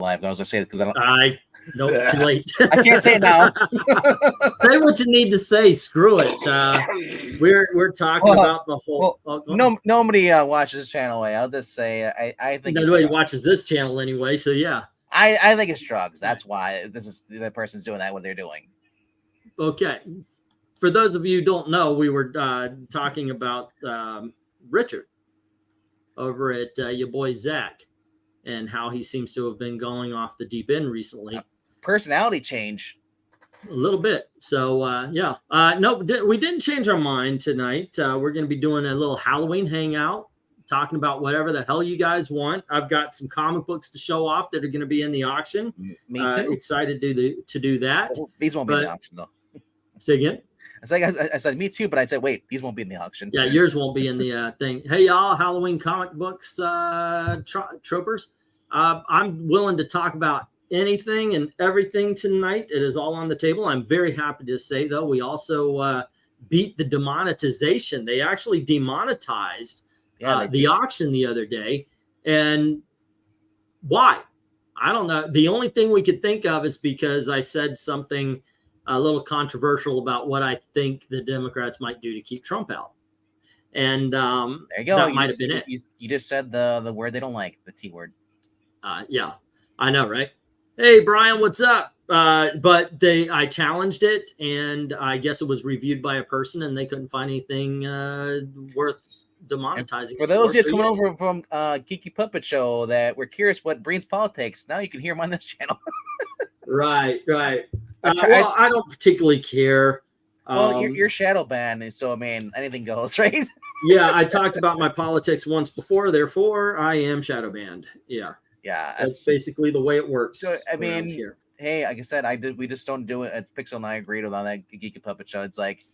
live. I was gonna say it because I don't. Nope, too late. I can't say it now. Say what you need to say. Screw it. We're talking about the whole. Nobody watches this channel. I'll just say I think nobody watches this channel anyway. So yeah, I think it's drugs. That's why the person's doing that. What they're doing. Okay, for those of you who don't know, we were talking about Richard over at your boy Zach, and how he seems to have been going off the deep end recently. Personality change. A little bit. So, yeah. No, we didn't change our mind tonight. We're going to be doing a little Halloween hangout, talking about whatever the hell you guys want. I've got some comic books to show off that are going to be in the auction. Me too. Excited to do that. Well, these won't be in the auction, though. Say again? I said, me too, but I said, wait, these won't be in the auction. Yeah, yours won't be in the thing. Hey, y'all, Halloween comic books troopers. I'm willing to talk about anything and everything tonight. It is all on the table. I'm very happy to say, though, we also beat the demonetization. They actually demonetized the auction the other day. And why? I don't know. The only thing we could think of is because I said something a little controversial about what I think the Democrats might do to keep Trump out. And there you go. That might have been it. You just said the word they don't like, the T word. Yeah, I know, right? Hey, Brian, what's up? But I challenged it, and I guess it was reviewed by a person, and they couldn't find anything worth demonetizing. And for those of you coming over from Geeky Puppet Show that were curious what Breen's politics, now you can hear him on this channel. Right. Well, I don't particularly care. Well, you're shadow banned, so I mean, anything goes, right? Yeah, I talked about my politics once before, therefore I am shadow banned. Yeah, that's basically the way it works. So I mean, hey, like I said, we just don't do it. It's Pixel and I agreed on that Geeky Puppet Show. It's like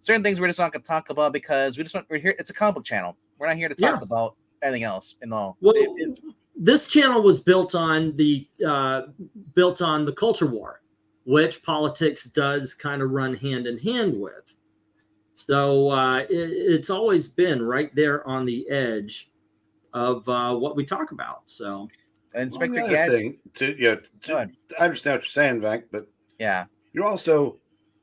certain things we're just not going to talk about because we're here. It's a comic book channel. We're not here to talk about anything else. Well, this channel was built on the culture war, which politics does kind of run hand in hand with. So it's always been right there on the edge of what we talk about. So, Inspector Gadget. I understand what you're saying, Venk, but yeah, you're also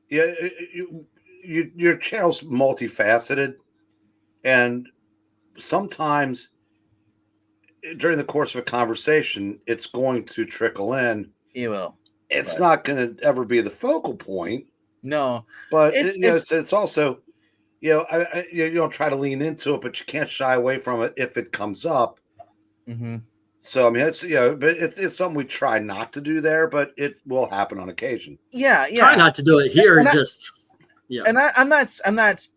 your channel's multifaceted, and sometimes during the course of a conversation, it's going to trickle in. You will. It's not going to ever be the focal point. No, but it's also, you don't try to lean into it, but you can't shy away from it if it comes up. Mm-hmm. So I mean, it's but it's something we try not to do there, but it will happen on occasion. Yeah. Try not to do it here. And I'm not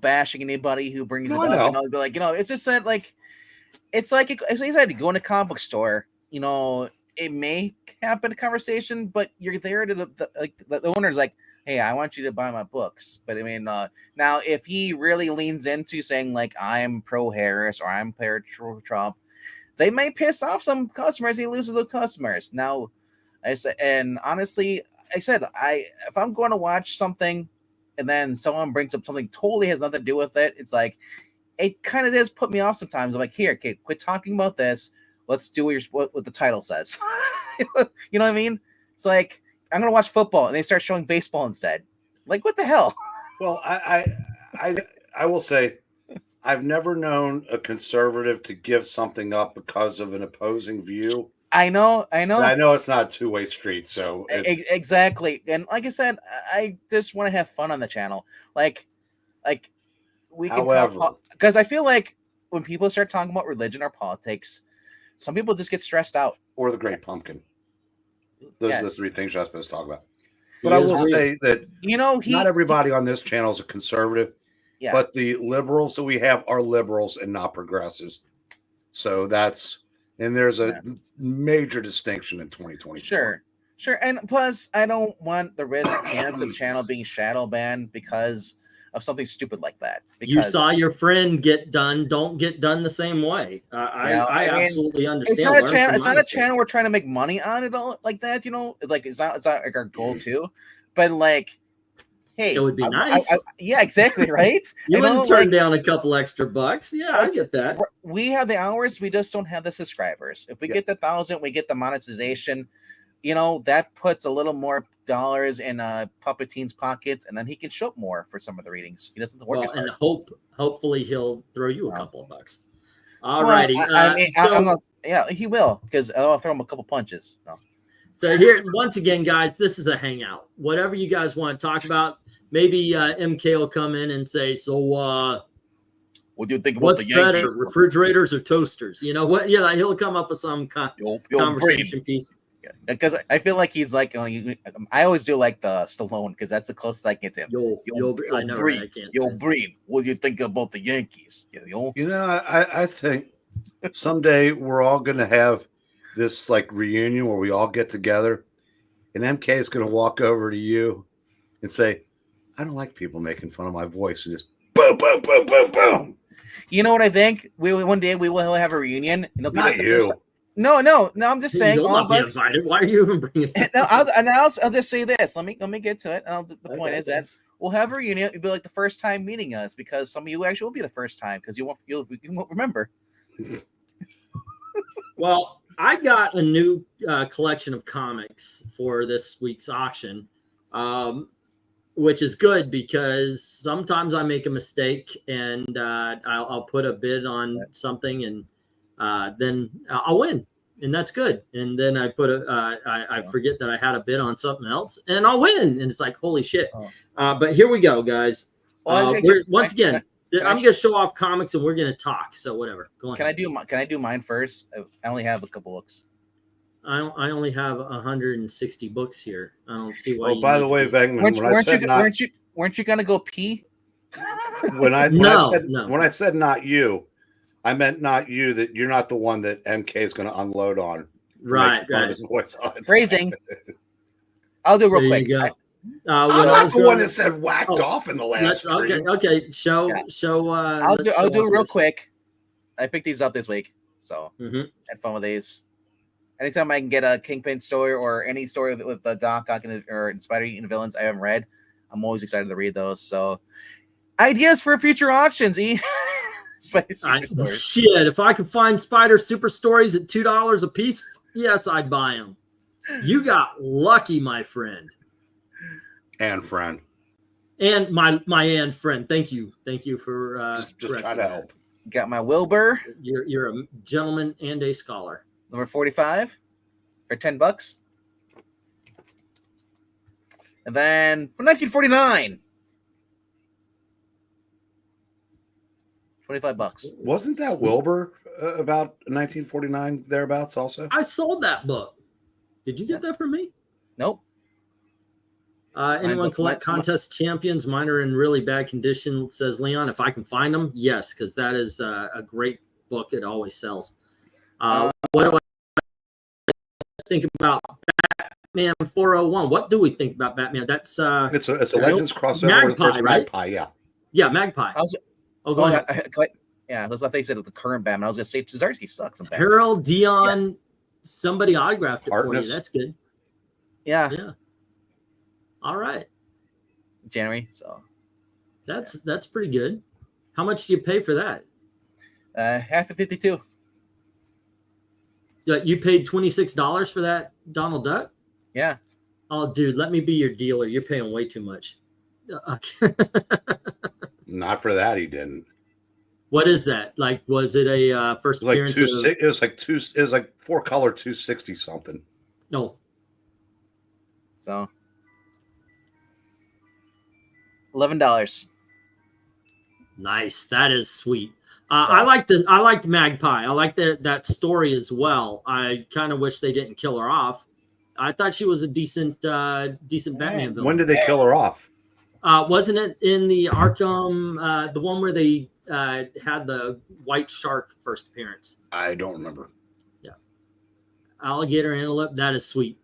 bashing anybody who brings it up. Be like, it's just that it's like you said, to go in a comic book store. It may happen a conversation, but you're there to the owner's like, hey, I want you to buy my books. But I mean, now if he really leans into saying like I'm pro Harris or I'm pro Trump, they may piss off some customers. He loses those customers. Now, and honestly, I said, if I'm going to watch something and then someone brings up something totally has nothing to do with it, it's like it kind of does put me off sometimes. I'm like, here, kid, quit talking about this. Let's do what the title says. You know what I mean? It's like I'm gonna watch football and they start showing baseball instead. Like, what the hell? Well, I will say I've never known a conservative to give something up because of an opposing view. I know. I know it's not a two-way street. So exactly. And like I said, I just want to have fun on the channel. Like we can talk, because I feel like when people start talking about religion or politics, some people just get stressed out. Or the Great Pumpkin. Those are the three things you're not supposed to talk about. But I will say that not everybody on this channel is a conservative. Yeah. But the liberals that we have are liberals and not progressives. So there's a major distinction in 2020. Sure. And plus, I don't want the risk of channel being shadow banned because of something stupid like that. Because you saw your friend get done. Don't get done the same way. I absolutely understand. It's not a channel we're trying to make money on it all like that. It's not like our goal too. But like, hey, it would be nice. Yeah, exactly, right? You wouldn't turn down a couple extra bucks. Yeah, I get that. We have the hours, we just don't have the subscribers. If we get the 1,000, we get the monetization. You know, that puts a little more dollars in Puppeteen's pockets, and then he can show up more for some of the readings. He doesn't work as hard. And hopefully he'll throw you a couple of bucks. All righty. Yeah, he will, because I'll throw him a couple punches. No. So here, once again, guys, this is a hangout. Whatever you guys want to talk about, maybe MK will come in and say, so what do you think about what's better, refrigerators or toasters? You know what? Yeah, he'll come up with some conversation piece. Because I feel like he's like, I always do like the Stallone, because that's the closest I get to him. Yo, Breen, what do you think about the Yankees? You know, I think someday we're all going to have this like reunion where we all get together, and MK is going to walk over to you and say, I don't like people making fun of my voice, and just boom, boom, boom, boom, boom. You know what I think? One day we will have a reunion. And not you. No. I'm just saying. You'll not be invited. Why are you even bringing it? I'll just say this. Let me get to it. The point is that we'll have a reunion. It'll be like the first time meeting us, because some of you actually will be the first time, because you won't remember. Well, I got a new collection of comics for this week's auction, which is good, because sometimes I make a mistake and I'll put a bid on something, and then I'll win, and that's good. And then I I forget that I had a bid on something else, and I'll win, and it's like, holy shit. But here we go, guys. Once again, I'm gonna show off comics, and we're gonna talk. So whatever. Go on. Can I do mine first? I only have a couple books. I only have 160 books here. I don't see why. Oh, by the way, VENKMAN, weren't you gonna go pee? When I said not you, I meant not you, that you're not the one that MK is going to unload on. Right. Phrasing. I'll do it real quick. I'm not the one that said whacked off in the last stream. Okay. Show. I'll do it real quick. I picked these up this week, so had fun with these. Anytime I can get a Kingpin story or any story with the Doc Ock or Spider Eating Villains I haven't read, I'm always excited to read those. So, ideas for future auctions, E. Shit, if I could find Spider Super Stories at $2 a piece, yes, I'd buy them. You got lucky, my friend. And friend. And my and friend. Thank you for just try to help. Got my Wilbur. You're a gentleman and a scholar. Number 45 for $10. And then for 1949. $25. Wasn't that Wilbur about 1949 thereabouts also? I sold that book. Did you get that from me? Nope. Anyone collect contest champions? Mine are in really bad condition, says Leon. If I can find them, yes, because that is a great book. It always sells. What do I think about Batman 401? What do we think about Batman? That's it's a Legends crossover with Magpie, yeah. Yeah, Magpie. Go ahead. I thought they said the current Batman. I was going to say Tazarski sucks. Harold Dion, somebody autographed it for you. That's good. Yeah. All right. January. So that's pretty good. How much do you pay for that? Half of 52. You paid $26 for that Donald Duck? Yeah. Oh, dude, let me be your dealer. You're paying way too much. Okay. Not for that, he didn't. What is that? Like, was it a first appearance? It was like 4-color 260 something. No. So $11. Nice. That is sweet. I liked Magpie. I like that story as well. I kind of wish they didn't kill her off. I thought she was a decent Batman villain. When did they kill her off? Wasn't it in the Arkham, the one where they had the white shark first appearance? I don't remember. Yeah. Alligator antelope. That is sweet.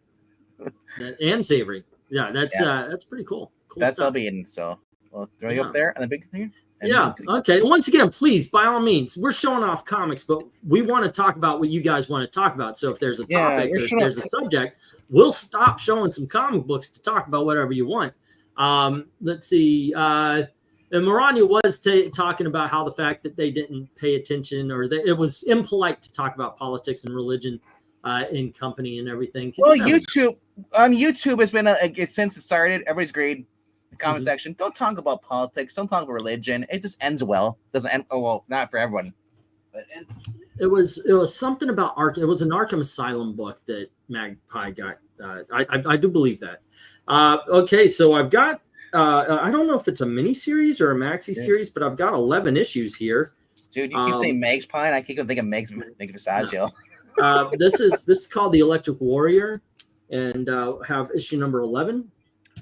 And savory. Yeah, that's pretty cool. That's stuff. I'll be in. So we'll throw you up there on the big thing. Yeah. Okay. Once again, please, by all means, we're showing off comics, but we want to talk about what you guys want to talk about. So if there's a topic, or if there's a subject, we'll stop showing some comic books to talk about whatever you want. Let's see. And MARANYA was talking about how the fact that they didn't pay attention, or that it was impolite to talk about politics and religion in company and everything. Well, YouTube has been since it started. Everybody's agreed. The comment section. Don't talk about politics. Don't talk about religion. It just ends well. Doesn't end well. Not for everyone. But it was something about It was an Arkham Asylum book that Magpie got. I do believe that. Okay, so I've got. I don't know if it's a mini series or a maxi series, but I've got 11 issues here. Dude, you keep saying Meg's Pie, and I keep thinking Meg's Visaggio. This is called the Electric Warrior, and have issue number 11.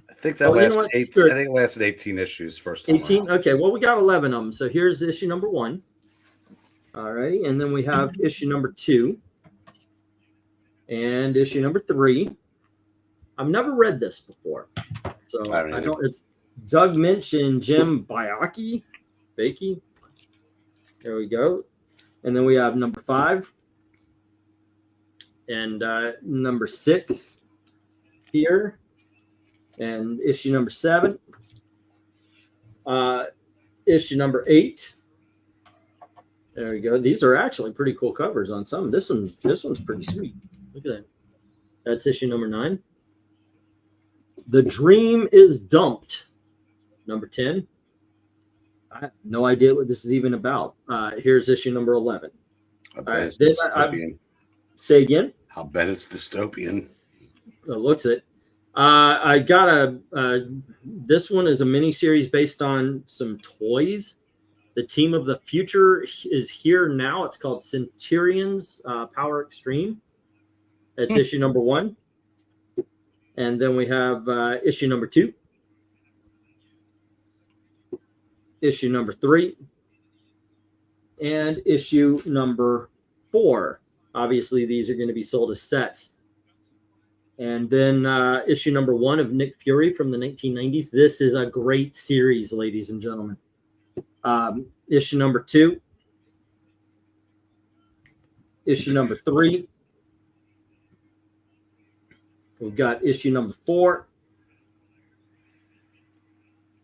I think that lasted 18. I think it lasted 18 issues first time. 18. Around. Okay, well we got 11 of them. So here's issue number 1. All right, and then we have issue number 2 and issue number 3. I've never read this before, so I don't. It's Doug Minch and Jim Bakey. There we go, and then we have number 5 and number 6 here, and issue number 7, issue number 8. There we go. These are actually pretty cool covers on some. This one's pretty sweet. Look at that. That's issue number 9. The Dream is Dumped, number 10. I have no idea what this is even about. Here's issue number 11. I bet it's dystopian. Say again? I'll bet it's dystopian. It looks it. I got this one is a mini series based on some toys. The Team of the Future is here now. It's called Centurions Power Extreme. That's issue number 1. And then we have issue number 2. Issue number 3. And issue number 4. Obviously, these are going to be sold as sets. And then issue number 1 of Nick Fury from the 1990s. This is a great series, ladies and gentlemen. Issue number 2. Issue number 3. We've got issue number 4.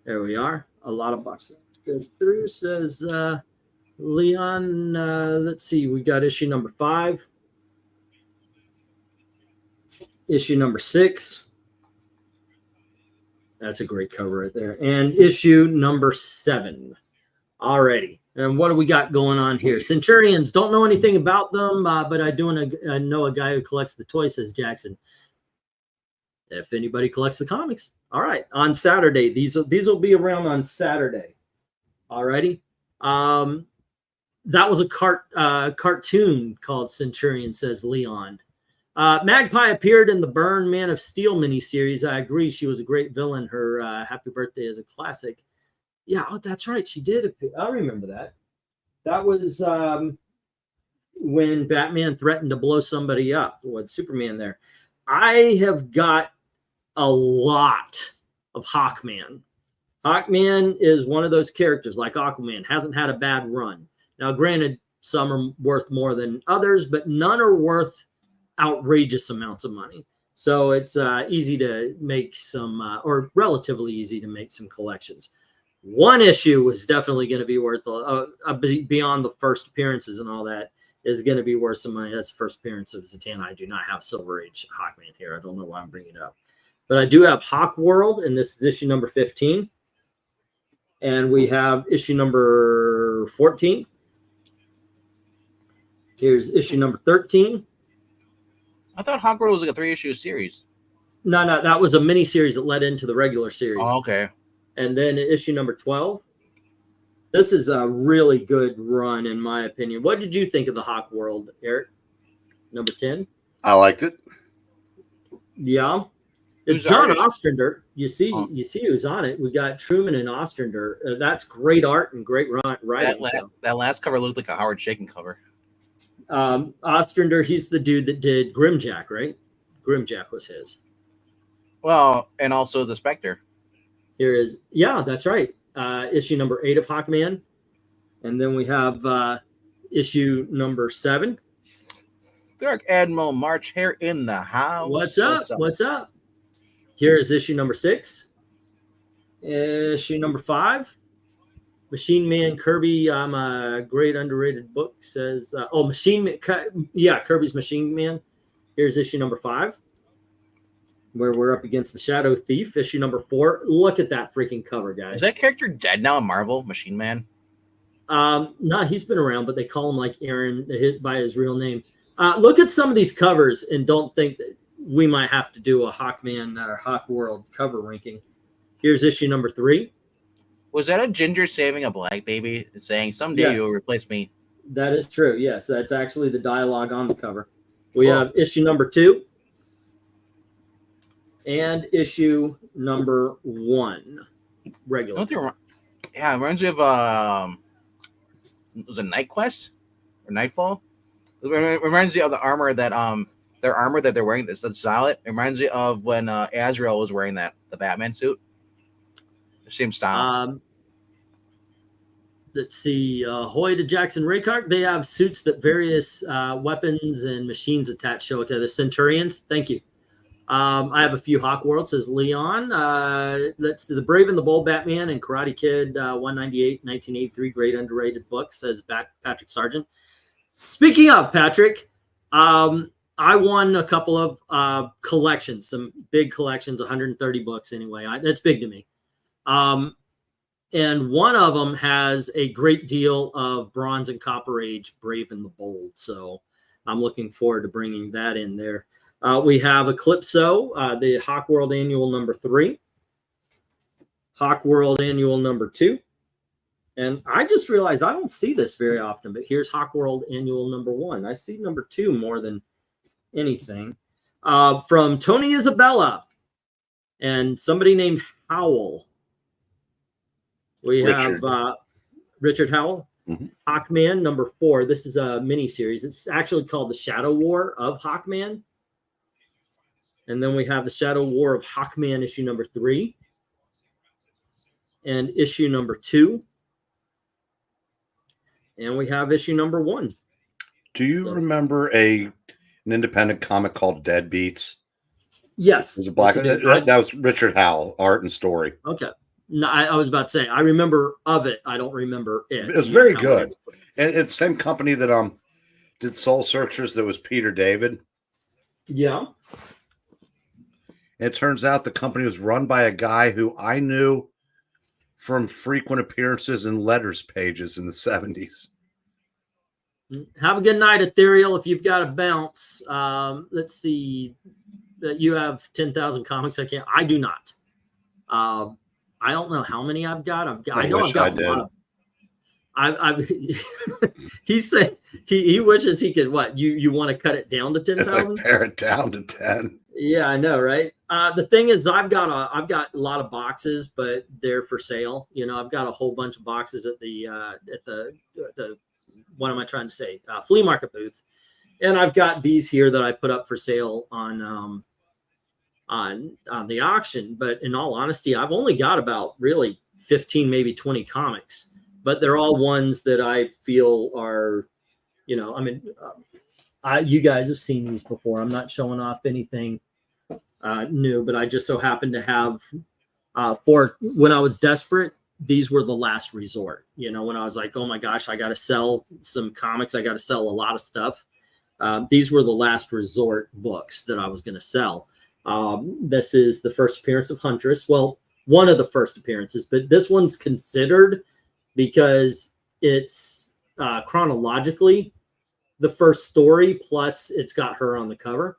There we are. A lot of boxes to go through. Says Leon. Let's see. We got issue number 5. Issue number 6. That's a great cover right there. And issue number 7. Alrighty. And what do we got going on here? Centurions. Don't know anything about them, but I do know a guy who collects the toys, says Jackson. If anybody collects the comics. All right. On Saturday. These will be around on Saturday. Alrighty. That was a cartoon called Centurion, says Leon. Magpie appeared in the Byrne Man of Steel miniseries. I agree. She was a great villain. Her Happy Birthday is a classic. Yeah, oh, that's right. She did appear. I remember that. That was when Batman threatened to blow somebody up with Superman there. I have got a lot of Hawkman. Hawkman is one of those characters like Aquaman. Hasn't had a bad run. Now, granted, some are worth more than others, but none are worth outrageous amounts of money. So it's easy to make some, or relatively easy to make some collections. One issue was definitely going to be worth, beyond the first appearances and all that, is going to be worth some money. That's the first appearance of Zatanna. I do not have Silver Age Hawkman here. I don't know why I'm bringing it up. But I do have Hawk World, and this is issue number 15. And we have issue number 14. Here's issue number 13. I thought Hawk World was like a 3-issue series. No, that was a mini series that led into the regular series. Oh, okay. And then issue number 12. This is a really good run, in my opinion. What did you think of the Hawk World, Eric? Number 10? I liked it. Yeah. It's John Ostrander. You see who's on it. We got Truman and Ostrander. That's great art and great writing. That last cover looked like a Howard Chaykin cover. Ostrander, he's the dude that did Grimjack, right? Grimjack was his. Well, and also the Spectre. Here is, yeah, that's right. Issue number 8 of Hawkman. And then we have issue number 7. Dark Admiral March here in the house. What's up? What's up? Here is issue number 6. Issue number 5. Machine Man Kirby. I'm a great underrated book. Says, Kirby's Machine Man. Here's issue number 5, where we're up against the Shadow Thief. Issue number 4. Look at that freaking cover, guys. Is that character dead now in Marvel? Machine Man? No, he's been around, but they call him like Aaron by his real name. Look at some of these covers and don't think that we might have to do a Hawkman or Hawk World cover ranking. Here's issue number 3. Was that a ginger saving a black baby saying someday you'll replace me? That is true. Yes, that's actually the dialogue on the cover. We have issue number 2 and issue number 1. Regular. Yeah, it reminds me of was it Night Quest or Nightfall? It reminds me of the armor that their armor that they're wearing. That's solid. It reminds me of when Azrael was wearing the Batman suit. The same style. Let's see. Hoy to Jackson Raycart. They have suits that various weapons and machines attached to. Okay, the Centurions. Thank you. I have a few Hawk World, says Leon. Let's do The Brave and the Bold Batman and Karate Kid 198, 1983. Great underrated book, says Patrick Sargent. Speaking of Patrick, I won a couple of collections, some big collections, 130 books anyway. That's big to me. And one of them has a great deal of Bronze and Copper Age Brave and the Bold. So I'm looking forward to bringing that in there. We have Eclipso, the Hawk World Annual number 3, Hawk World Annual number 2. And I just realized I don't see this very often, but here's Hawk World Annual number 1. I see number 2 more than anything. From Tony Isabella and somebody named Howell. We have Richard Howell, Hawkman number 4. This is a mini series. It's actually called the Shadow War of Hawkman. And then we have the Shadow War of Hawkman issue number 3 and issue number 2. And we have issue number 1. Do you remember an independent comic called Deadbeats? Yes. It was a black. That was Richard Howell, art and story. Okay. No, I was about to say, I remember of it. I don't remember it. It was very good. And it's the same company that did Soul Searchers. That was Peter David. Yeah. It turns out the company was run by a guy who I knew from frequent appearances in letters pages in the 70s. Have a good night, Ethereal. If you've got a bounce, let's see that you have 10,000 comics. I do not. I don't know how many I've got. I know I've got a lot of. He said he wishes he could. What you want to cut it down to 10,000? Pare it down to 10. Yeah, I know, right? The thing is, I've got a lot of boxes, but they're for sale. You know, I've got a whole bunch of boxes at the what am I trying to say? Flea market booth, and I've got these here that I put up for sale on the auction. But in all honesty, I've only got about really 15, maybe 20 comics, but they're all ones that I feel are, you know, I mean, you guys have seen these before. I'm not showing off anything new, but I just so happened to have for when I was desperate, these were the last resort. You know, when I was like, oh my gosh, I got to sell some comics. I got to sell a lot of stuff. These were the last resort books that I was going to sell. This is the first appearance of Huntress. Well, one of the first appearances, but this one's considered because it's chronologically the first story, plus it's got her on the cover.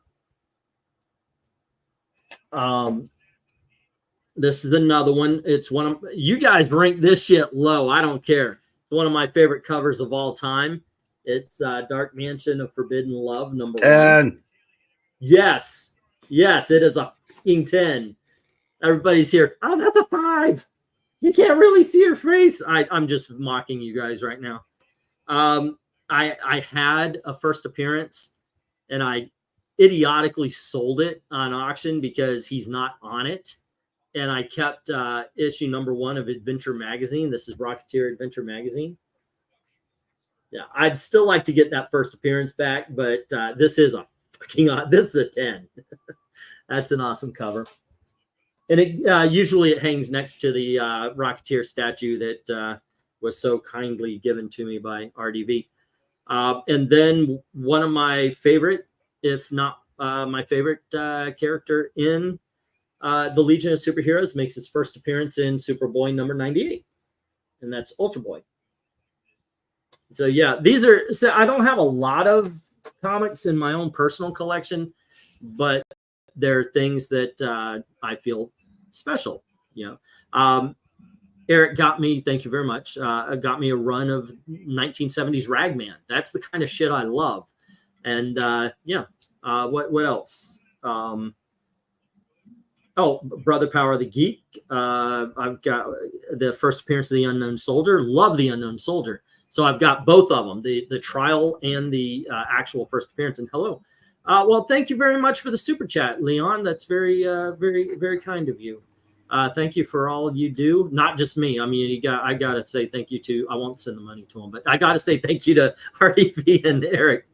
This is another one. It's one of you guys rank this shit low. I don't care. It's one of my favorite covers of all time. It's Dark Mansion of Forbidden Love number 1. Yes. Yes, it is a fucking 10. Everybody's here. Oh, that's a 5. You can't really see her face. I'm just mocking you guys right now. I had a first appearance and I idiotically sold it on auction because he's not on it. And I kept issue number 1 of Adventure Magazine. This is Rocketeer Adventure Magazine. Yeah, I'd still like to get that first appearance back, but this is a fucking this is a 10. That's an awesome cover. And it usually it hangs next to the Rocketeer statue that was so kindly given to me by RDV. And then one of my favorite, if not my favorite character in the Legion of Superheroes, makes his first appearance in Superboy number 98, and that's Ultra Boy. So yeah, these are. So I don't have a lot of comics in my own personal collection, but they're things that I feel special. You know, Eric got me. Thank you very much. Got me a run of 1970s Ragman. That's the kind of shit I love. And yeah, what else? Oh, Brother Power of the Geek. I've got the first appearance of the Unknown Soldier. Love the Unknown Soldier. So I've got both of them, the trial and the actual first appearance. And hello. Well, thank you very much for the super chat, Leon. That's very, very kind of you. Thank you for all you do. Not just me. I mean, I got to say thank you to, I won't send the money to him, but I got to say thank you to RDV and Eric.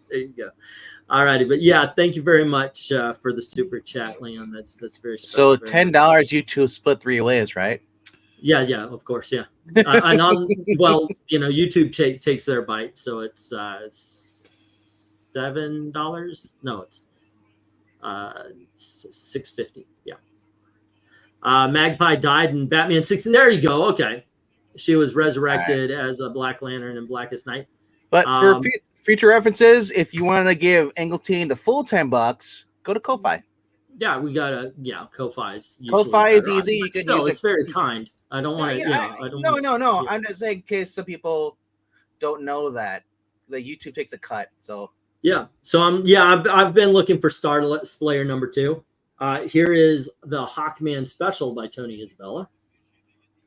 There you go. All righty. But yeah, thank you very much for the super chat, Leon. That's very special. So $10 you two split 3 ways, right? Yeah, of course. Yeah. Well, you know, YouTube takes their bite. So it's $7. No, it's $6.50. Yeah. Magpie died in Batman 60. There you go. Okay. She was resurrected as a Black Lantern in Blackest Night. But for future references, if you want to give Angleton the full $10, go to Ko-Fi. Yeah, we got to, Ko-Fi is easy. You can use it's very kind. I don't want to, No. Yeah. I'm just saying in case some people don't know that the YouTube takes a cut. So yeah. So I've been looking for Star Slayer number 2. Here is the Hawkman special by Tony Isabella.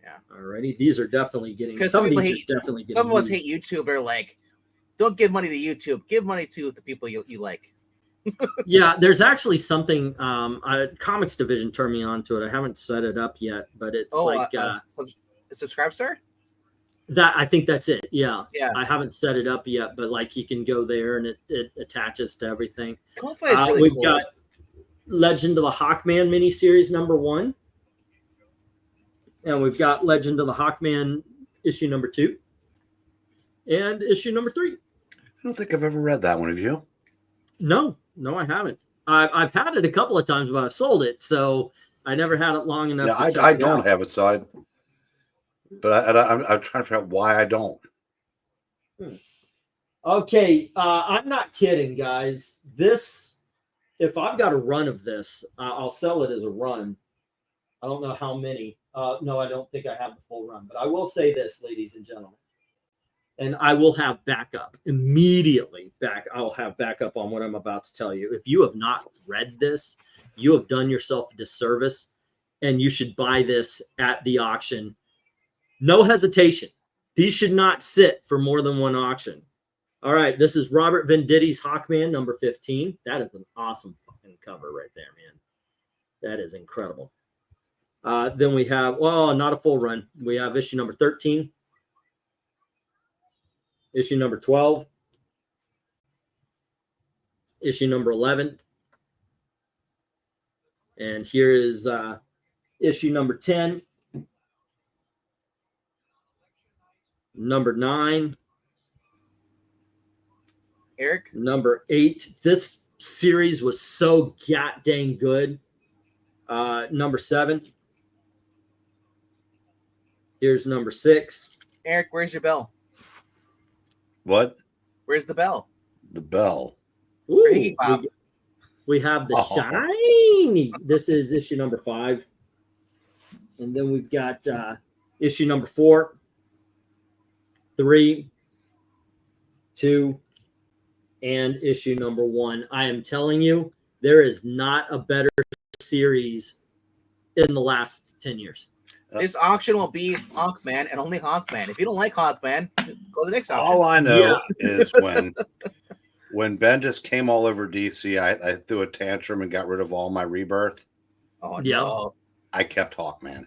Yeah. Alrighty. These are definitely getting, some of these are definitely getting. Some of us hate YouTube. Are like, don't give money to YouTube. Give money to the people you like. Yeah, there's actually something. Comics Division turned me on to it. I haven't set it up yet, but it's a Subscribe Star. That I think that's it. Yeah. Yeah. I haven't set it up yet, but like you can go there and it attaches to everything. Ko-Fi is really we've cool. got Legend of the Hawkman miniseries number 1, and we've got Legend of the Hawkman issue number 2, and issue number 3. I don't think I've ever read that one. Have you? No, I haven't. I've had it a couple of times, but I've sold it, so I never had it long enough. Yeah, I don't have it, so I'm trying to figure out why I don't. Okay, I'm not kidding, guys. This, if I've got a run of this, I'll sell it as a run. I don't know how many. No, I don't think I have the full run, but I will say this, ladies and gentlemen. And I will have backup immediately. I'll have backup on what I'm about to tell you. If you have not read this, you have done yourself a disservice, and you should buy this at the auction. No hesitation. These should not sit for more than one auction. All right, this is Robert Venditti's Hawkman number 15. That is an awesome fucking cover right there, man. That is incredible. Then we have, well, not a full run. We have issue number 13. Issue number 12, issue number 11, and here is issue number 10, number 9, Eric, number 8. This series was so goddamn good. Number 7. Here's number 6. Eric, where's your bell? What? Where's the bell? The bell. Ooh, we have the shiny. This is issue number 5. And then we've got issue number 4, 3, 2, and issue number 1. I am telling you, there is not a better series in the last 10 years. This auction will be Hawkman and only Hawkman. If you don't like Hawkman, go to the next auction. All I know is when Bendis came all over DC, I threw a tantrum and got rid of all my Rebirth. Oh, no. I kept Hawkman.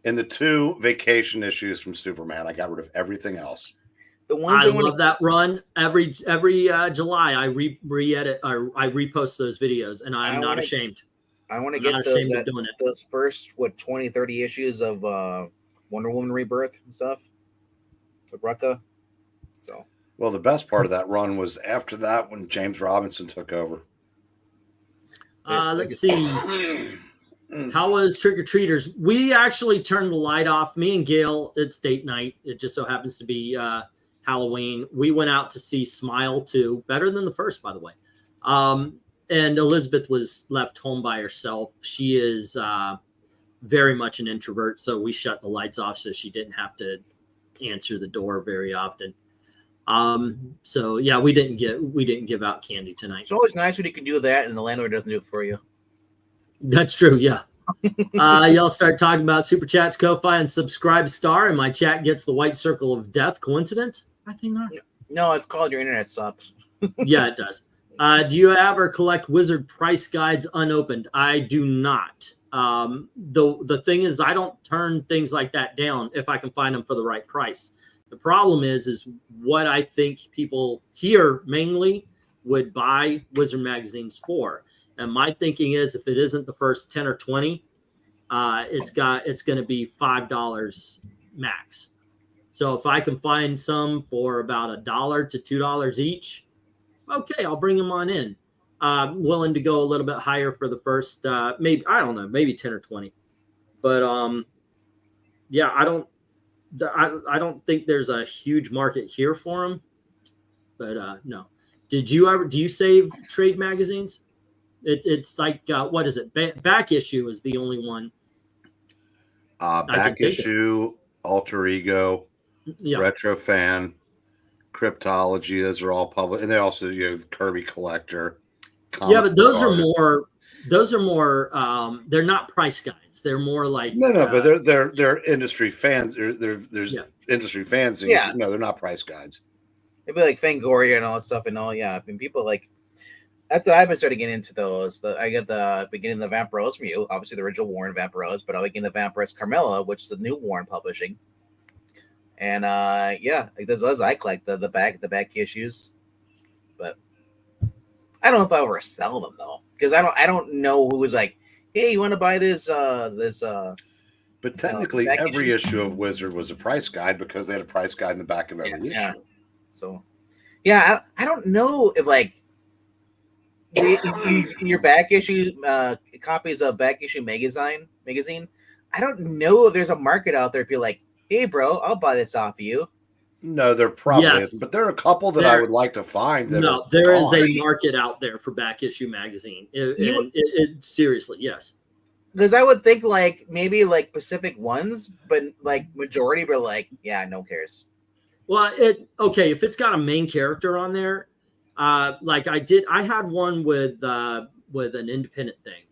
In the 2 vacation issues from Superman, I got rid of everything else. The ones I love that run. Every July, I re-edit or I repost those videos, and I'm not ashamed. I want to get those first 20, 30 issues of Wonder Woman Rebirth and stuff with Rucka. So, well, the best part of that run was after that when James Robinson took over. Let's see. How was Trick or Treaters? We actually turned the light off. Me and Gail, it's date night. It just so happens to be Halloween. We went out to see Smile 2, better than the first, by the way. And Elizabeth was left home by herself. She is very much an introvert, so we shut the lights off so she didn't have to answer the door very often. So yeah, we didn't give out candy tonight. It's always nice when you can do that and the landlord doesn't do it for you. That's true, yeah. Y'all start talking about super chats, Ko-Fi, and subscribe star, and my chat gets the white circle of death. Coincidence? I think not. No, it's called your internet sucks. Yeah, it does. Do you ever collect Wizard price guides unopened? I do not. The thing is, I don't turn things like that down if I can find them for the right price. The problem is what I think people here mainly would buy Wizard magazines for. And my thinking is, if it isn't the first 10 or 20, it's going to be $5 max. So if I can find some for about $1 to $2 each, okay, I'll bring them on in. Willing to go a little bit higher for the first, maybe, I don't know, maybe 10 or 20. But yeah, I don't think there's a huge market here for them. But no. Do you save trade magazines? It's like, what is it? Back issue is the only one. Back issue, Alter Ego, yeah. Retro Fan, Cryptology. Those are all public, and they also Kirby Collector. Yeah, but those are more. They're not price guides. They're more like but they're industry fans. There's industry fans. And, they're not price guides. It'd be like Fangoria and all that stuff and all. Yeah, I mean, people like. That's what I've been starting getting into those. I get the beginning of the Vamp Rose from you, obviously the original Warren Vamp Rose, but I'll begin the Vamp Rose Carmella, which is the new Warren publishing. And like those I collect the back issues, but I don't know if I'll ever sell them though, because I don't know who was like, hey, you want to buy this But technically, every issue of Wizard was a price guide because they had a price guide in the back of every issue. Yeah. So, yeah, I don't know if like. Your back issue copies of back issue magazine. I don't know if there's a market out there. If you're like, hey, bro, I'll buy this off of you. No, there probably isn't, but there are a couple that I would like to find. There is a market out there for back issue magazine. Seriously, yes. Because I would think like maybe like Pacific ones, but like majority were like, yeah, no one cares. Well, if it's got a main character on there. Like I had one with an independent thing,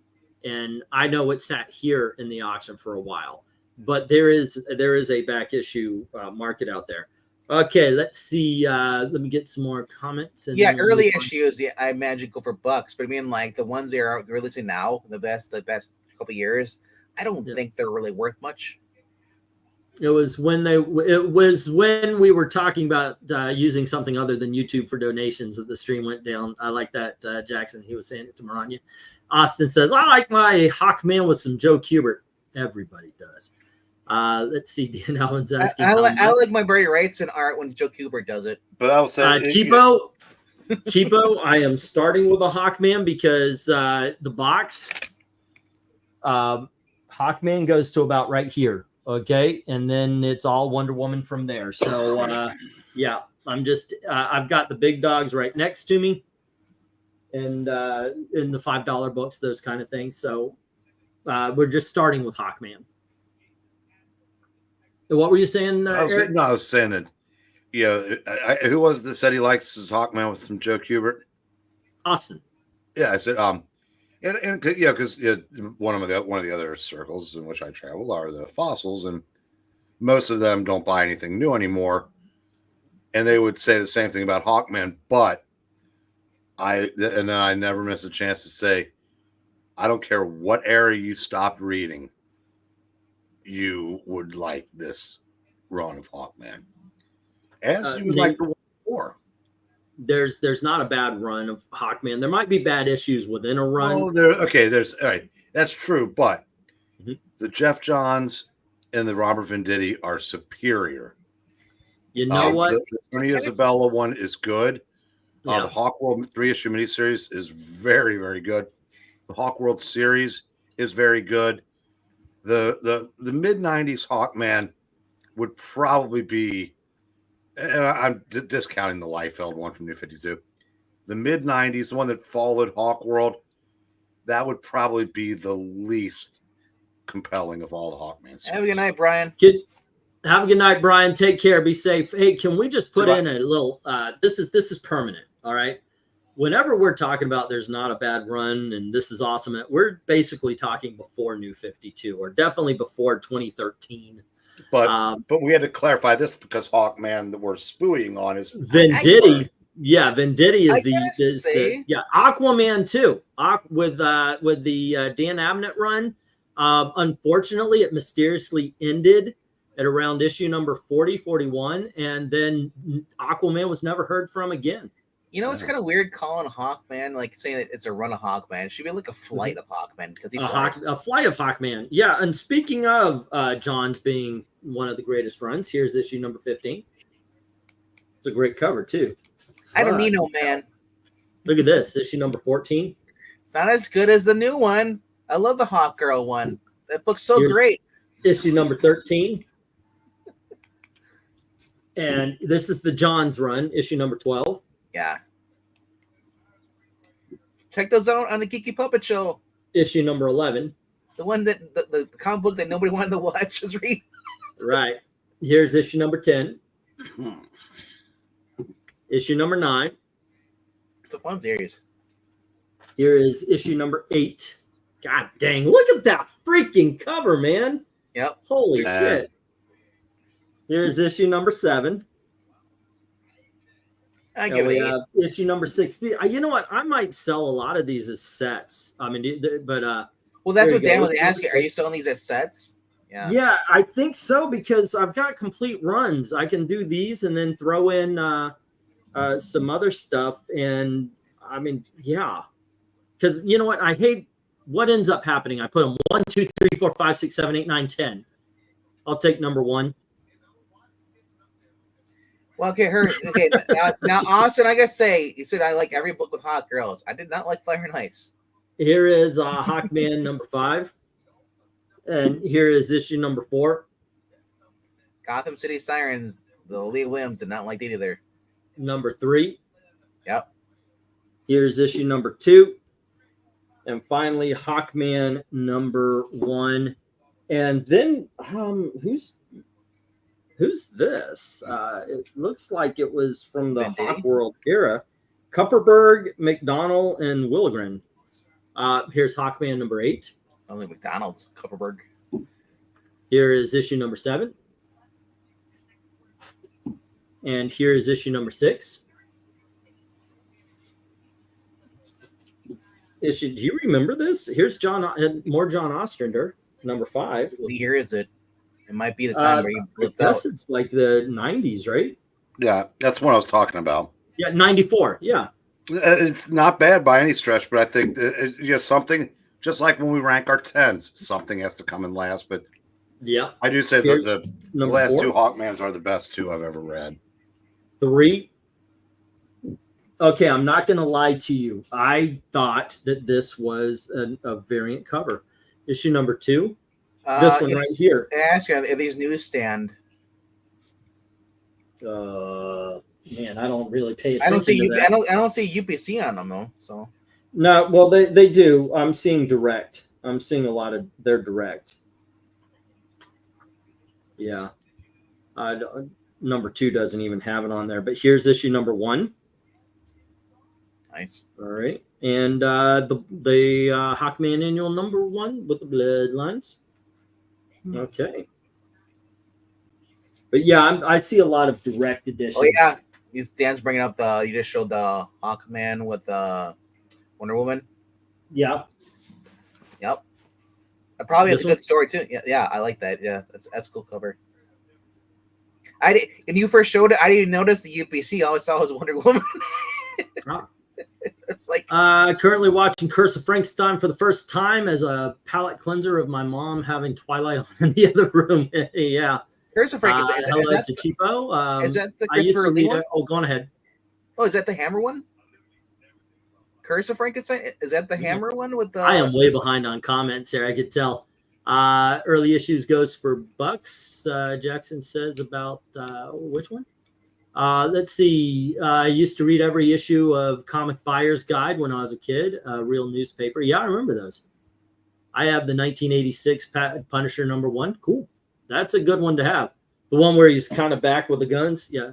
and I know it sat here in the auction for a while, but there is a back issue market out there. Okay, let's see. Let me get some more comments. And early issues. Yeah, I imagine go for bucks, but I mean like the ones they are releasing now, the best couple years. I don't think they're really worth much. It was when we were talking about using something other than YouTube for donations that the stream went down. I like that, Jackson. He was saying it to Maranya. Austin says, I like my Hawkman with some Joe Kubert. Everybody does. Let's see. Dan Allen's asking. I like my Brady Wrightson art when Joe Kubert does it. But I was saying, Cheapo, I am starting with a Hawkman because the box Hawkman goes to about right here. Okay, and then it's all Wonder Woman from there. So, yeah, I'm just I've got the big dogs right next to me, and in the $5 books, those kind of things. So, we're just starting with Hawkman. What were you saying, Eric? I was saying that, who was it that said he likes his Hawkman with some Joe Kubert? Austin. Yeah, I said, because one of the other circles in which I travel are the fossils, and most of them don't buy anything new anymore. And they would say the same thing about Hawkman, but then I never miss a chance to say, I don't care what era you stopped reading, you would like this run of Hawkman, as you would like the War. there's not a bad run of Hawkman. There might be bad issues within a run. Oh, there's all right. That's true, but the Jeff Johns and the Robert Venditti are superior. You know what? The Tony Isabella one is good. The Hawkworld 3-issue miniseries is very, very good. The Hawkworld series is very good. The mid-90s Hawkman would probably be, and I'm discounting the Liefeld one from New 52. The mid-90s, the one that followed Hawkworld, that would probably be the least compelling of all the Hawkman series. Have a good night, Brian. Have a good night, Brian. Take care. Be safe. Hey, can we just put in a little? This is permanent. All right. Whenever we're talking about there's not a bad run and this is awesome, we're basically talking before New 52 or definitely before 2013. But we had to clarify this because Hawkman that we're spooing on is Venditti. Yeah, Venditti is the Aquaman too. With the Dan Abnett run. Unfortunately, it mysteriously ended at around issue number 40, 41, and then Aquaman was never heard from again. You know, it's kind of weird calling Hawkman, like saying that it's a run of Hawkman. It should be like a flight of Hawkman because a flight of Hawkman. Yeah, and speaking of John's being one of the greatest runs, here's issue number 15. It's a great cover too. I don't need no man. Look at this, issue number 14. It's not as good as the new one. I love the Hawk Girl one. That book's so great. Issue number 13. And this is the John's run, issue number 12. Yeah. Check those out on the Geeky Puppet Show. Issue number 11. The one that the comic book that nobody wanted to watch is read. Right. Here's issue number 10. Issue number 9. It's a fun series. Here is issue number 8. God dang, look at that freaking cover, man. Yep. Holy shit. Here's issue number 7. We have issue number 60. You know what? I might sell a lot of these as sets. I mean, but well, that's what Dan was asking. Are you selling these as sets? Yeah. Yeah, I think so because I've got complete runs. I can do these and then throw in some other stuff. And I mean, yeah, because you know what? I hate what ends up happening. I put them 1, 2, 3, 4, 5, 6, 7, 8, 9, 10. I'll take number 1. Well, okay, now, Austin, I gotta say, you said I like every book with hot girls. I did not like Fire and Ice. Here is Hawkman number 5, and here is issue number 4. Gotham City Sirens. The Lee Williams did not like it either. Number 3. Yep. Here's issue number 2, and finally Hawkman number 1, and then Who's this? It looks like it was from the Hawkworld era. Kupperberg, McDonald, and Willigren. Here's Hawkman number 8. Only McDonald's. Kupperberg. Here is issue number 7. And here is issue number 6. Do you remember this? Here's more John Ostrander, number 5. What year is it? It might be the time where you flipped out. It's like the 90s, right? Yeah, that's what I was talking about. Yeah, 94. Yeah. It's not bad by any stretch, but I think something, just like when we rank our 10s, something has to come in last. But yeah, I do say that the last 2 Hawkmans are the best 2 I've ever read. 3. Okay, I'm not going to lie to you. I thought that this was a variant cover. Issue number 2. This one right here. I ask you, are these newsstand? Man, I don't really pay attention. I don't see UPC on them though. So no, well they do. I'm seeing direct. I'm seeing a lot of their direct. Yeah, number 2 doesn't even have it on there. But here's issue number 1. Nice. All right, and the Hawkman annual number 1 with the bloodlines. Okay. But yeah, I see a lot of direct editions. Oh yeah, Dan's bringing up you just showed the Hawkman with Wonder Woman. Yeah. Yep. It probably has a good story too. Yeah, I like that. Yeah, that's a cool cover. When you first showed it, I didn't even notice the UPC. All I saw was Wonder Woman. It's like currently watching Curse of Frankenstein for the first time as a palate cleanser of my mom having Twilight on in the other room. Yeah. Curse of Frankenstein. Hello to Cheapo. Is that the Christopher Lee one? Oh, go on ahead. Oh, is that the Hammer one? Curse of Frankenstein? Is that the Hammer one with the? I am way behind on comments here. I could tell. Early issues goes for Bucks. Jackson says about which one? Let's see. I used to read every issue of Comic Buyer's Guide when I was a kid, a real newspaper. Yeah, I remember those. I have the 1986 Punisher #1. Cool. That's a good one to have. The one where he's kind of back with the guns. Yeah.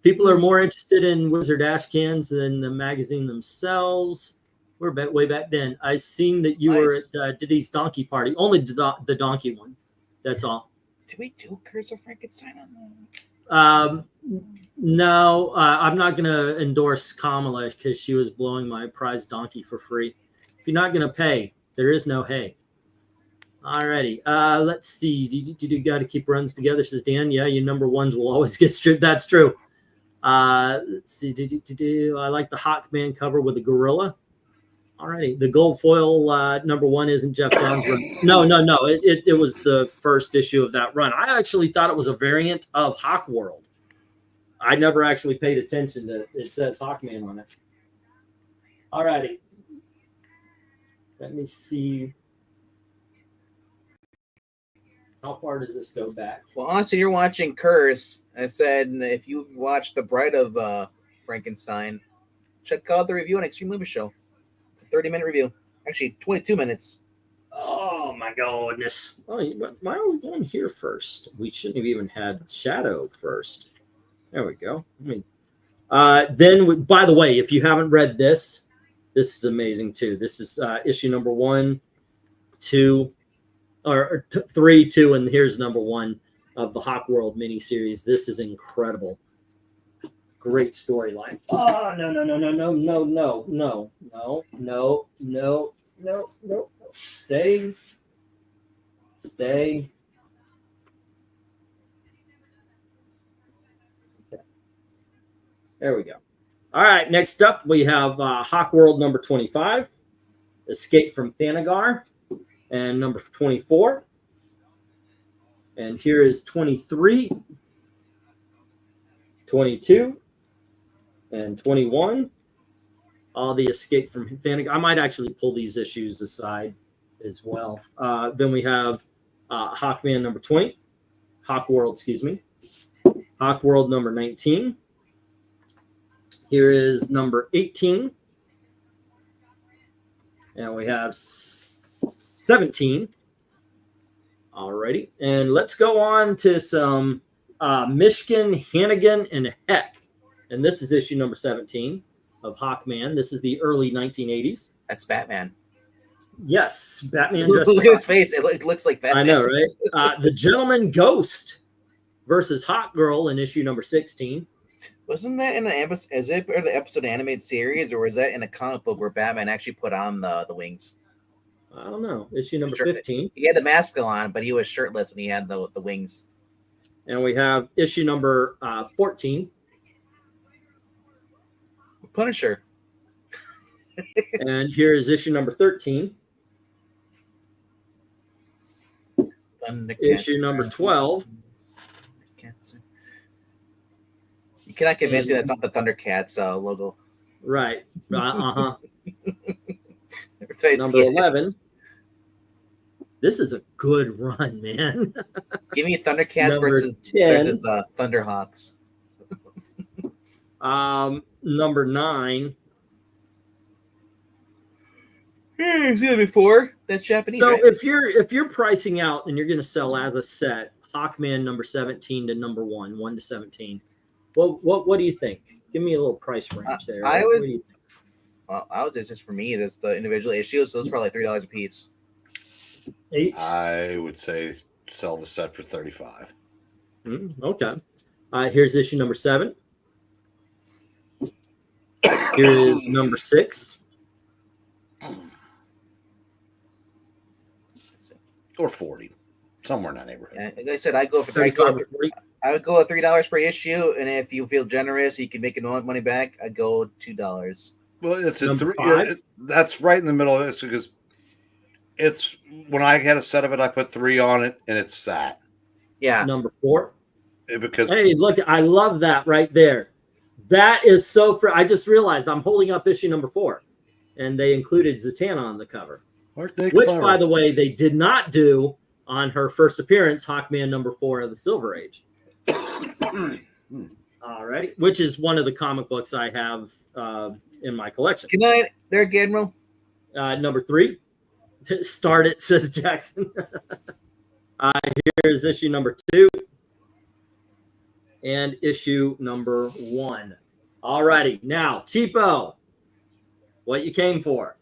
People are more interested in Wizard Ash cans than the magazine themselves. We're way back then. I seen that you were at Diddy's Donkey Party. Only the donkey one. That's all. Did we do Curse of Frankenstein on that? No, I'm not going to endorse Kamala because she was blowing my prize donkey for free. If you're not going to pay, there is no hay. Alrighty. Let's see. You got to keep runs together, says Dan. Yeah, your #1s will always get stripped. That's true. Let's see. I like the Hawkman cover with the gorilla. Alrighty. The gold foil #1 isn't Jeff John's run. No. It was the first issue of that run. I actually thought it was a variant of Hawk World. I never actually paid attention to it says Hawkman on it. Alrighty. Let me see. How far does this go back? Well, honestly, you're watching Curse. I said if you've watched The Bride of Frankenstein, check out the review on Extreme Movie Show. It's a 30-minute review. Actually, 22 minutes. Oh, my goodness. Oh, why are we going here first? We shouldn't have even had Shadow first. There we go. Then, by the way, if you haven't read this is amazing, too. This is issue #1, 2, or 3, 2, and here's #1 of the Hawk World miniseries. This is incredible. Great storyline. Oh, no. Stay. Okay. There we go. All right, next up we have Hawk World #25, Escape from Thanagar, and #24. And here is 23, 22, and 21. All the Escape from Thanagar. I might actually pull these issues aside as well. Then we have Hawkman #20, Hawk World, excuse me. Hawk World #19. Here is #18. And we have 17. Alrighty. And let's go on to some Michigan, Hannigan, and Heck. And this is issue #17 of Hawkman. This is the early 1980s. That's Batman. Yes, Batman. Look at his face. It looks like Batman. I know, right? The Gentleman Ghost versus Hawk Girl in issue #16. Wasn't that in an episode? Is it part of the episode animated series, or was that in a comic book where Batman actually put on the wings? I don't know. Issue #15. He had the mask on, but he was shirtless and he had the wings. And we have issue #14. Punisher. And here is issue #13. Issue #12. You cannot convince me that's not the Thundercats logo. Right. Number 11. This is a good run, man. Give me Thundercats versus Thunderhawks. #9. I've seen it before. That's Japanese. So right? if you're pricing out and you're going to sell as a set, Hawkman #17 to #1, 1 to 17. What do you think? Give me a little price range there. I was just for me. There's the individual issues, so it's probably $3 a piece. 8. I would say sell the set for $35. Okay. Here's issue #7. Here is #6. Or 40, somewhere in that neighborhood. Yeah, like I said, I go for 35 or 40. I would go at $3 per issue, and if you feel generous, you can make your money back. I'd go $2. Well, it's a three. That's right in the middle of it because it's when I had a set of it, I put 3 on it, and it's sat. Yeah, number 4. Because hey, look, I love that right there. That is so. I just realized I'm holding up issue number 4, and they included Zatanna on the cover, aren't they which, clever? by the way, they did not do on her first appearance, Hawkman number 4 of the Silver Age. Alrighty, which is one of the comic books I have in my collection. Good night, there, Admiral. Number 3. Start it, says Jackson. Here's issue number 2 and issue number 1. Alrighty, now Cheapo, what you came for?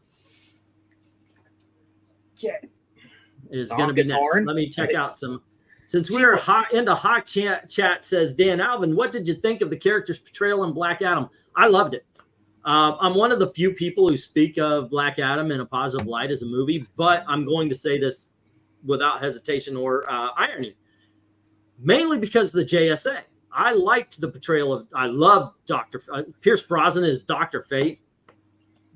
Okay. Is going to be next. Horn. Let me check out some. Since we're into Hawk chat, says Dan Alvin, what did you think of the character's portrayal in Black Adam? I loved it. I'm one of the few people who speak of Black Adam in a positive light as a movie, but I'm going to say this without hesitation or irony, mainly because of the JSA. I liked the portrayal of, I loved Pierce Brosnan as Dr. Fate.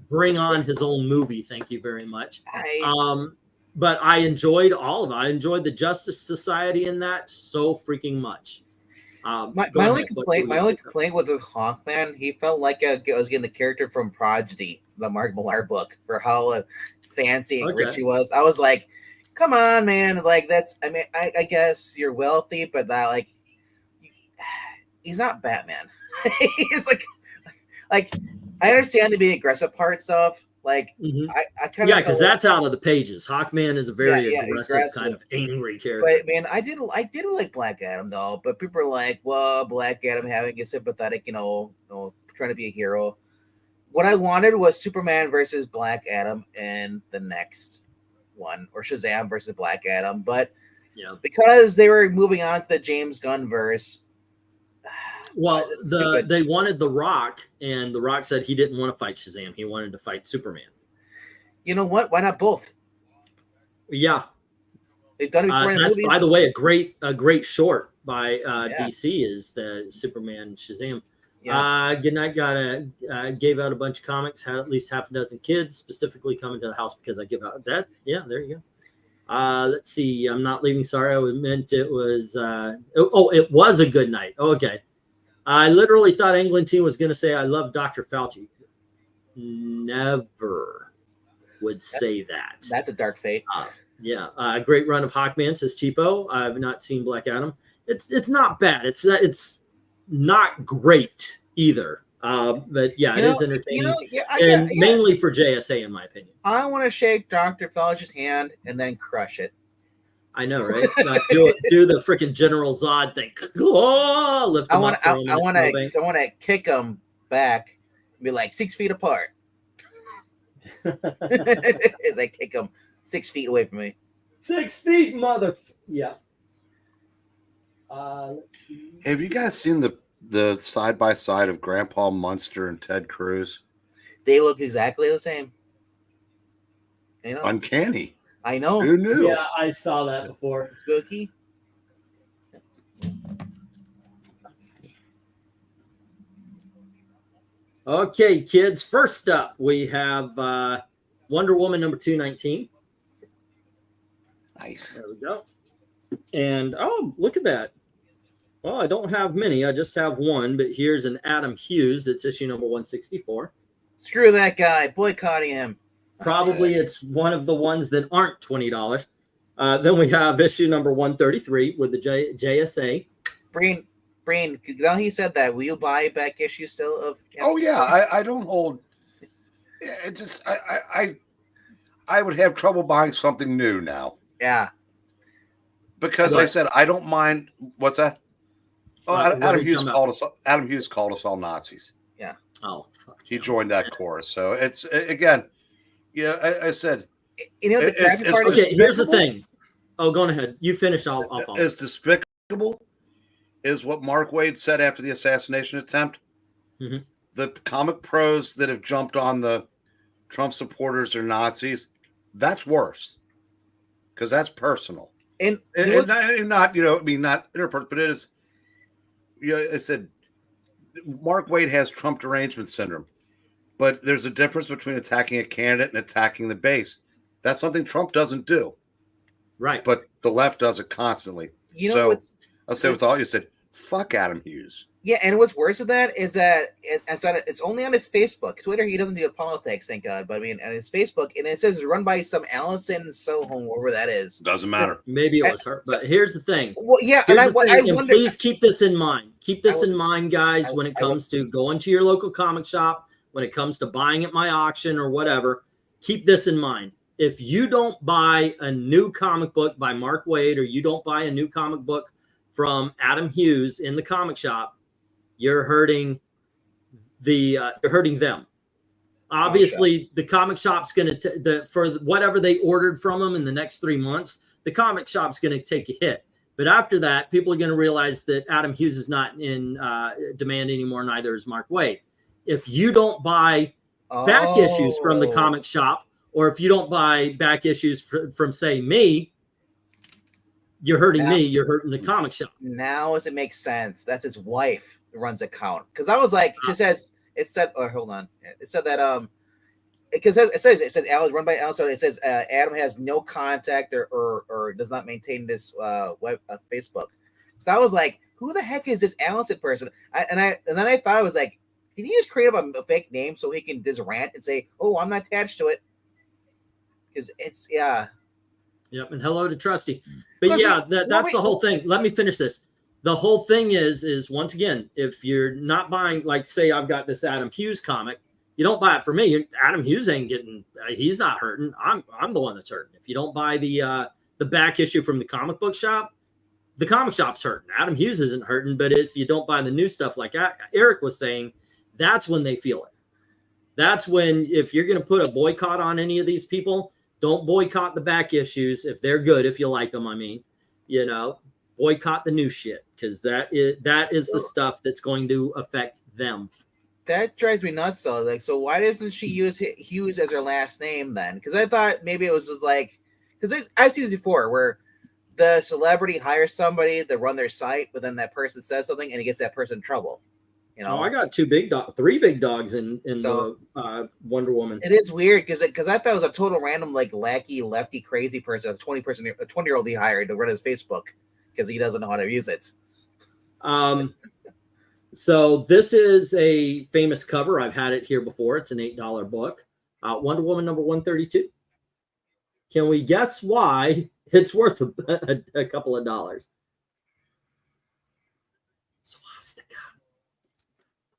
Bring on his own movie. Thank you very much. But I enjoyed all of it. I enjoyed the Justice Society in that so freaking much. My only complaint with the Hawkman, he felt like I was getting the character from Prodigy, the Mark Millar book, for how fancy and rich he was. I was like, come on, man. Like, that's, I mean, I guess you're wealthy, but that, like, he's not Batman. He's like, I understand the being aggressive part stuff. Like, I kind of, because that's out of the pages. Hawkman is a very aggressive kind of angry character. But man, I did like Black Adam though. But people are like, well, Black Adam having a sympathetic, trying to be a hero. What I wanted was Superman versus Black Adam in the next one, or Shazam versus Black Adam. But because they were moving on to the James Gunn verse. Well, they wanted The Rock, and The Rock said he didn't want to fight Shazam. He wanted to fight Superman. You know what? Why not both? Yeah. They've done it before in that's, movies. by the way, a great short by DC is the Superman Shazam. Good Night gave out a bunch of comics, had at least half a dozen kids specifically coming to the house because I give out that. Yeah, there you go. Let's see. I'm not leaving. Sorry, I meant it was. It was a good night. Oh, okay. I literally thought England team was going to say, I love Dr. Fauci. Never would say that. That's a dark fate. Great run of Hawkman, says Cheapo. I've not seen Black Adam. It's not bad. It's not great either. But yeah, it is entertaining. Mainly for JSA, in my opinion. I want to shake Dr. Fauci's hand and then crush it. I know, right? do the freaking General Zod thing. Oh, lift him up. I want to kick him back and be like 6 feet apart. As I kick him 6 feet away from me. 6 feet, mother. Yeah. Let's see. Have you guys seen the side by side of Grandpa Munster and Ted Cruz? They look exactly the same. Uncanny. I know. Who knew? Yeah, I saw that before. Spooky. Okay, kids. First up, we have Wonder Woman number 219. Nice. There we go. And look at that. Well, I don't have many. I just have one. But here's an Adam Hughes. It's issue number 164. Screw that guy. Boycotting him. Probably it's one of the ones that aren't $20. Then we have issue number 133 with the JSA. Breen, now he said that. Will you buy back issue still of? Oh yeah, I don't hold. It just I would have trouble buying something new now. Yeah, because like I said, I don't mind. What's that? Oh, Adam Hughes called us all Nazis. Yeah. Oh, fuck. He joined that chorus. So it's again. Yeah, I said. Okay, here's the thing. Oh, go on ahead. You finish. I'll follow. As despicable is what Mark Waid said after the assassination attempt. Mm-hmm. The comic pros that have jumped on the Trump supporters are Nazis. That's worse because that's personal. And not not interpersonal, but it is. I said Mark Waid has Trump derangement syndrome, but there's a difference between attacking a candidate and attacking the base. That's something Trump doesn't do. Right. But the left does it constantly. You know what's... I'll say with all you said, fuck Adam Hughes. Yeah, and what's worse of that is that it's only on his Facebook. Twitter, he doesn't do politics, thank God. But I mean, on his Facebook, and it says it's run by some Allison Soho, wherever that is. Doesn't matter. Maybe it was her. But here's the thing. Well, yeah, and I wonder, please keep this in mind. Keep this in mind, guys, when it comes to going to your local comic shop, when it comes to buying at my auction or whatever. Keep this in mind. If you don't buy a new comic book by Mark Waid, or you don't buy a new comic book from Adam Hughes in the comic shop, you're hurting them. Obviously, the comic shop's going to for whatever they ordered from them in the next 3 months, the comic shop's going to take a hit. But after that, people are going to realize that Adam Hughes is not in demand anymore. Neither is Mark Waid. If you don't buy back issues from the comic shop, or if you don't buy back issues from say me, you're hurting me. You're hurting the comic shop. Now, as it makes sense, that's his wife who runs the account. Because I was like, she says it said. Oh, hold on. It said that because it says Alice run by Alice. So it says Adam has no contact or does not maintain this Facebook. So I was like, who the heck is this Allison person? And then I thought I was like, did he just create a fake name so he can just rant and say, oh, I'm not attached to it? Because it's Yep, and hello to Trusty. But yeah, that's the whole thing. Let me finish this. The whole thing is once again, if you're not buying, like say I've got this Adam Hughes comic, you don't buy it for me. Adam Hughes ain't getting. He's not hurting. I'm the one that's hurting. If you don't buy the back issue from the comic book shop, the comic shop's hurting. Adam Hughes isn't hurting. But if you don't buy the new stuff, like Eric was saying, that's when they feel it. That's when, if you're going to put a boycott on any of these people, don't boycott the back issues if they're good, if you like them. I mean, boycott the new shit, because that is the stuff that's going to affect them. That drives me nuts. So like, so why doesn't she use Hughes as her last name then? Because I thought maybe it was just like, because I've seen this before where the celebrity hires somebody to run their site, but then that person says something and he gets that person in trouble. I got three big dogs in the Wonder Woman. It is weird because I thought it was a total random, like, lackey, lefty, crazy person, a 20-year-old he hired to run his Facebook because he doesn't know how to use it. So this is a famous cover. I've had it here before. It's an $8 book. Wonder Woman number 132. Can we guess why it's worth a couple of dollars?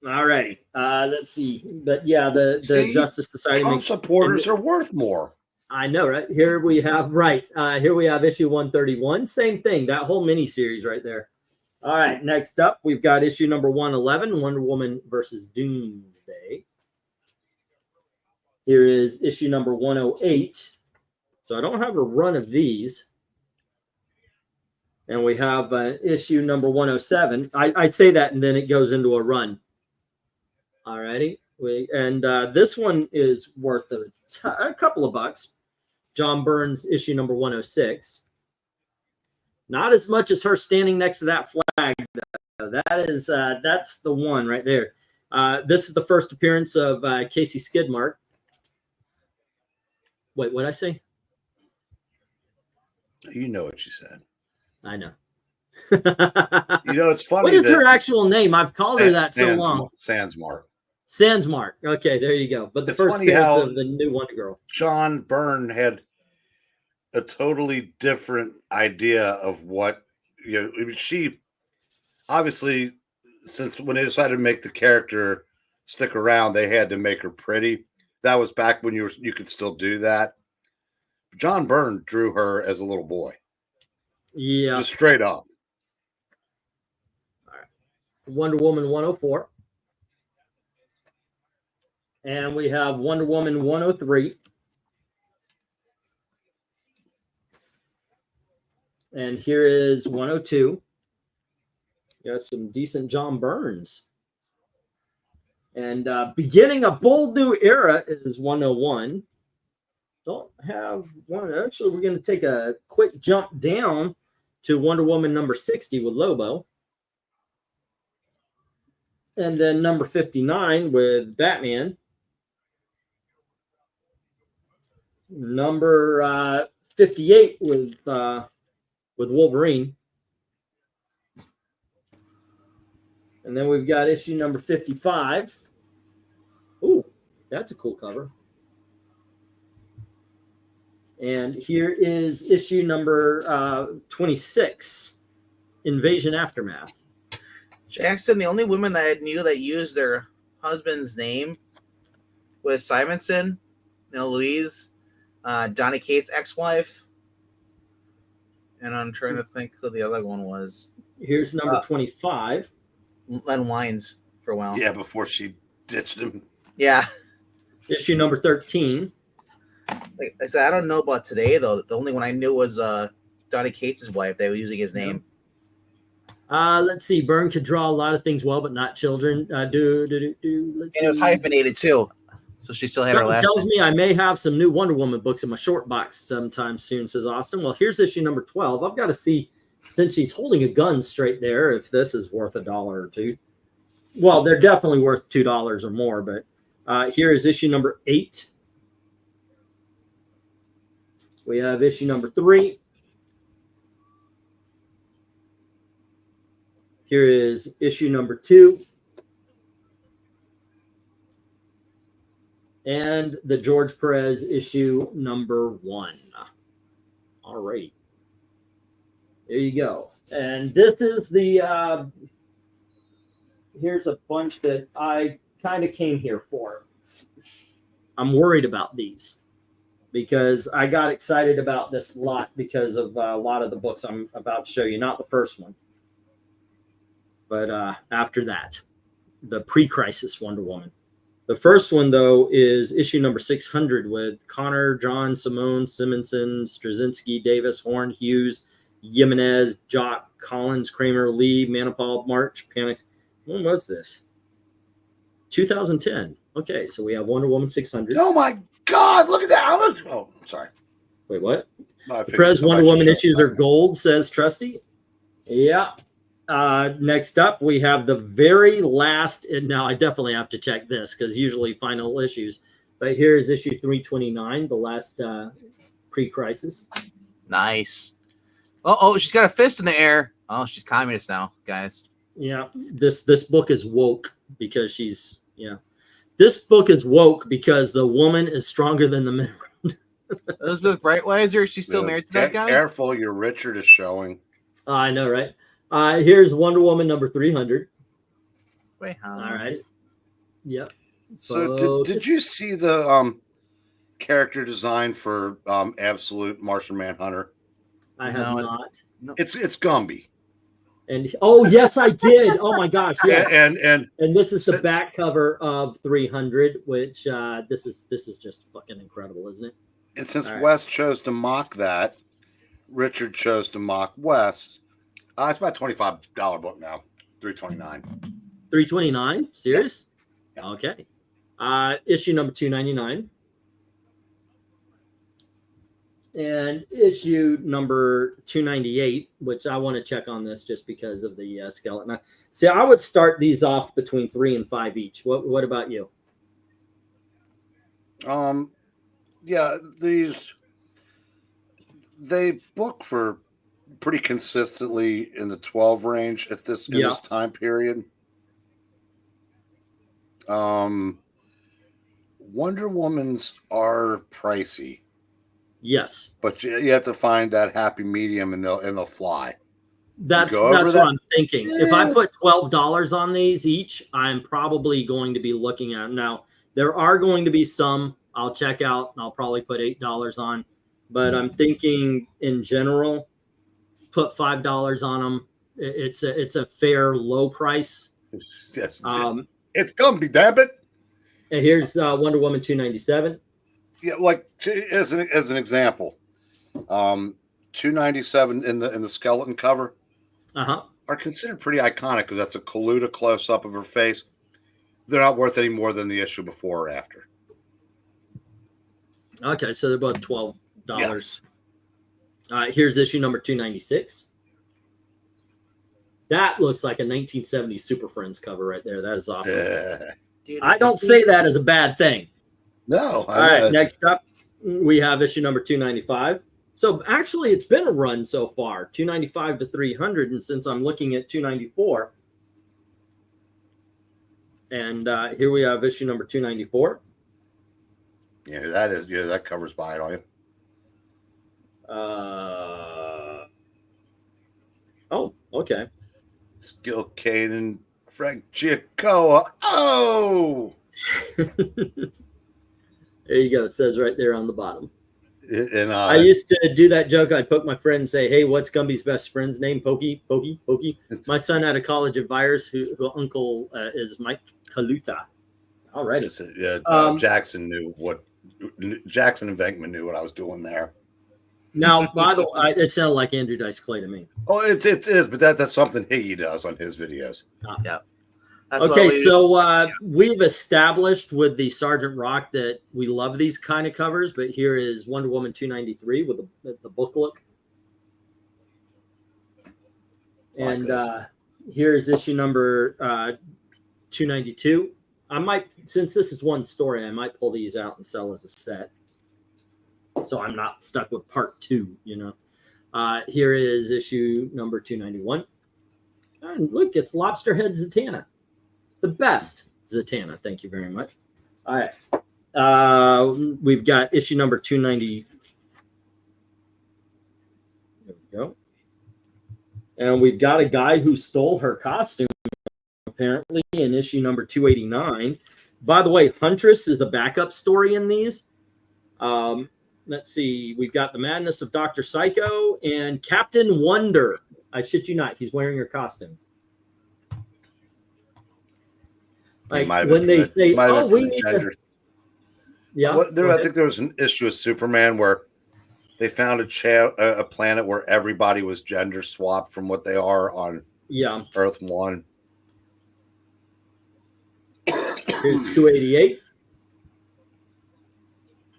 All righty. Let's see. But yeah, the Justice Society Trump supporters are worth more. I know, right? Here we have issue 131. Same thing. That whole mini series right there. All right. Next up, we've got issue number 111, Wonder Woman versus Doomsday. Here is issue number 108. So I don't have a run of these. And we have issue number 107. I say that and then it goes into a run. All righty. This one is worth a couple of bucks. John Burns issue number 106. Not as much as her standing next to that flag. That's the one right there. This is the first appearance of Casey Skidmark. Wait, what did I say? You know what you said. I know. It's funny. What is her actual name? I've called her that so long. Sandsmark. Okay, there you go. But the first appearance of the new Wonder Girl. John Byrne had a totally different idea of what she obviously, since when they decided to make the character stick around, they had to make her pretty. That was back when you could still do that. John Byrne drew her as a little boy. Yeah. Just straight up. All right. Wonder Woman 104. And we have Wonder Woman 103. And here is 102. Got some decent John Burns. And beginning a bold new era is 101. Don't have one. Actually, we're going to take a quick jump down to Wonder Woman number 60 with Lobo. And then number 59 with Batman. Number 58 with Wolverine. And then we've got issue number 55. Ooh, that's a cool cover. And here is issue number 26, Invasion Aftermath. Jackson, the only women that I knew that used their husband's name was Simonson, Louise, Johnny Cate's ex-wife, and I'm trying to think who the other one was. Here's number 25. Len Wines for a while. Yeah, before she ditched him. Yeah. Issue number 13. Like I said, I don't know about today though. The only one I knew was Johnny Cates' wife. They were using his name. Let's see. Byrne could draw a lot of things well, but not children. Let's see. It was hyphenated too, so she still had her last. Tells me I may have some new Wonder Woman books in my short box sometime soon, says Austin. Well, here's issue number 12. I've got to see, since she's holding a gun straight there, if this is worth $1 or $2. Well, they're definitely worth $2 or more, but here is issue number 8. We have issue number 3. Here is issue number 2. And the George Perez issue number 1. All right. There you go. And this is the, here's a bunch that I kind of came here for. I'm worried about these because I got excited about this lot because of a lot of the books I'm about to show you. Not the first one, but after that, the pre-crisis Wonder Woman. The first one, though, is issue number 600 with Connor, John, Simone, Simonson, Straczynski, Davis, Horn, Hughes, Jimenez, Jock, Collins, Kramer, Lee, Manipal, March, Panic. When was this? 2010. Okay, so we have Wonder Woman 600. Oh my God! Look at that! Oh, sorry. Wait, what? No, the Prez Wonder Woman issues are gold, says Trusty. Yeah. Next up, we have the very last. And now I definitely have to check this because usually final issues. But here is issue 329, the last pre-crisis. Nice. Oh, she's got a fist in the air. Oh, she's communist now, guys. Yeah, this book is woke because she's This book is woke because the woman is stronger than the men. Elizabeth Brightweiser, is she still married to that guy? Careful, your Richard is showing. I know, right? Here's Wonder Woman number 300. Wait, how? All right. Yep. So did you see the character design for Absolute Martian Manhunter? I have not. No. It's Gumby. And oh yes, I did. Oh my gosh, yes. And this is the back cover of 300, which this is just fucking incredible, isn't it? And since West chose to mock that, Richard chose to mock West. It's about $25 book now, $3.29. $3.29? Serious? Yeah. Okay. Issue number 299. And issue number 298, which I want to check on this just because of the skeleton. See, I would start these off between 3 and 5 each. What about you? Yeah, they book for pretty consistently in the 12 range at this this time period. Wonder Woman's are pricey. Yes, but you have to find that happy medium, and they'll fly. That's what I'm thinking. If I put $12 on these each, I'm probably going to be looking at now. There are going to be some I'll check out, and I'll probably put $8 on. But I'm thinking in general, put $5 on them. It's a fair low price. Yes, it's gonna be, damn it. And here's Wonder Woman 297. Yeah, like as an example, 297 in the skeleton cover are considered pretty iconic because that's a Kaluta close up of her face. They're not worth any more than the issue before or after. Okay, so they're both $12. Yeah. Here's issue number 296. That looks like a 1970s Super Friends cover right there. That is awesome. I don't say that as a bad thing. No. All right, next up, we have issue number 295. So actually, it's been a run so far, 295 to 300. And since I'm looking at 294, and here we have issue number 294. Yeah, that is. Yeah, that covers by it on you. Oh, okay. Skill Kane and Frank Giacoa. Oh, there you go. It says right there on the bottom. And I used to do that joke. I'd poke my friend and say, "Hey, what's Gumby's best friend's name?" Pokey. My son had a college advisor who uncle is Mike Kaluta. All right. Yeah, Jackson knew what. Jackson and VENKMAN knew what I was doing there. Now, by the way, it sounded like Andrew Dice Clay to me. Oh, it is, but that's something Higgy does on his videos. Yeah. Okay, so we've established with the Sergeant Rock that we love these kind of covers, but here is Wonder Woman 293 with the book look. And here's issue number 292. I might, since this is one story, I might pull these out and sell as a set. So I'm not stuck with part 2, you know. Here is issue number 291. And look, it's Lobsterhead Zatanna. The best Zatanna. Thank you very much. All right. We've got issue number 290. There we go. And we've got a guy who stole her costume, apparently, in issue number 289. By the way, Huntress is a backup story in these. Let's see. We've got the Madness of Dr. Psycho and Captain Wonder. I shit you not. He's wearing her costume. Like when they say, "Oh, we need to," yeah. I think there was an issue of Superman where they found a planet where everybody was gender swapped from what they are on Earth 1. Here's 288.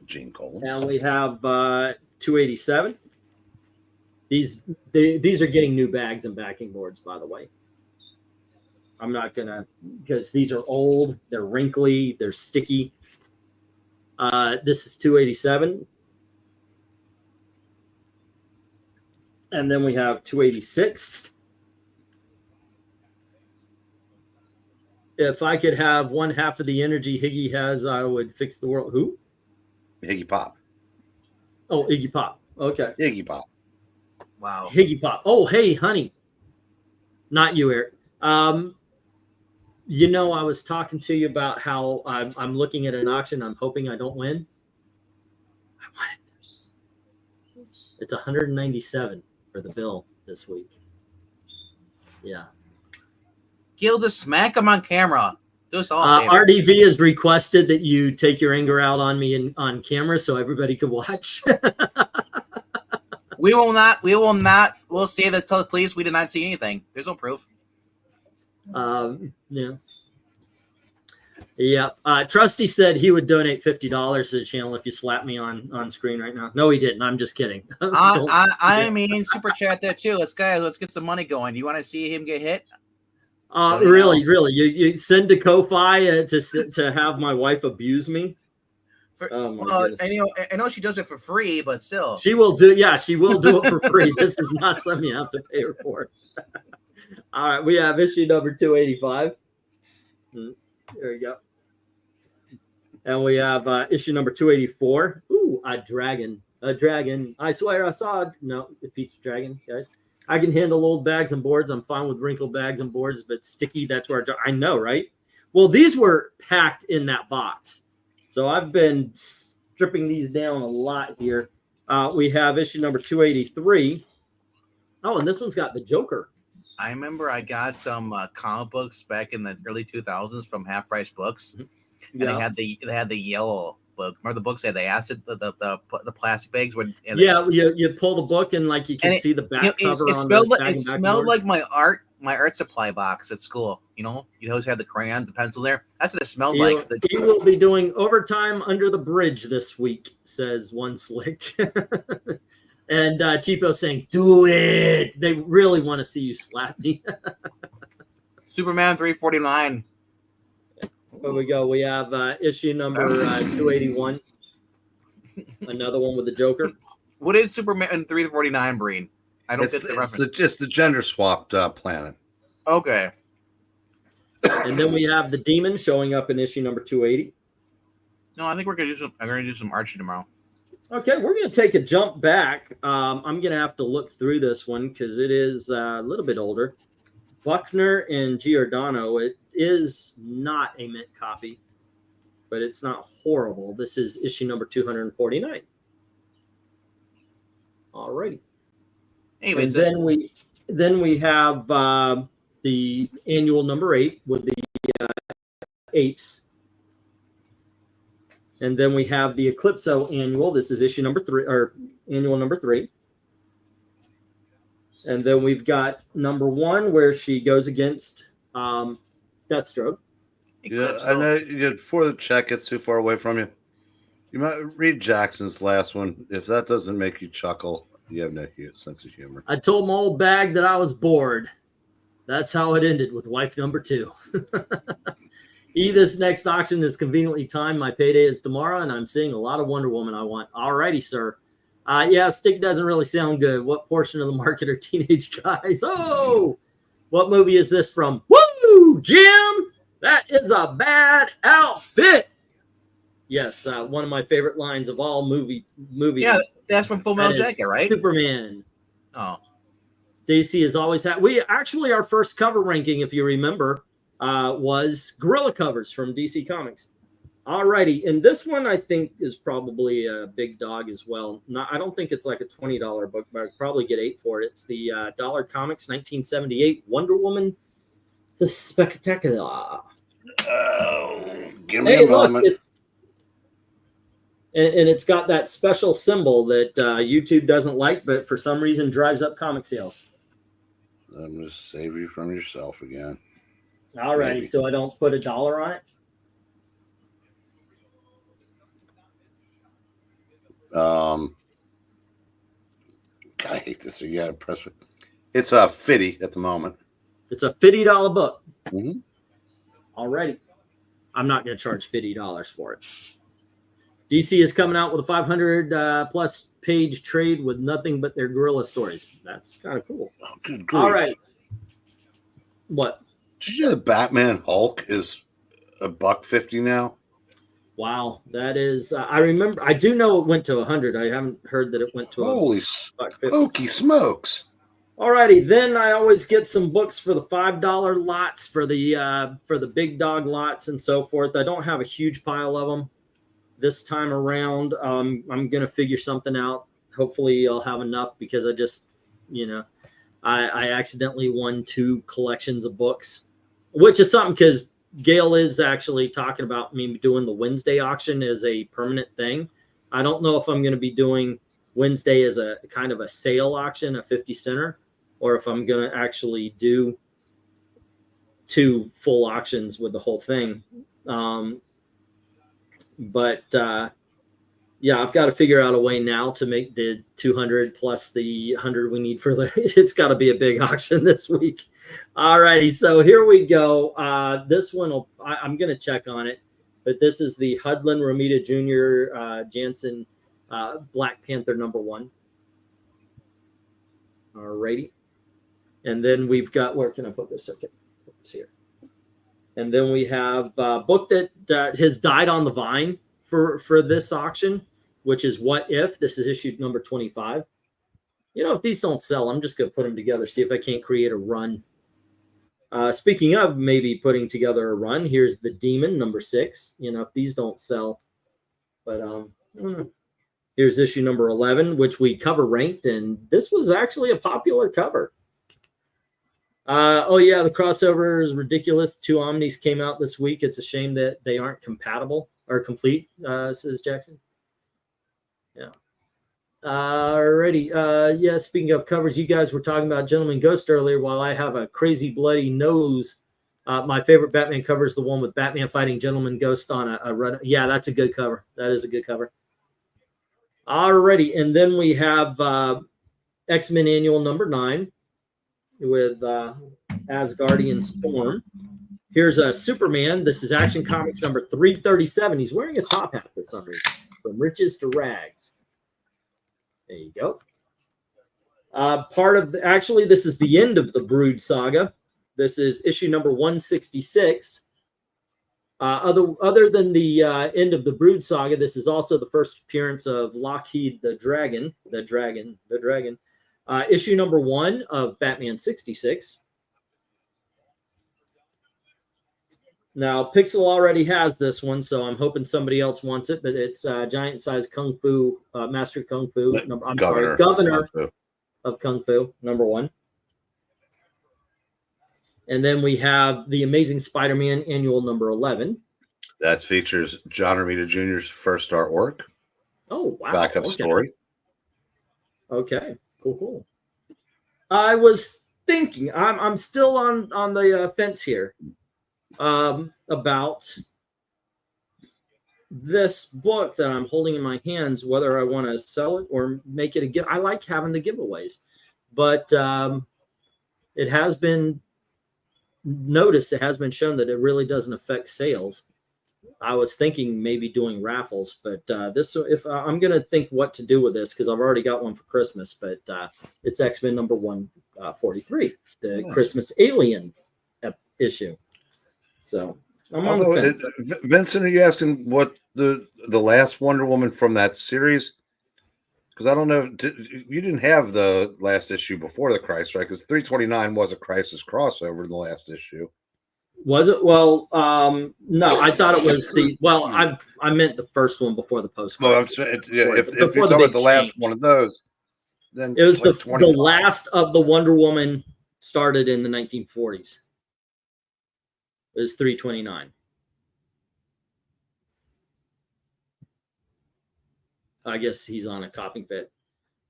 Gene Colan. And we have 287. These are getting new bags and backing boards, by the way. I'm not gonna, because these are old, they're wrinkly, they're sticky. This is 287. And then we have 286. If I could have one half of the energy Higgy has, I would fix the world. Who? Iggy Pop. Oh, Iggy Pop. Okay. Iggy Pop. Wow. Higgy Pop. Oh, hey, honey. Not you, Eric. You know, I was talking to you about how I'm looking at an auction. I'm hoping I don't win. I won it. It's 197 for the bill this week. Yeah. Gil, just smack him on camera. Do us all. RDV has requested that you take your anger out on me on camera so everybody could watch. We will not. We'll say that to the police we did not see anything. There's no proof. Yeah. Trusty said he would donate $50 to the channel if you slap me on screen right now. No, he didn't. I'm just kidding. I mean, super chat there too. Let's get some money going. You want to see him get hit? Really. You send to Ko-Fi to have my wife abuse me. I know she does it for free, but still, she will do. Yeah, she will do it for free. This is not something you have to pay her for. All right, we have issue number 285. There we go. And we have issue number 284. Ooh, a dragon. I swear I saw it. No, it beats dragon, guys. I can handle old bags and boards. I'm fine with wrinkled bags and boards, but sticky, that's where I know, right? Well, these were packed in that box. So I've been stripping these down a lot here. We have issue number 283. Oh, and this one's got the Joker. I remember I got some comic books back in the early 2000s from Half Price Books, and they had the yellow book. Remember the books had the acid, the plastic bags would. You pull the book and like you can see the back cover. It smelled like my art supply box at school. You know, you always had the crayons, the pencils there. That's what it smelled like. He will be doing overtime under the bridge this week, says One Slick. And Cheapo saying, "Do it." They really want to see you slap me. Superman 349. There we go. We have issue number 281. Another one with the Joker. What is Superman 349, Breen? I don't get the reference. It's the gender swapped planet. Okay. And then we have the Demon showing up in issue number 280. No, I think we're gonna do some. I'm gonna do some Archie tomorrow. Okay, we're gonna take a jump back. I'm gonna have to look through this one because it is a little bit older. Buckner and Giordano. It is not a mint copy, but it's not horrible. This is issue number 249. Alrighty. Anyway, and then we have the annual number 8 with the apes. And then we have the Eclipso annual. This is issue number 3, or annual number 3. And then we've got number 1 where she goes against Deathstroke. Yeah, I know. Before the chat gets too far away from you, you might read Jackson's last one. If that doesn't make you chuckle, you have no sense of humor. I told my old bag that I was bored. That's how it ended with wife number 2. This next auction is conveniently timed. My payday is tomorrow, and I'm seeing a lot of Wonder Woman I want. Alrighty, sir. Yeah, stick doesn't really sound good. What portion of the market are teenage guys? Oh, what movie is this from? Woo, Jim! That is a bad outfit. Yes, one of my favorite lines of all movie. Yeah, that's from Full Metal Jacket, right? Superman. Oh. DC has always had. We actually, our first cover ranking, if you remember, was Gorilla covers from DC Comics. Alrighty, and this one I think is probably a big dog as well. I don't think it's like a $20 book, but I'd probably get 8 for it. It's the Dollar Comics 1978 Wonder Woman, the Spectacular. Oh, give me a moment. Look, and it's got that special symbol that YouTube doesn't like, but for some reason drives up comic sales. I'm going to save you from yourself again. Alrighty, so I don't put $1 on it. God, I hate this. You gotta press it. It's a 50 at the moment. It's a $50 book. Mm-hmm. Alrighty, I'm not going to charge $50 for it. DC is coming out with a 500 plus page trade with nothing but their gorilla stories. That's kind of cool. Oh, good grief. All right. What? Did you know the Batman Hulk is $150 now? Wow, that is. I remember. I do know it went to 100. I haven't heard that it went to. Holy smoky smokes! Alrighty, then I always get some books for the $5 lots for the big dog lots and so forth. I don't have a huge pile of them this time around. I'm gonna figure something out. Hopefully, I'll have enough because I just, I accidentally won 2 collections of books, which is something because Gail is actually talking about me doing the Wednesday auction as a permanent thing. I don't know if I'm going to be doing Wednesday as a kind of a sale auction, a 50 center, or if I'm going to actually do 2 full auctions with the whole thing. Yeah, I've got to figure out a way now to make the 200 plus the 100 we need for the. It's got to be a big auction this week. All righty, so here we go. This one, I'm going to check on it, but this is the Hudlin Romita Jr. Jansen Black Panther #1. All righty, and then we've got, where can I put this? Okay, it's here. And then we have a book that has died on the vine for this auction, which is What If. This is issue number 25. If these don't sell, I'm just going to put them together, see if I can't create a run. Speaking of maybe putting together a run, here's the Demon #6. If these don't sell, but here's issue number 11, which we cover ranked, and this was actually a popular cover. Oh yeah, the crossover is ridiculous. 2 Omnis came out this week. It's a shame that they aren't compatible or complete, says Jackson. Yeah. Alrighty. Yeah, speaking of covers, you guys were talking about Gentleman Ghost earlier. While I have a crazy bloody nose, my favorite Batman cover is the one with Batman fighting Gentleman Ghost on a run. Yeah, that's a good cover. That is a good cover. Alrighty, and then we have X-Men Annual #9 with Asgardian Storm. Here's a Superman. This is Action Comics number 337. He's wearing a top hat for some reason. From riches to rags. There you go. Part of the, actually, this is the end of the Brood saga. This is issue number 166. Other than the end of the Brood saga, this is also the first appearance of Lockheed the Dragon. Issue number 1 of Batman 66. Now, Pixel already has this one, so I'm hoping somebody else wants it, but it's Giant Size Kung Fu, Master Kung Fu. Governor of Kung Fu, number 1. And then we have the Amazing Spider-Man Annual number 11. That features John Romita Jr.'s first artwork. Oh, wow. Backup story. Okay, cool. I was thinking, I'm still on the fence here about this book that I'm holding in my hands, whether I want to sell it or make it a gift. I like having the giveaways, but it has been noticed, it has been shown that it really doesn't affect sales. I was thinking maybe doing raffles, but this, if I'm going to think what to do with this, because I've already got one for Christmas, but it's X-Men number 143, the Christmas Alien issue. So I'm on the fence. Vincent, are you asking what the last Wonder Woman from that series? Because I don't know, you didn't have the last issue before the Crisis, right? Because 329 was a Crisis crossover in the last issue. Was it? Well, no, I thought it was the. Well, I meant the first one before the post. Well, I'm saying, yeah, if you're talking about the last one of those, then it was like the last of the Wonder Woman started in the 1940s. It was 329. I guess he's on a coughing fit.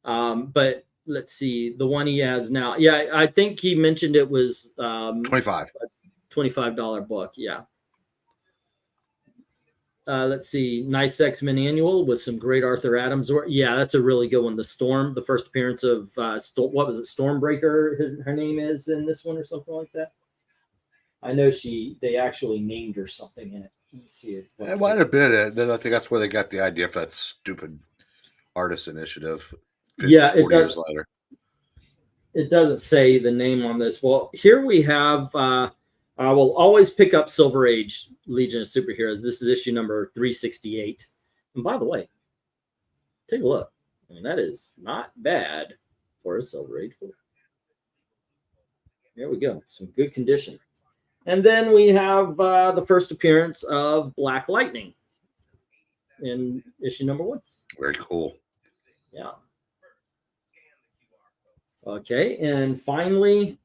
But let's see, the one he has now. Yeah, I think he mentioned it was $25 book. Yeah. Let's see, nice X-Men Annual with some great Arthur Adams. Yeah, that's a really good one. The Storm, the first appearance of what was it? Stormbreaker. Her name is in this one or something like that. I know they actually named her something in it. Let me see it. It might have been. I think that's where they got the idea for that stupid artist initiative. 40 years later. It doesn't say the name on this. Well, here we have. I will always pick up Silver Age Legion of Superheroes. This is issue number 368. And by the way, take a look. I mean, that is not bad for a Silver Age book. There we go. Some good condition. And then we have the first appearance of Black Lightning in issue number 1. Very cool. Yeah. Okay, and finally,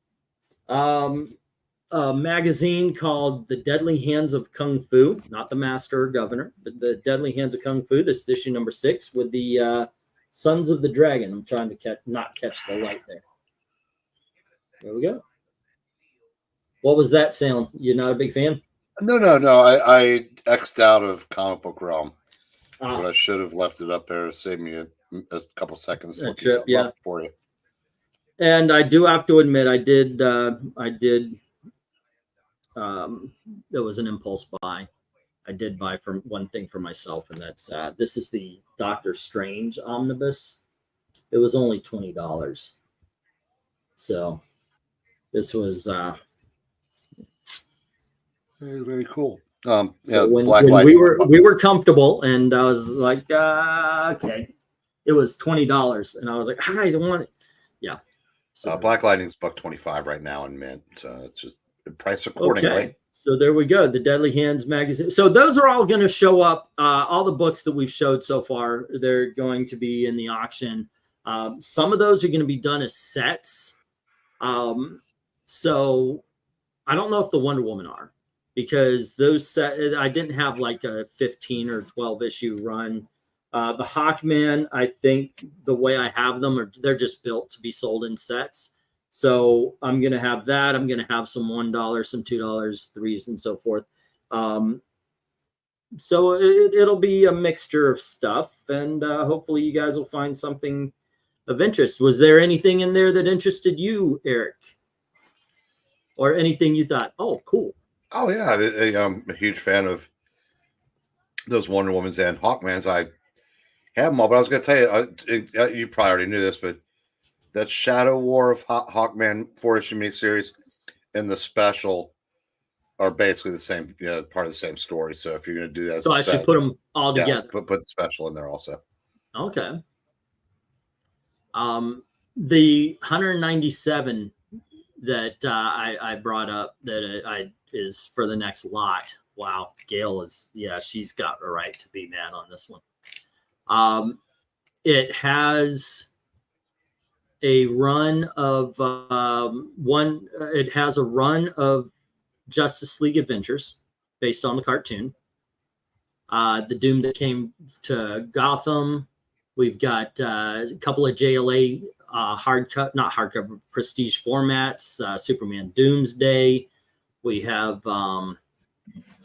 a magazine called The Deadly Hands of Kung Fu, not the Master or Governor, but The Deadly Hands of Kung Fu. This is issue number 6 with the Sons of the Dragon. I'm trying to not catch the light there. There we go. What was that sound? You're not a big fan? No. I X'd out of comic book realm. But I should have left it up there to save me a couple seconds looking something up for you. And I do have to admit, I did it was an impulse buy. I did buy for one thing for myself, and that's this is the Doctor Strange omnibus. It was only $20. So this was very cool. So when we were comfortable, and I was like, okay, it was $20, and I was like, I don't want it. Yeah. So Black Lightning's $125 right now in mint, so it's just priced accordingly. Okay. So there we go, the Deadly Hands magazine. So those are all going to show up. All the books that we've showed so far, they're going to be in the auction. Some of those are going to be done as sets. So I don't know if the Wonder Woman are, because those I didn't have like a 15 or 12 issue run. The Hawkman, I think the way I have them, they're just built to be sold in sets. So I'm going to have that. I'm going to have some $1, some $2, $3s, and so forth. So it'll be a mixture of stuff, and hopefully you guys will find something of interest. Was there anything in there that interested you, Eric? or anything you thought, oh, cool? Oh yeah, I'm a huge fan of those Wonder Womans and Hawkmans. I have them all, but I was going to tell you, you probably already knew this, but that Shadow War of Hawkman 4-issue miniseries and the special are basically the same, part of the same story. So if you're going to do that, so I should put them all together. Put the special in there also. Okay. The 197 that I brought up that is for the next lot. Wow, Gail is, she's got a right to be mad on this one. It has a run of it has a run of Justice League Adventures based on the cartoon. The Doom that came to Gotham. We've got a couple of JLA not hardcover, prestige formats. Superman Doomsday. We have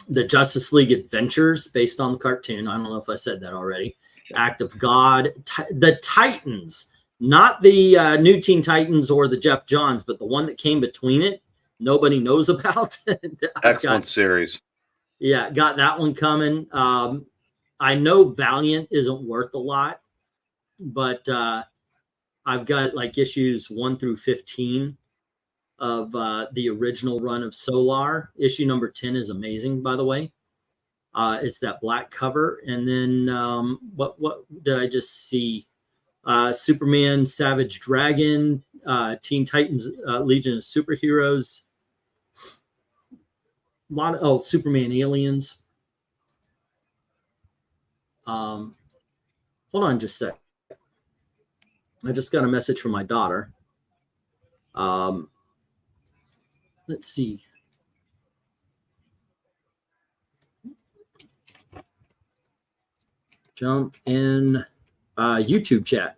the Justice League Adventures based on the cartoon. I don't know if I said that already. Act of God. The Titans. Not the New Teen Titans or the Jeff Johns, but the one that came between it. Nobody knows about. Excellent series. Yeah, got that one coming. I know Valiant isn't worth a lot, but I've got like issues 1 through 15 of the original run of Solar. Issue number 10 is amazing, by the way. It's that black cover. And then what did I just see? Superman, Savage Dragon, Teen Titans, Legion of Superheroes. A lot of Superman Aliens. Hold on just a sec. I just got a message from my daughter. Let's see. Jump in YouTube chat.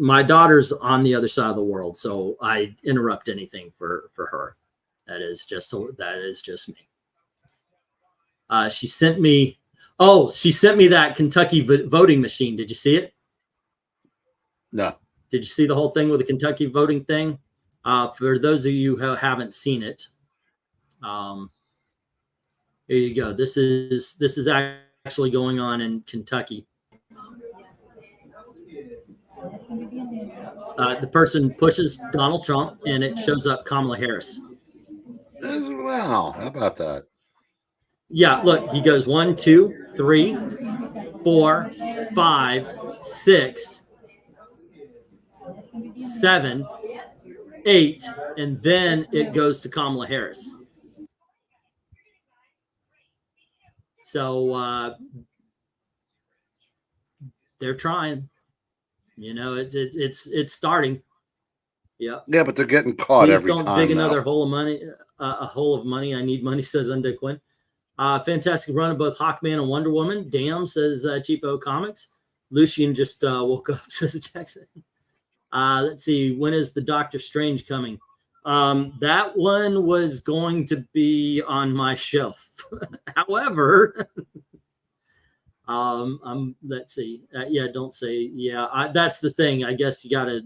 My daughter's on the other side of the world, so I interrupt anything for her. That is just me. She sent me that Kentucky voting machine. Did you see it? No. Did you see the whole thing with the Kentucky voting thing? For those of you who haven't seen it, here you go. This is actually going on in Kentucky. The person pushes Donald Trump, and it shows up Kamala Harris. Wow, how about that? Yeah, look, he goes 1, 2, 3, 4, 5, 6, 7, 8, and then it goes to Kamala Harris. So they're trying. It's starting. Yeah. Yeah, but they're getting caught every time. Don't dig another hole of money. A hole of money. I need money, says Undead Quinn. Fantastic run of both Hawkman and Wonder Woman. Damn, says Cheapo Comics. Lucian just woke up, says Jackson. Let's see. When is the Doctor Strange coming? That one was going to be on my shelf. However, let's see. Don't say. That's the thing. I guess you got to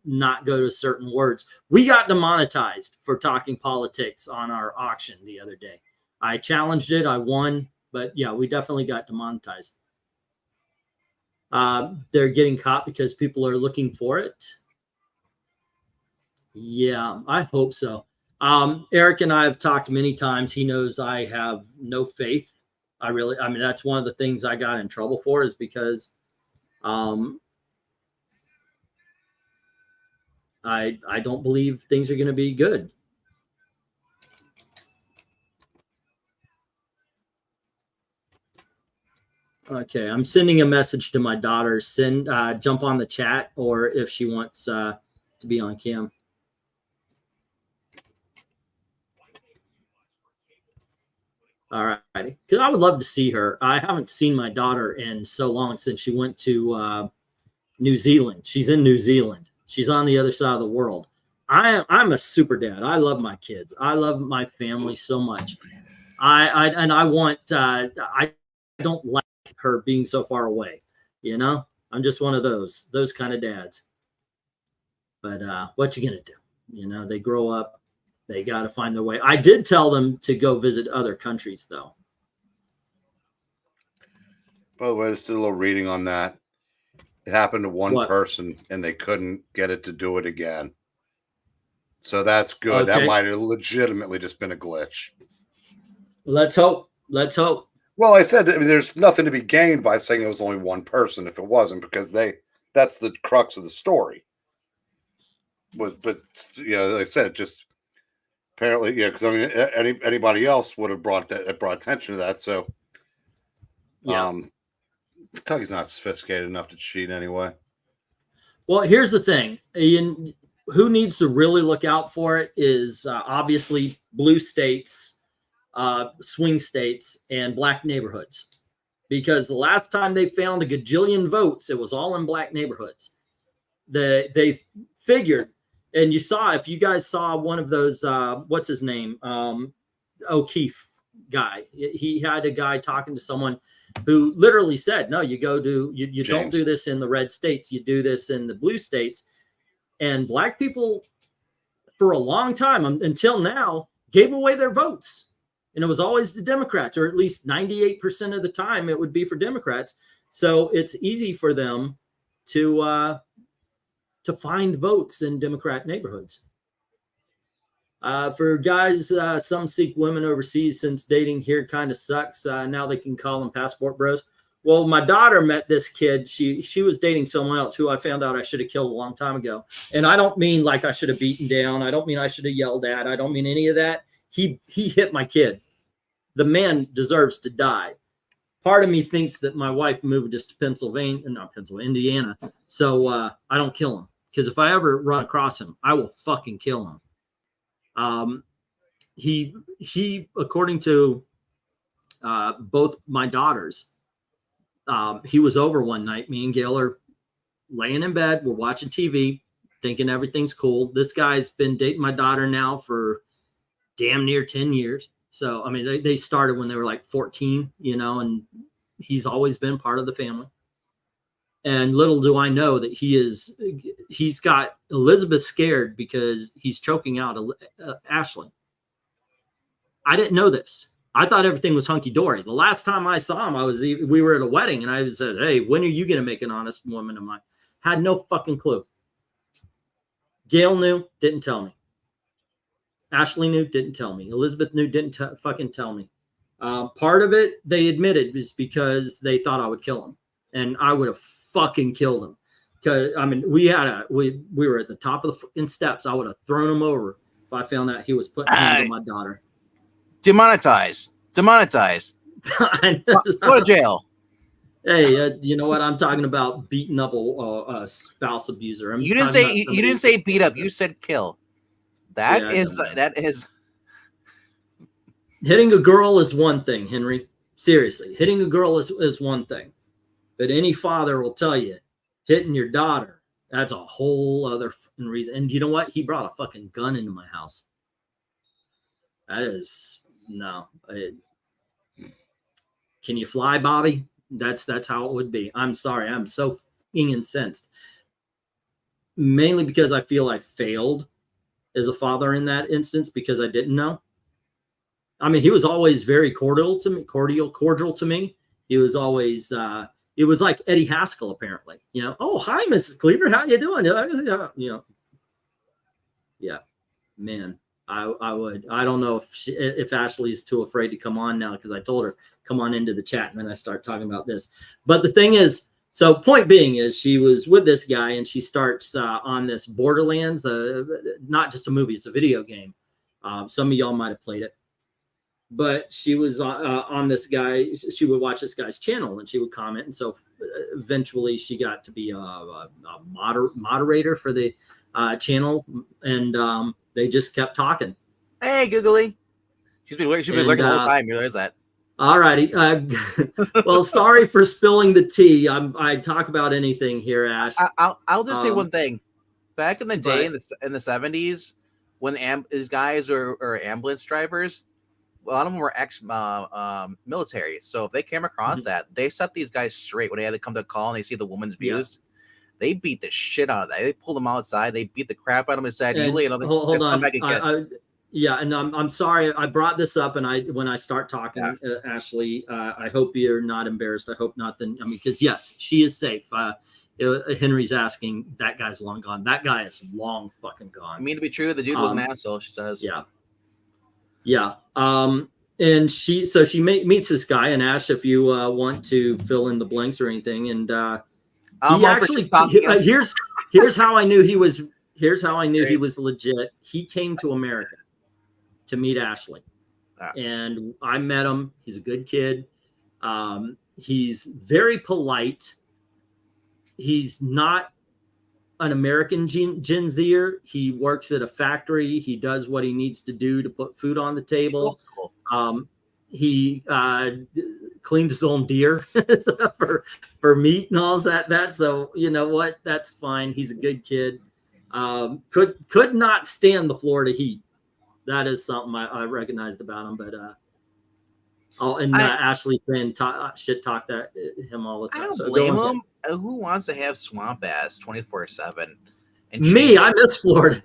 not go to certain words. We got demonetized for talking politics on our auction the other day. I challenged it. I won, but yeah, we definitely got demonetized. They're getting caught because people are looking for it. Yeah, I hope so. Eric and I have talked many times. He knows I have no faith. That's one of the things I got in trouble for, is because I don't believe things are going to be good. Okay, I'm sending a message to my daughter. Jump on the chat, or if she wants to be on cam. All right, because I would love to see her. I haven't seen my daughter in so long, since she went to New Zealand. She's in New Zealand. She's on the other side of the world. I'm a super dad. I love my kids. I love my family so much. I don't like her being so far away. I'm just one of those kind of dads. But what you gonna do? They grow up. They got to find their way. I did tell them to go visit other countries, though. By the way, just did a little reading on that. It happened to one person, and they couldn't get it to do it again. So that's good. Okay. That might have legitimately just been a glitch. Let's hope. Let's hope. Well, I said, I mean, there's nothing to be gained by saying it was only one person if it wasn't, because that's the crux of the story. But yeah, like I said, just apparently, yeah, because I mean, anybody else would have brought attention to that. So, yeah. Kentucky's not sophisticated enough to cheat anyway. Well, here's the thing. Who needs to really look out for it is obviously blue states, swing states, and black neighborhoods. Because the last time they found a gajillion votes, it was all in black neighborhoods. They figured, and you saw, if you guys saw one of those, what's his name? O'Keefe guy. He had a guy talking to someone who literally said, no, you don't do this in the red states. You do this in the blue states. And black people, for a long time, until now, gave away their votes. And it was always the Democrats, or at least 98% of the time it would be for Democrats. So it's easy for them to find votes in Democrat neighborhoods. For guys, some seek women overseas since dating here kind of sucks. Now they can call them passport bros. Well, my daughter met this kid. She was dating someone else who I found out I should have killed a long time ago. And I don't mean like I should have beaten down. I don't mean I should have yelled at. I don't mean any of that. He hit my kid. The man deserves to die. Part of me thinks that my wife moved us to Indiana. So I don't kill him. Because if I ever run across him, I will fucking kill him. He according to both my daughters, he was over one night. Me and Gail are laying in bed. We're watching TV, thinking everything's cool. This guy's been dating my daughter now for damn near 10 years. So, I mean, they started when they were like 14, and he's always been part of the family. And little do I know that he's got Elizabeth scared because he's choking out Ashley. I didn't know this. I thought everything was hunky-dory. The last time I saw him, we were at a wedding, and I said, hey, when are you going to make an honest woman of mine? Had no fucking clue. Gail knew, didn't tell me. Ashley knew, didn't tell me. Elizabeth knew, didn't fucking tell me. Part of it, they admitted, is because they thought I would kill him. And I would have fucking killed him. Because, I mean, we were at the top of the fucking steps. I would have thrown him over if I found out he was putting hands on my daughter. Demonetize. Go to jail. Hey, you know what? I'm talking about beating up a spouse abuser. You didn't say beat up. You said kill. That is hitting a girl is one thing, Henry. Seriously, hitting a girl is one thing. But any father will tell you, hitting your daughter, that's a whole other reason. And you know what? He brought a fucking gun into my house. That is no. Can you fly, Bobby? That's how it would be. I'm sorry. I'm so incensed. Mainly because I feel I failed as a father in that instance because I didn't know. I mean, he was always very cordial to me. He was always it was like Eddie Haskell, apparently. Oh, hi, Mrs. Cleaver. How you doing? Yeah, man. I would. I don't know if Ashley's too afraid to come on now because I told her come on into the chat and then I start talking about this. But the thing is, so point being is she was with this guy and she starts on this Borderlands, not just a movie, it's a video game. Some of y'all might have played it. But she was on this guy. She would watch this guy's channel and she would comment. And so eventually she got to be a moderator for the channel. And they just kept talking. Hey, Googly. She's been lurking the whole time. You realize that? All righty. Well, sorry for spilling the tea. I talk about anything here, Ash. I'll just say one thing. Back in the day, in the 70s, when these guys were ambulance drivers, a lot of them were ex-military. So if they came across that, they set these guys straight when they had to come to a call and they see the woman's abused. They beat the shit out of that. They pulled them outside. They beat the crap out of them and said, "You lay another." Hold on. Yeah, and I'm sorry I brought this up, and when I start talking, Ashley, I hope you're not embarrassed. I hope nothing. I mean, because yes, she is safe. Henry's asking, that guy's long gone. That guy is long fucking gone. I mean, to be true, the dude was an asshole. She says. Yeah. Yeah. And she meets this guy, and Ash, if you want to fill in the blanks or anything, and he actually here's how I knew he was. Here's how I knew he was legit. He came to America to meet Ashley, and I met him. He's a good kid. He's very polite. He's not an American Gen Zer. He works at a factory. He does what he needs to do to put food on the table. He cleans his own deer for meat and all that. So you know what? That's fine. He's a good kid. Could not stand the Florida heat. That is something I recognized about him. But Ashley Finn shit talk that him all the time. I don't blame him. Who wants to have swamp ass 24/7? Me, I miss Florida.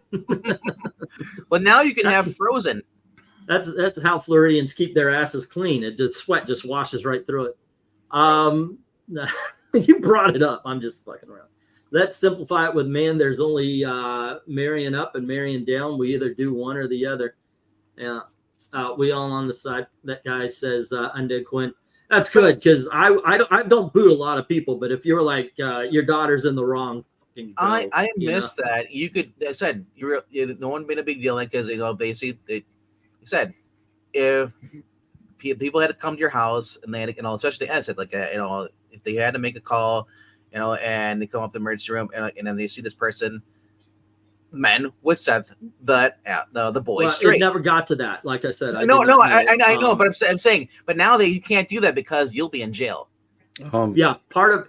But now you can have frozen. That's how Floridians keep their asses clean. Sweat just washes right through it. You brought it up. I'm just fucking around. Let's simplify it with man. There's only marrying up and marrying down. We either do one or the other. Yeah. We all on the side. That guy says Undead Quinn. That's good, because I don't boot a lot of people, but if you're like your daughter's in the wrong, I missed that. You could. I said no one made a big deal, because basically they said if people had to come to your house and they had to, especially I said if they had to make a call, and they come up the emergency room and then they see this person. Men would set the boys straight. It never got to that. Like I said, I know, but I'm saying, but now you can't do that because you'll be in jail. Yeah, part of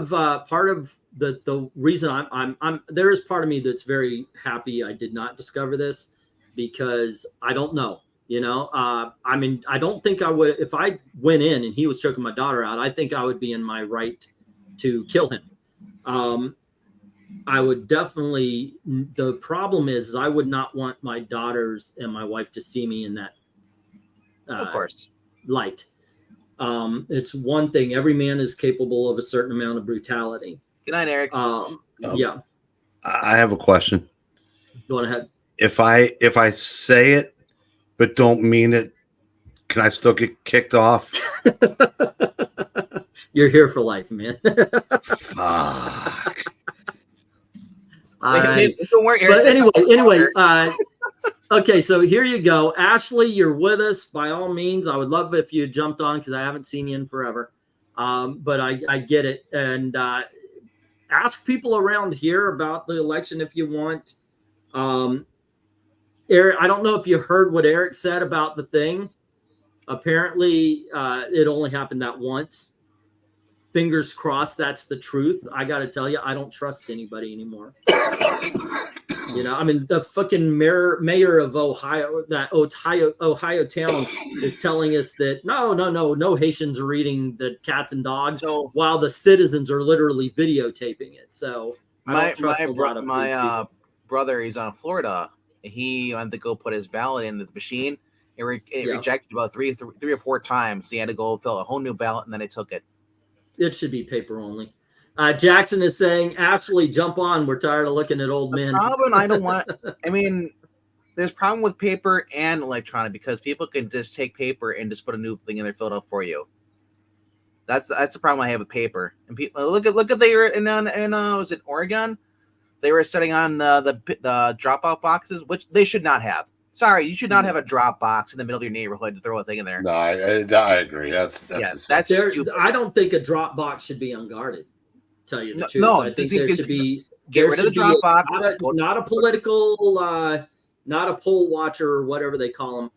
the reason I'm there is part of me that's very happy I did not discover this, because I don't know. I mean, I don't think I would if I went in and he was choking my daughter out. I think I would be in my right to kill him. I would definitely. The problem is I would not want my daughters and my wife to see me in that. Of course, light. It's one thing. Every man is capable of a certain amount of brutality. Good night, Eric. Yeah. I have a question. Go ahead. If I say it but don't mean it, can I still get kicked off? You're here for life, man. Fuck. Don't worry, Eric. But anyway, okay, so here you go. Ashley, you're with us. By all means, I would love if you jumped on, because I haven't seen you in forever. But I get it. And ask people around here about the election if you want. Eric, I don't know if you heard what Eric said about the thing. Apparently, it only happened that once. Fingers crossed that's the truth. I got to tell you, I don't trust anybody anymore. I mean, the fucking mayor of Ohio, that Ohio town, is telling us that no Haitians are eating the cats and dogs, while the citizens are literally videotaping it. So I don't trust a lot of my brother, he's on Florida. He went to go put his ballot in the machine. It rejected about three or four times. He had to go fill a whole new ballot, and then they took it. It should be paper only. Jackson is saying, Ashley, jump on. We're tired of looking at old men. Problem I don't want. I mean, there's a problem with paper and electronic, because people can just take paper and just put a new thing in there, fill it out for you. That's the problem I have with paper. And people look at they were in was it Oregon? They were setting on the dropout boxes, which they should not have. Sorry, you should not have a drop box in the middle of your neighborhood to throw a thing in there. No, I agree. That's stupid. I don't think a drop box should be unguarded. Tell you the truth. No, I think there should be. Get rid of the drop box. Not a political, not a poll watcher or whatever they call them.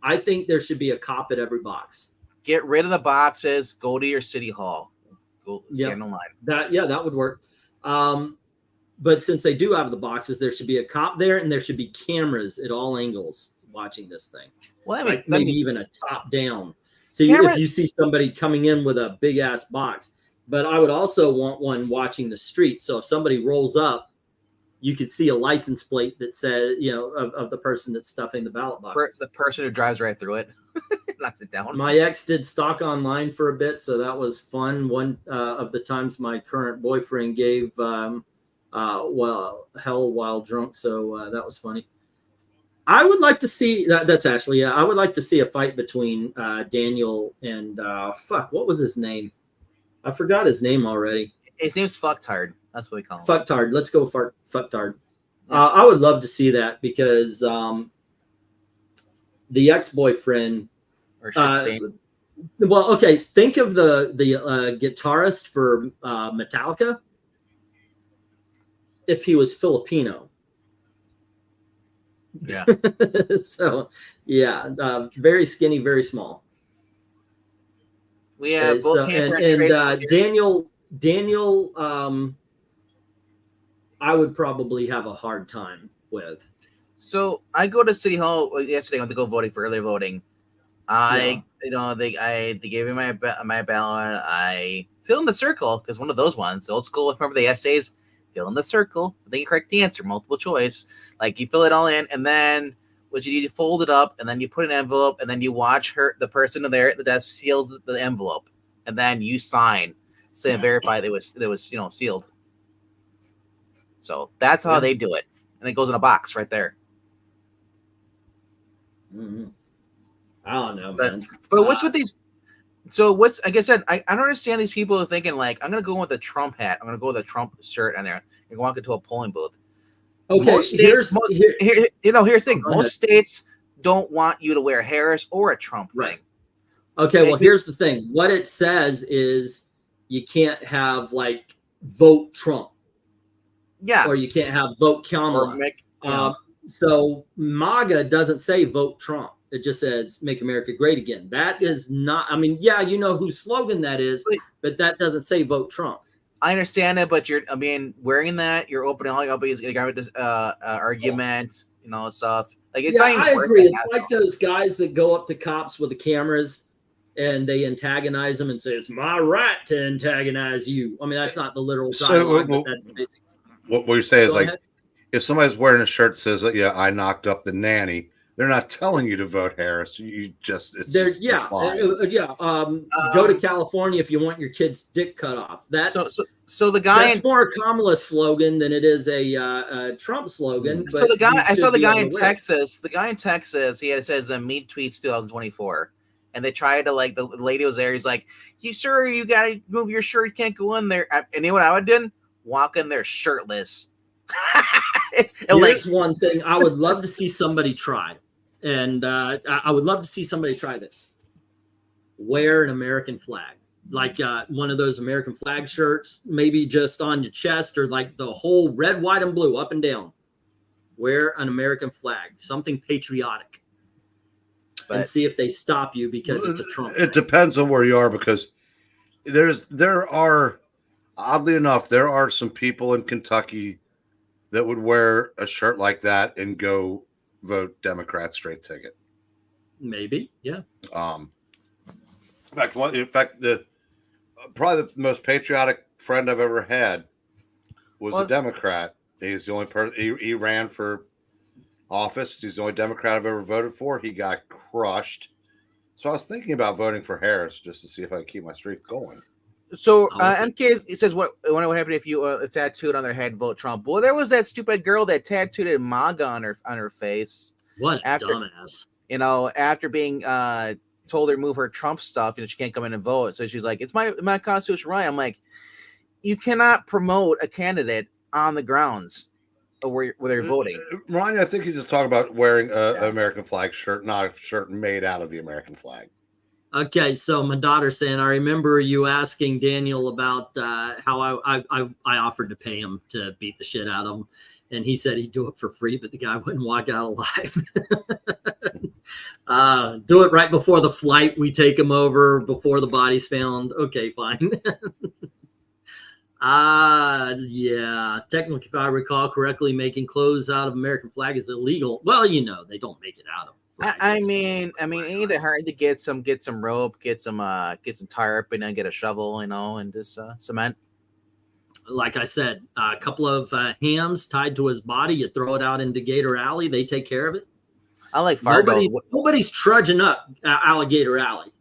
I think there should be a cop at every box. Get rid of the boxes. Go to your city hall. Go stand in line. That would work. But since they do have the boxes, there should be a cop there, and there should be cameras at all angles watching this thing. Well, maybe even a top down. So if you see somebody coming in with a big ass box, but I would also want one watching the street. So if somebody rolls up, you could see a license plate that said, you know, of the person that's stuffing the ballot boxes. The person who drives right through it. Knocks it down. My ex did stock online for a bit, so that was fun. One of the times my current boyfriend gave well, hell while drunk, so that was funny. I would like to see that's actually, I would like to see a fight between Daniel and fuck, what was his name? I forgot his name already. His name's Fucktard. That's what we call him. Fucktard. Let's go Fucktard. Yeah. I would love to see that because the ex-boyfriend. Or well, okay. Think of the guitarist for Metallica. If he was Filipino. Yeah. So, yeah, very skinny, very small. We have both and Daniel, I would probably have a hard time with. So I go to City Hall yesterday. I went to go voting for early voting. They gave me my ballot. I fill in the circle because one of those ones, old school. Remember the essays? Fill in the circle. Then you correct the answer, multiple choice. Like you fill it all in, and then what you do, you fold it up, and then you put an envelope, and then you watch the person there at the desk seals the envelope, and then you sign, say and verify that it was sealed. So that's how they do it, and it goes in a box right there. Mm-hmm. I don't know, man. But what's with these? So what's, like I said, I don't understand these people who are thinking like, I'm gonna go with a Trump hat, I'm gonna go with a Trump shirt on there, and walk into a polling booth. Okay, here's the thing. Most states don't want you to wear Harris or a Trump thing. Okay, well, here's the thing. What it says is you can't have like vote Trump. Yeah. Or you can't have vote Kamala. So MAGA doesn't say vote Trump. It just says make America great again. That is not, I mean, yeah, you know whose slogan that is, but that doesn't say vote Trump. I understand it, but wearing that, you're opening all up this argument, stuff. Like it's not even I agree. It's like those guys that go up to cops with the cameras and they antagonize them and say, it's my right to antagonize you. I mean, that's not the literal dialogue, but that's basically what you say is like, if somebody's wearing a shirt that says, yeah, I knocked up the nanny, they're not telling you to vote Harris. You just, it's just go to California if you want your kid's dick cut off. That's so the guy. That's more a Kamala slogan than it is a Trump slogan. So the guy, I saw the guy in Texas. The guy in Texas, he says meet tweets 2024, and they tried to the lady was there. He's like, you gotta move your shirt. You can't go in there. And you know what I would do? Walk in there shirtless. Here's one thing I would love to see somebody try. And I would love to see somebody try this. Wear an American flag, like one of those American flag shirts, maybe just on your chest or like the whole red, white, and blue up and down. Wear an American flag, something patriotic, and see if they stop you because it's a Trump. It depends on where you are because there are, oddly enough, there are some people in Kentucky that would wear a shirt like that and go vote Democrat straight ticket. Maybe, yeah. In fact, probably the most patriotic friend I've ever had was a Democrat. He's the only person. He ran for office. He's the only Democrat I've ever voted for. He got crushed. So I was thinking about voting for Harris just to see if I could keep my streak going. So MK says, "What happened if you tattooed on their head vote Trump?" Well, there was that stupid girl that tattooed MAGA on her face. What a dumbass! After being told to remove her Trump stuff, she can't come in and vote. So she's like, "It's my constitutional right." I'm like, you cannot promote a candidate on the grounds of where they're voting. Ryan, I think he's just talking about wearing an American flag shirt, not a shirt made out of the American flag. Okay, so my daughter's saying, I remember you asking Daniel about how I offered to pay him to beat the shit out of him. And he said he'd do it for free, but the guy wouldn't walk out alive. Do it right before the flight. We take him over before the body's found. Okay, fine. Yeah. Technically, if I recall correctly, making clothes out of American flag is illegal. Well, they don't make it out of. I mean, either hard to get some rope, get some tarp, and then get a shovel, and just cement. like I said, a couple of hams tied to his body. You throw it out into Gator Alley. They take care of it. I like Fargo. Nobody's trudging up Alligator Alley.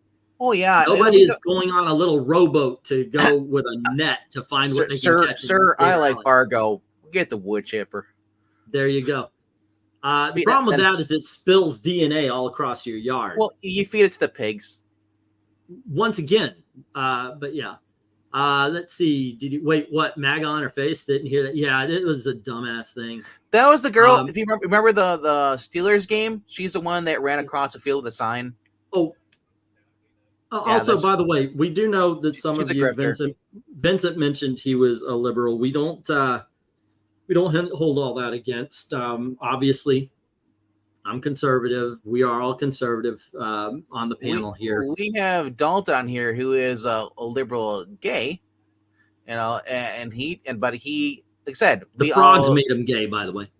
Oh yeah, nobody is going on a little rowboat to go with a net to find what they can catch. Sir, I like Fargo. Get the wood chipper. There you go. The problem with that is it spills DNA all across your yard. Well, you feed it to the pigs. Once again, but yeah. Let's see. Did you wait? What? Mag on her face? Didn't hear that. Yeah, it was a dumbass thing. That was the girl. If you remember the Steelers game, she's the one that ran across the field with a sign. Oh. Also, by the way, we do know that some of you, Vincent mentioned he was a liberal. We don't hold all that against. Obviously, I'm conservative. We are all conservative on the panel here. We have Dalton on here, who is a liberal gay, you know, but he, like I said, the frogs made him gay. By the way,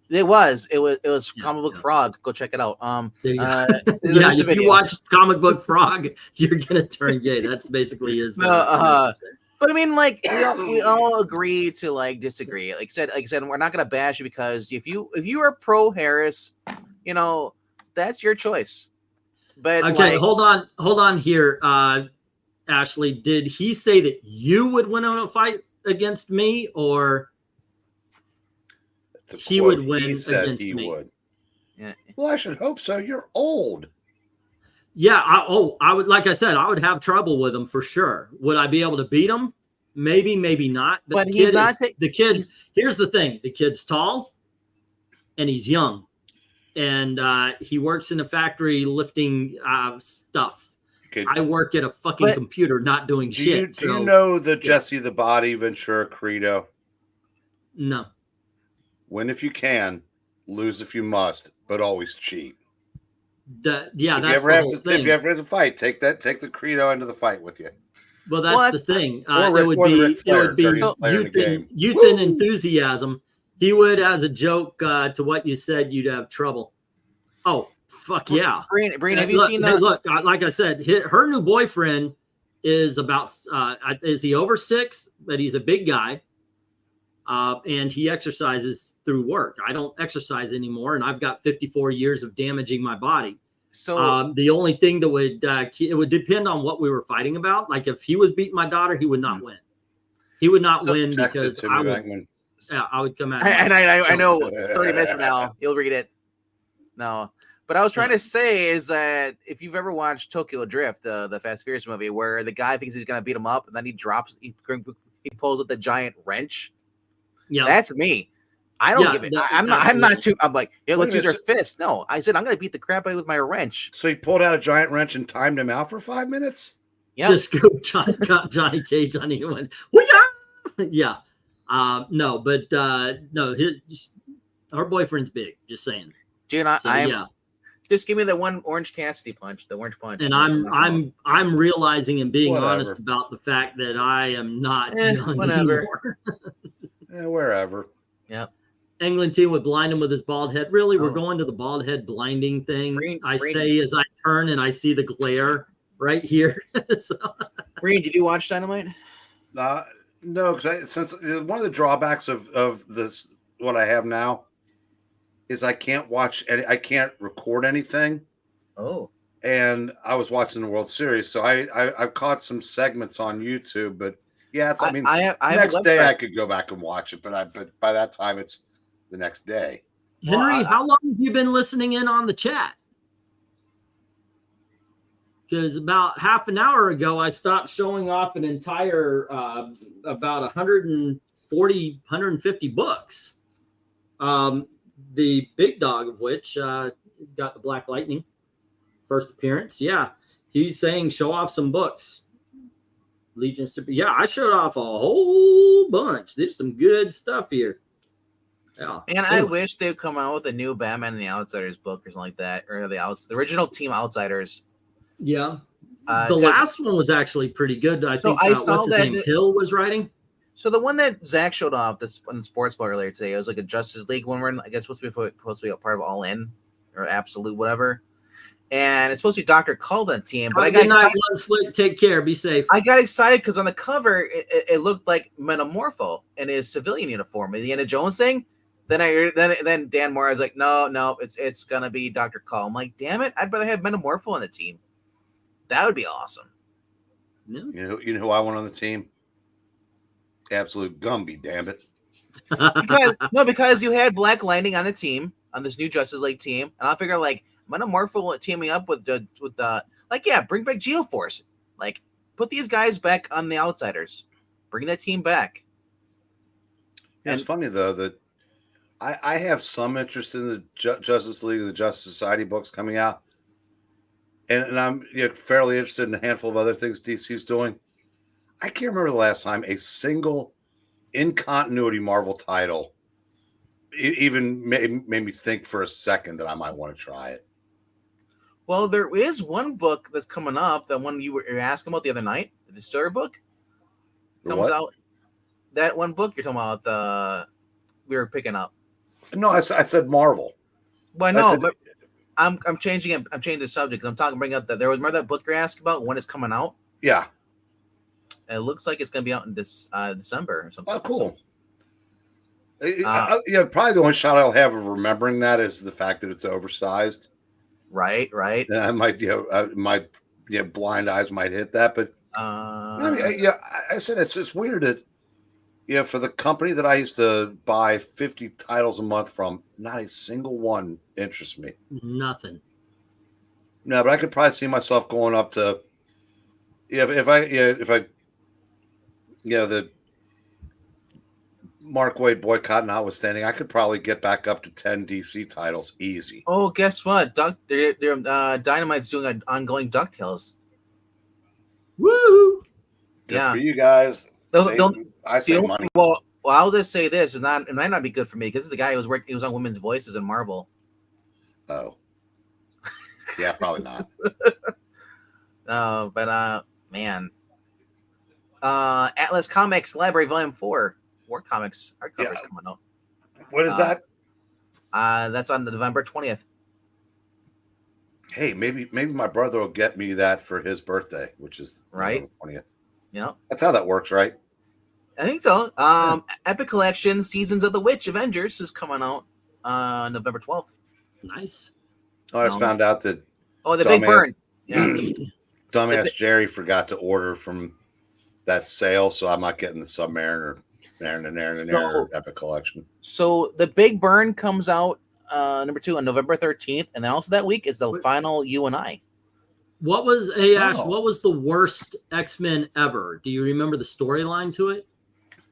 it was Comic Book Frog. Go check it out. Yeah, if you watch Comic Book Frog, you're gonna turn gay. That's basically his. But I mean, like we all agree to like disagree. Like I said, we're not gonna bash you because if you are pro Harris, you know, that's your choice. But okay, hold on here, Ashley. Did he say that you would win on a fight against me, or he would win against me? Would. Yeah. Well, I should hope so. You're old. Yeah, I would, like I said, I would have trouble with him for sure. Would I be able to beat him? Maybe, maybe not. But he's not. Here's the thing: the kid's tall, and he's young, and he works in a factory lifting stuff. Okay. I work at a fucking computer, not doing shit. Do you know the Jesse the Body Ventura credo? No. Win if you can, lose if you must, but always cheat. That's the whole thing. If you ever have to fight, take the credo into the fight with you. Well, that's the thing. It would be youth and enthusiasm. He would, as a joke to what you said, you'd have trouble. Oh, fuck yeah. Breen, have you seen that? Hey, look, like I said, her new boyfriend is about, is he over 6? But he's a big guy. And he exercises through work. I don't exercise anymore, and I've got 54 years of damaging my body. So the only thing that would it would depend on what we were fighting about. Like if he was beating my daughter, he would not win. He would not win because I would come out. And I know 30 minutes from now you'll read it. No, but I was trying to say is that if you've ever watched Tokyo Drift, the Fast and Furious movie, where the guy thinks he's gonna beat him up, and then he pulls with the giant wrench. Yeah, that's me. I don't give it. I'm like, yeah, let's use our fist. No, I said I'm gonna beat the crap out of you with my wrench. So he pulled out a giant wrench and timed him out for 5 minutes. Yeah, just go Johnny Cage on anyone. Yeah, no, but no, her boyfriend's big. Just saying, dude. Just give me the one Orange Cassidy punch, the orange punch. And I'm realizing and being honest about the fact that I am not young anymore. Wherever. Yeah. England team would blind him with his bald head. Really, we're going to the bald head blinding thing. I say as I turn and I see the glare right here. Breen, did you watch Dynamite? No, because since one of the drawbacks of this, what I have now, is I can't watch I can't record anything. Oh. And I was watching the World Series, so I've caught some segments on YouTube, but. Yeah, next day I could go back and watch it, but by that time it's the next day. Henry, how long have you been listening in on the chat? Because about half an hour ago, I stopped showing off an entire about 140, 150 books. The big dog of which got the Black Lightning first appearance. Yeah, he's saying show off some books. Legion Super. Yeah, I showed off a whole bunch. There's some good stuff here. Yeah. And I wish they'd come out with a new Batman and the Outsiders book or something like that. Or the original Team Outsiders. Yeah. The last one was actually pretty good. I think what's his name? Hill was writing. So the one that Zach showed off on the Sports Bar earlier today, it was like a Justice League one where I guess supposed to be a part of All In or Absolute, whatever. and it's supposed to be Dr. Cull on the team. But I got excited. Take care. Be safe. I got excited because on the cover it looked like Metamorpho in his civilian uniform. The Indiana Jones thing. Then Dan Moore was like, no, it's gonna be Dr. Cull. I'm like, damn it, I'd rather have Metamorpho on the team. That would be awesome. Yeah. You know who I want on the team? Absolute Gumby, damn it. because you had Black Lightning on a team on this new Justice League team, and I figure like Metamorpho teaming up with the bring back Geoforce, like put these guys back on the Outsiders, bring that team back. Yeah, it's funny though that I have some interest in the Justice League and the Justice Society books coming out, and I'm fairly interested in a handful of other things DC's doing. I can't remember the last time a single in continuity Marvel title even made me think for a second that I might want to try it. Well, there is one book that's coming up, that one you were asking about the other night, the Destroyer book comes out. That one book you're talking about, we were picking up. No, I said Marvel. Well, no, but I'm changing it. I'm changing the subject because I'm bringing up that there was remember that book you're asking about when it's coming out. Yeah, and it looks like it's going to be out in December or something. Oh, cool. Probably the only shot I'll have of remembering that is the fact that it's oversized. Right. And I might, blind eyes might hit that, but I said it's weird that. Yeah, for the company that I used to buy 50 titles a month from, not a single one interests me. Nothing. No, but I could probably see myself going up to, if I the Mark Waid boycott notwithstanding, I could probably get back up to 10 DC titles easy. Oh, guess what? Dynamite's doing an ongoing DuckTales. Woo! Good for you guys. I say money. Well, I'll just say this: it might not be good for me because this is the guy who was on Women's Voices in Marvel. Oh, yeah, probably not. Man, Atlas Comics Library Volume 4, War Comics hardcover is coming out. What is that? That's on November 20th. Hey, maybe my brother will get me that for his birthday, which is right November 20th. Yeah, that's how that works, right? I think so. Epic Collection Seasons of the Witch Avengers is coming out November 12th. Nice. Oh, I just found out that. Oh, the Big Burn. Yeah. Dumbass Jerry forgot to order from that sale, so I'm not getting the Submariner Epic Collection. So the Big Burn comes out number 2 on November 13th, and then also that week is the final You and I. What was what was the worst X-Men ever? Do you remember the storyline to it?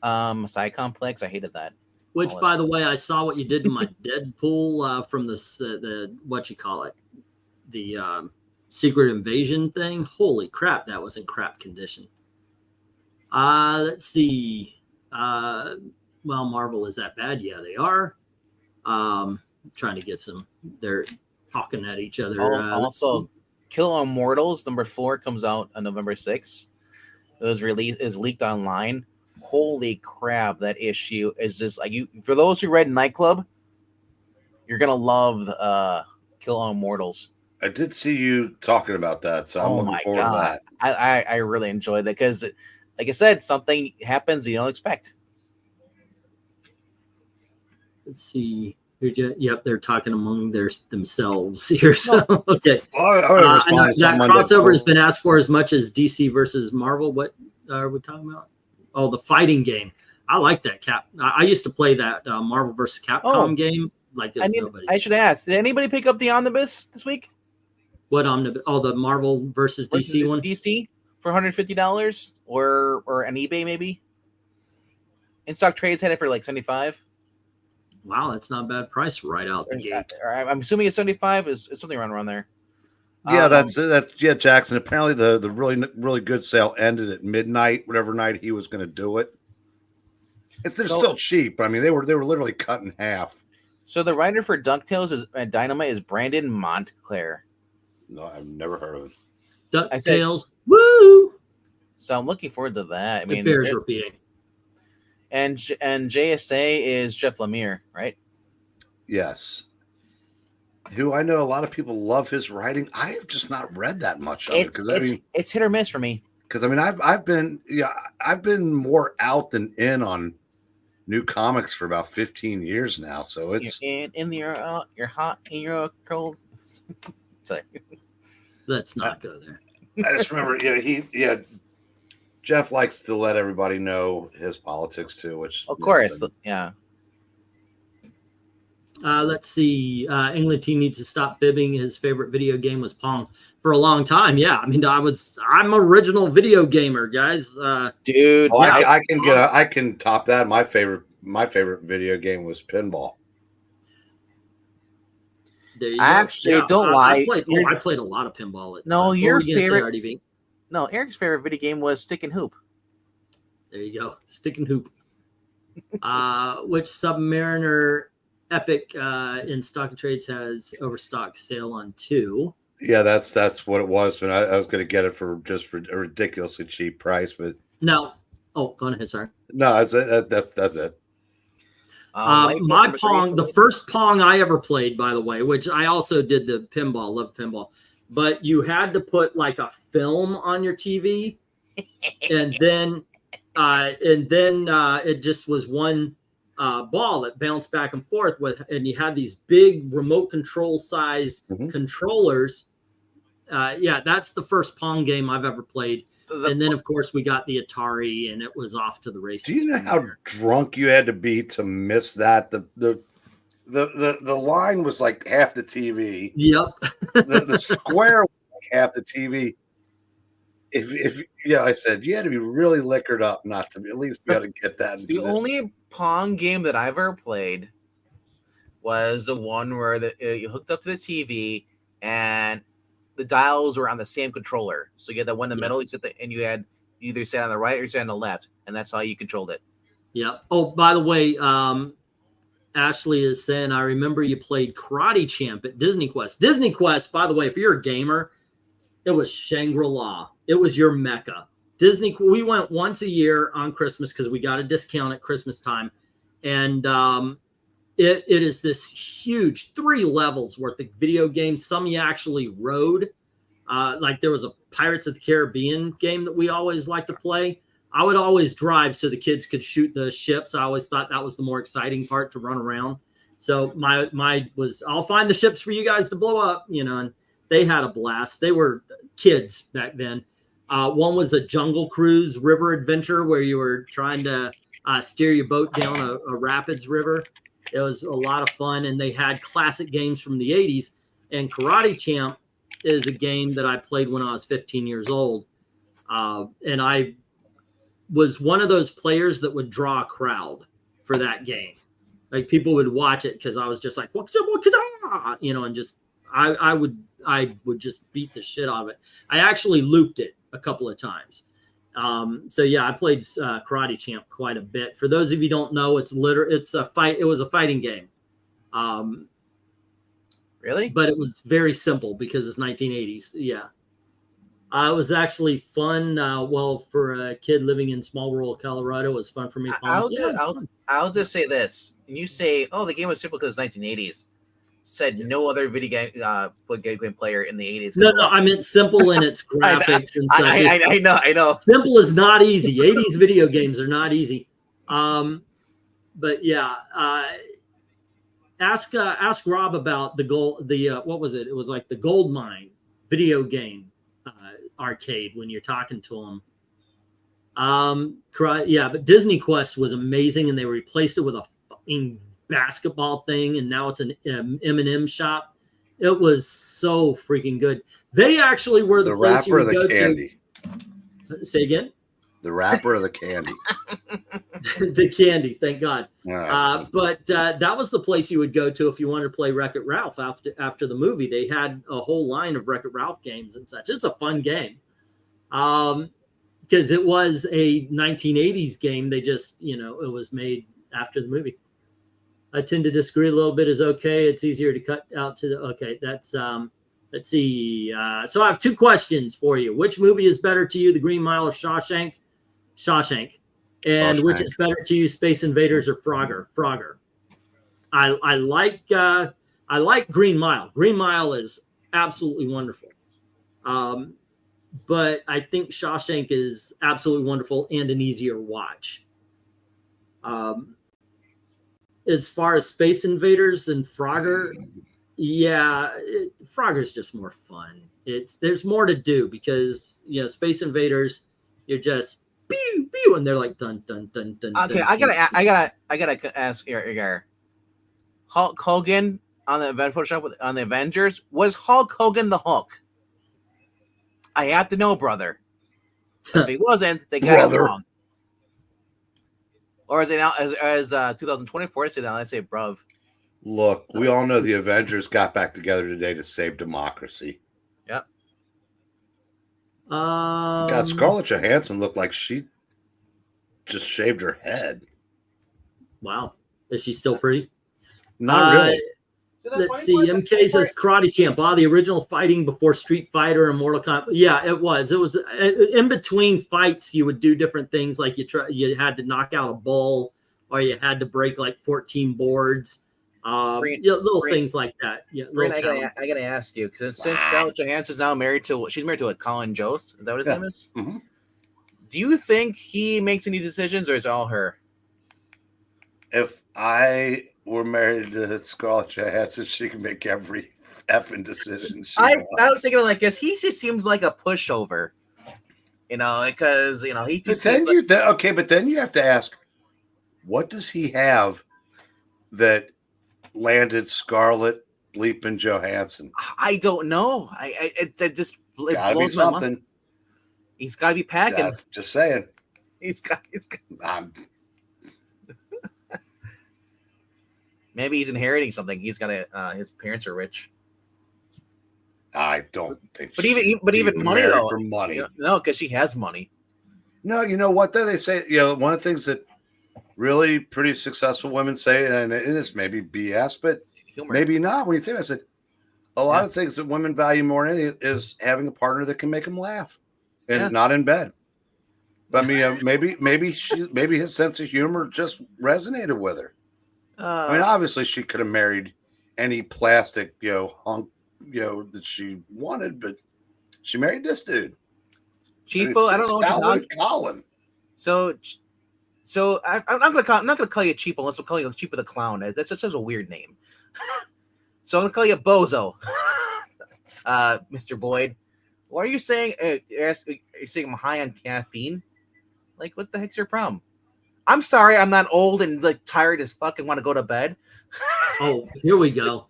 Psi Complex. I hated that. Which, by the way, I saw what you did to my Deadpool from the Secret Invasion thing. Holy crap, that was in crap condition. Let's see. Well, Marvel is that bad? Yeah, they are. Trying to get some. They're talking at each other. Also, Kill All Mortals number 4 comes out on November 6th. It was leaked online. Holy crap, that issue is just like you. For those who read Nightclub, you're gonna love Kill All Mortals. I did see you talking about that, so I'm looking forward to that. I really enjoyed that because, like I said, something happens you don't expect. Let's see. Yep, they're talking among themselves here. So okay, that crossover has been asked for as much as DC versus Marvel. What are we talking about? Oh, the fighting game. I like that. I used to play that Marvel versus Capcom game. Like nobody. I should ask. Did anybody pick up the omnibus this week? What omnibus? Oh, the Marvel versus DC one. DC for $150 or on eBay maybe. In stock trades had it for like $75. Wow, that's not a bad price right out the gate. I'm assuming it's 75 is something around there. Yeah, that's Jackson. Apparently the really good sale ended at midnight, whatever night he was going to do it. They're still cheap, but I mean they were literally cut in half. So the writer for DuckTales Dynamite is Brandon Montclair. No, I've never heard of it. DuckTales, woo! So I'm looking forward to that. I mean, it bears repeating. And JSA is Jeff Lemire, right? Yes. who I know a lot of people love his writing. I have just not read that much of it because I mean it's hit or miss for me. Because I mean I've been more out than in on new comics for about 15 years now. So it's you're hot and you're cold. Sorry. Let's not go there. I just remember, Jeff likes to let everybody know his politics too, which of course, yeah. Let's see. England T needs to stop fibbing. His favorite video game was Pong for a long time. Yeah, I mean, I'm original video gamer, guys. Dude, I can top that. My favorite video game was pinball. There you I go. Actually don't lie. I played a lot of pinball. Your favorite RDV? No, Eric's favorite video game was Stick and Hoop. There you go, Stick and Hoop. Which Submariner Epic in Stock and Trades has overstock sale on 2? Yeah, that's what it was. But I was going to get it for just a ridiculously cheap price. But no, go ahead. Sorry. No, that's it. My Pong, the first Pong I ever played, by the way, which I also did the pinball, love pinball, but you had to put like a film on your TV, and then it just was one ball that bounced back and forth and you had these big remote control size controllers. That's the first Pong game I've ever played. And then of course we got the Atari and it was off to the races. Do you know how drunk you had to be to miss that? The line was like half the TV. Yep. the square was like half the TV. If I said you had to be really liquored up not to at least be able to get that. The only Pong game that I've ever played was the one where you hooked up to the TV and the dials were on the same controller. So you had that one in the middle, and you had either sat on the right or sat on the left, and that's how you controlled it. Yeah. Oh, by the way, Ashley is saying, I remember you played Karate Champ at Disney Quest. Disney Quest, by the way, if you're a gamer, it was Shangri-La. It was your Mecca. We went once a year on Christmas because we got a discount at Christmas time. And it is this huge 3 levels worth of video games. Some you actually rode. Like there was a Pirates of the Caribbean game that we always liked to play. I would always drive so the kids could shoot the ships. I always thought that was the more exciting part, to run around. So my was, I'll find the ships for you guys to blow up, and they had a blast. They were kids back then. One was a Jungle Cruise river adventure where you were trying to steer your boat down a rapids river. It was a lot of fun, and they had classic games from the 80s. And Karate Champ is a game that I played when I was 15 years old. And I was one of those players that would draw a crowd for that game. Like people would watch it because I was just like, and just I would just beat the shit out of it. I actually looped it a couple of times. So yeah, I played Karate Champ quite a bit. For those of you who don't know, it's a fight. It was a fighting game. Really? But it was very simple because it's 1980s. Yeah. It was actually fun. For a kid living in small rural Colorado, it was fun for me. I'll just say this. When you say, oh, the game was simple because it's 1980s, said no other video game player in the 80s. No, I meant simple in its graphics and such. I know. Simple is not easy. 80s video games are not easy. But yeah, ask Rob about what was it? It was like the Gold Mine video game arcade when you're talking to him. But Disney Quest was amazing, and they replaced it with a fucking basketball thing, and now it's an M&M shop. It was so freaking good. They actually were the place you would go candy. To. Say again? The wrapper or the candy? The candy, thank God. But that was the place you would go to if you wanted to play Wreck-It Ralph after the movie. They had a whole line of Wreck-It Ralph games and such. It's a fun game. Because it was a 1980s game. They just, it was made after the movie. I tend to disagree a little bit is okay. It's easier to cut out that's, let's see. So I have 2 questions for you. Which movie is better to you, The Green Mile or Shawshank? Shawshank. And which is better to you, Space Invaders or Frogger? Frogger. I like I like Green Mile. Green Mile is absolutely wonderful. But I think Shawshank is absolutely wonderful and an easier watch. As far as Space Invaders and Frogger, yeah, Frogger's just more fun. There's more to do because, you know, Space Invaders, you're just pew pew, and they're like dun dun dun dun. Okay, dun, I gotta ask here. Hulk Hogan on the event Photoshop on the Avengers, was Hulk Hogan the Hulk? I have to know, brother. If he wasn't, they got it wrong. Or is it now as 2024? So now I say, bruv. Look, we all know the Avengers got back together today to save democracy. Yep. God, Scarlett Johansson looked like she just shaved her head. Wow. Is she still pretty? Not really. Let's see. MK says Karate Champ. The original fighting before Street Fighter and Mortal Kombat. Yeah, it was. It was in between fights. You would do different things, like you had to knock out a bull, or you had to break like 14 boards. Little things like that. Yeah. I gotta ask you, because since Scarlett Johansson's now married to Colin Jost, is that what his name is? Mm-hmm. Do you think he makes any decisions, or is it all her? If I were married to Scarlett Johansson, she can make every effing decision. I was thinking like this. He just seems like a pushover, you know, because you know he just. But then you have to ask, what does he have that landed Scarlett bleeping Johansson? I don't know. It just blows my mind. He's got to be packing. Just saying. He's got. Maybe he's inheriting something. He's got his parents are rich. I don't think. But even money though. For money. No, because she has money. No, you know what though? They say, you know, one of the things that really pretty successful women say, and this may be BS, but maybe not. When you think, I said, a lot of things that women value more than anything is having a partner that can make them laugh, and not in bed. But I mean, maybe his sense of humor just resonated with her. I mean, obviously, she could have married any plastic, hunk, that she wanted, but she married this dude. Cheapo, I don't know. Colin. So I'm not gonna call you Cheapo unless we'll call you Cheapo the Clown. That's just such a weird name. So I'm gonna call you Bozo, Mr. Boyd. What are you saying? You're saying I'm high on caffeine? Like, what the heck's your problem? I'm sorry, I'm not old and like tired as fuck and want to go to bed. Oh, here we go.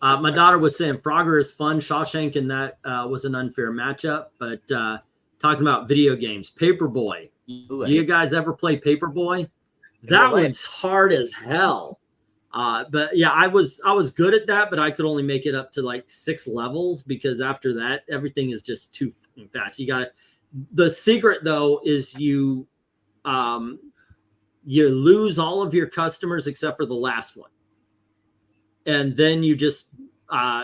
My daughter was saying Frogger is fun. Shawshank and that was an unfair matchup. But talking about video games, Paperboy. You guys ever play Paperboy? That one's hard as hell. But yeah, I was good at that, but I could only make it up to like 6 levels because after that, everything is just too fast. You got it. The secret though is you lose all of your customers except for the last one. And then you just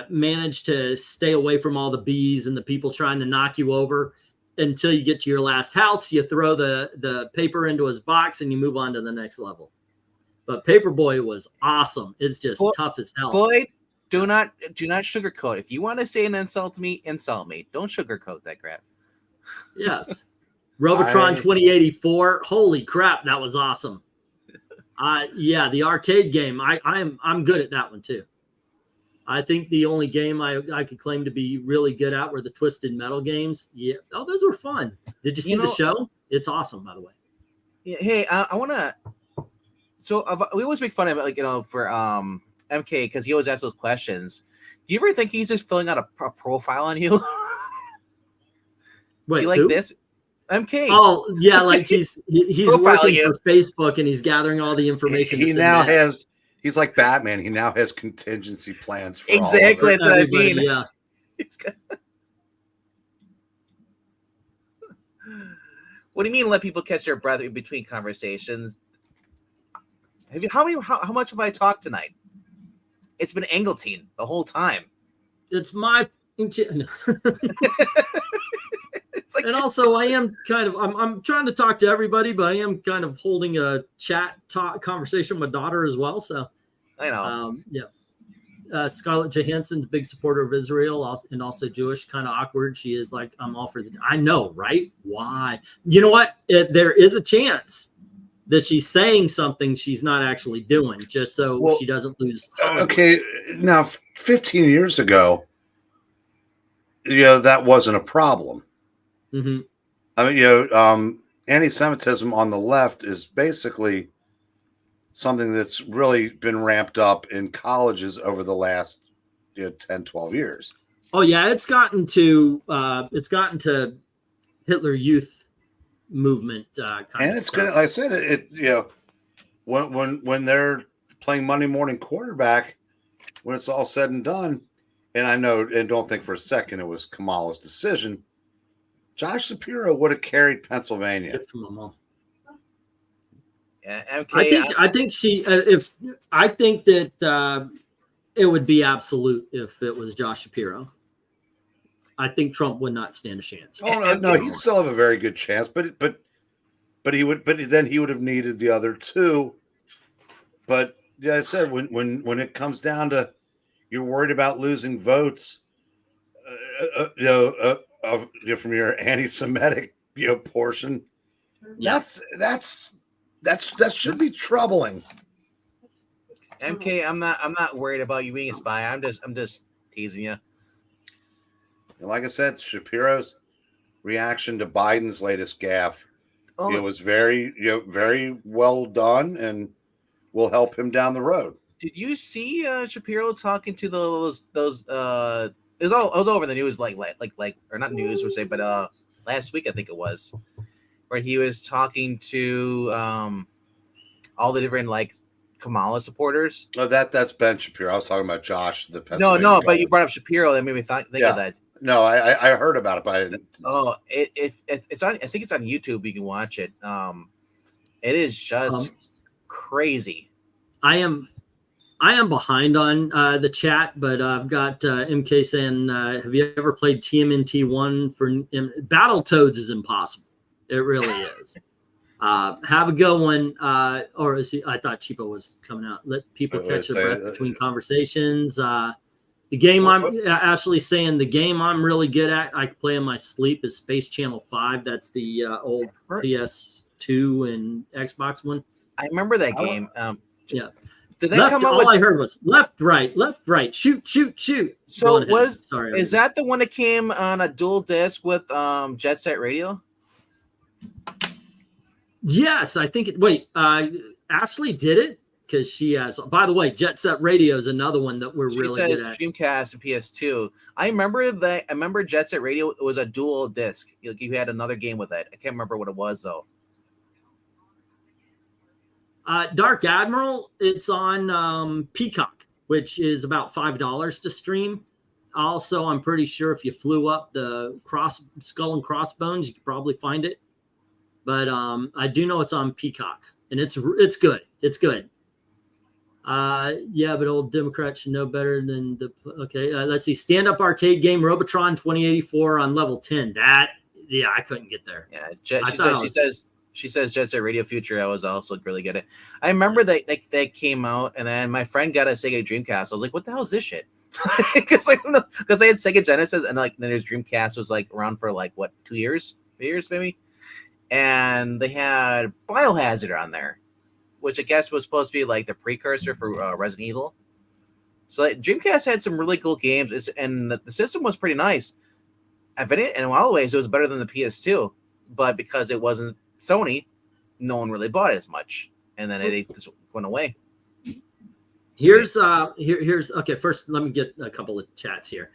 manage to stay away from all the bees and the people trying to knock you over until you get to your last house. You throw the paper into his box and you move on to the next level. But Paperboy was awesome. It's just tough as hell. Boyd, do not sugarcoat. If you want to say an insult to me, insult me. Don't sugarcoat that crap. Yes. Robotron 2084. Holy crap, that was awesome. Yeah, the arcade game. I'm good at that one too. I think the only game I could claim to be really good at were the Twisted Metal games. Yeah. Oh, those were fun. Did you see the show? It's awesome, by the way. Yeah, hey, I want to. So we always make fun of it, for MK because he always asks those questions. Do you ever think he's just filling out a profile on you? Wait, you like this? MK. Oh yeah, like he's working for Facebook and he's gathering all the information. He's like Batman. He now has contingency plans for exactly. That's what I mean. Yeah. What do you mean? Let people catch their breath in between conversations? How much have I talked tonight? It's been Engeltine the whole time. It's my. And also, I am kind of I'm trying to talk to everybody, but I am kind of holding a conversation with my daughter as well. So I know. Yeah. Scarlett Johansson's a big supporter of Israel and also Jewish. Kind of awkward. She is like, I'm all for the. I know, right? Why? You know what? There is a chance that she's saying something she's not actually doing, just so she doesn't lose. Okay, now 15 years ago, that wasn't a problem. Mm-hmm. I mean, anti-Semitism on the left is basically something that's really been ramped up in colleges over the last 10, 12 years. Oh yeah, it's gotten to Hitler Youth movement and it's good. Like I said, when they're playing Monday morning quarterback, when it's all said and done, and I know, and don't think for a second it was Kamala's decision, Josh Shapiro would have carried Pennsylvania. Yeah, MK, I think that it would be absolute if it was Josh Shapiro. I think Trump would not stand a chance. Oh no, he'd still have a very good chance, but he would have needed the other two. But yeah, I said when it comes down to you're worried about losing votes, from your anti-Semitic portion, that should be troubling. MK, I'm not worried about you being a spy. I'm just teasing you. And like I said, Shapiro's reaction to Biden's latest gaffe, was very, very well done, and will help him down the road. Did you see Shapiro talking to those? It was all over the news, like or not news would say, but last week I think it was, where he was talking to all the different Kamala supporters. No, that's Ben Shapiro. I was talking about Josh. The no, governor. But you brought up Shapiro. That made me think of that. No, I heard about it, but I didn't. Oh, it's on. I think it's on YouTube. You can watch it. It is just crazy. I am behind on the chat, but I've got MK saying, "Have you ever played TMNT 1 for Battletoads? Is impossible. It really is." Have a good one. Or is he? I thought Cheapo was coming out. Let people catch their breath between conversations. The game I'm actually saying the game I'm really good at, I can play in my sleep, is Space Channel 5. That's the old PS2 and Xbox one. I remember that game. Yeah. Did they come up with? All I heard was left, right, shoot. So is that the one that came on a dual disc with Jet Set Radio? Yes, I think it. Wait, Ashley did it because she has. By the way, Jet Set Radio is another one that we're really good at. Dreamcast and PS2. I remember Jet Set Radio was a dual disc. You had another game with it. I can't remember what it was though. Dark Admiral, it's on Peacock, which is about $5 to stream. Also, I'm pretty sure if you flew up the Skull and Crossbones, you could probably find it. But I do know it's on Peacock, and it's good. It's good. Yeah, but old Democrats should know better than the. Okay, let's see. Stand-up arcade game Robotron 2084 on level 10. I couldn't get there. Yeah, she says Jet Set Radio Future. I was also really good at. I remember that came out, and then my friend got a Sega Dreamcast. I was like, "What the hell is this shit?" Because I had Sega Genesis, and then there's Dreamcast was around for 2 years, 3 years maybe, and they had Biohazard on there, which I guess was supposed to be the precursor for Resident Evil. So Dreamcast had some really cool games, and the system was pretty nice. In a lot of ways, it was better than the PS2, but because it wasn't Sony, no one really bought it as much, and then it just went away. Here's okay. First, let me get a couple of chats here.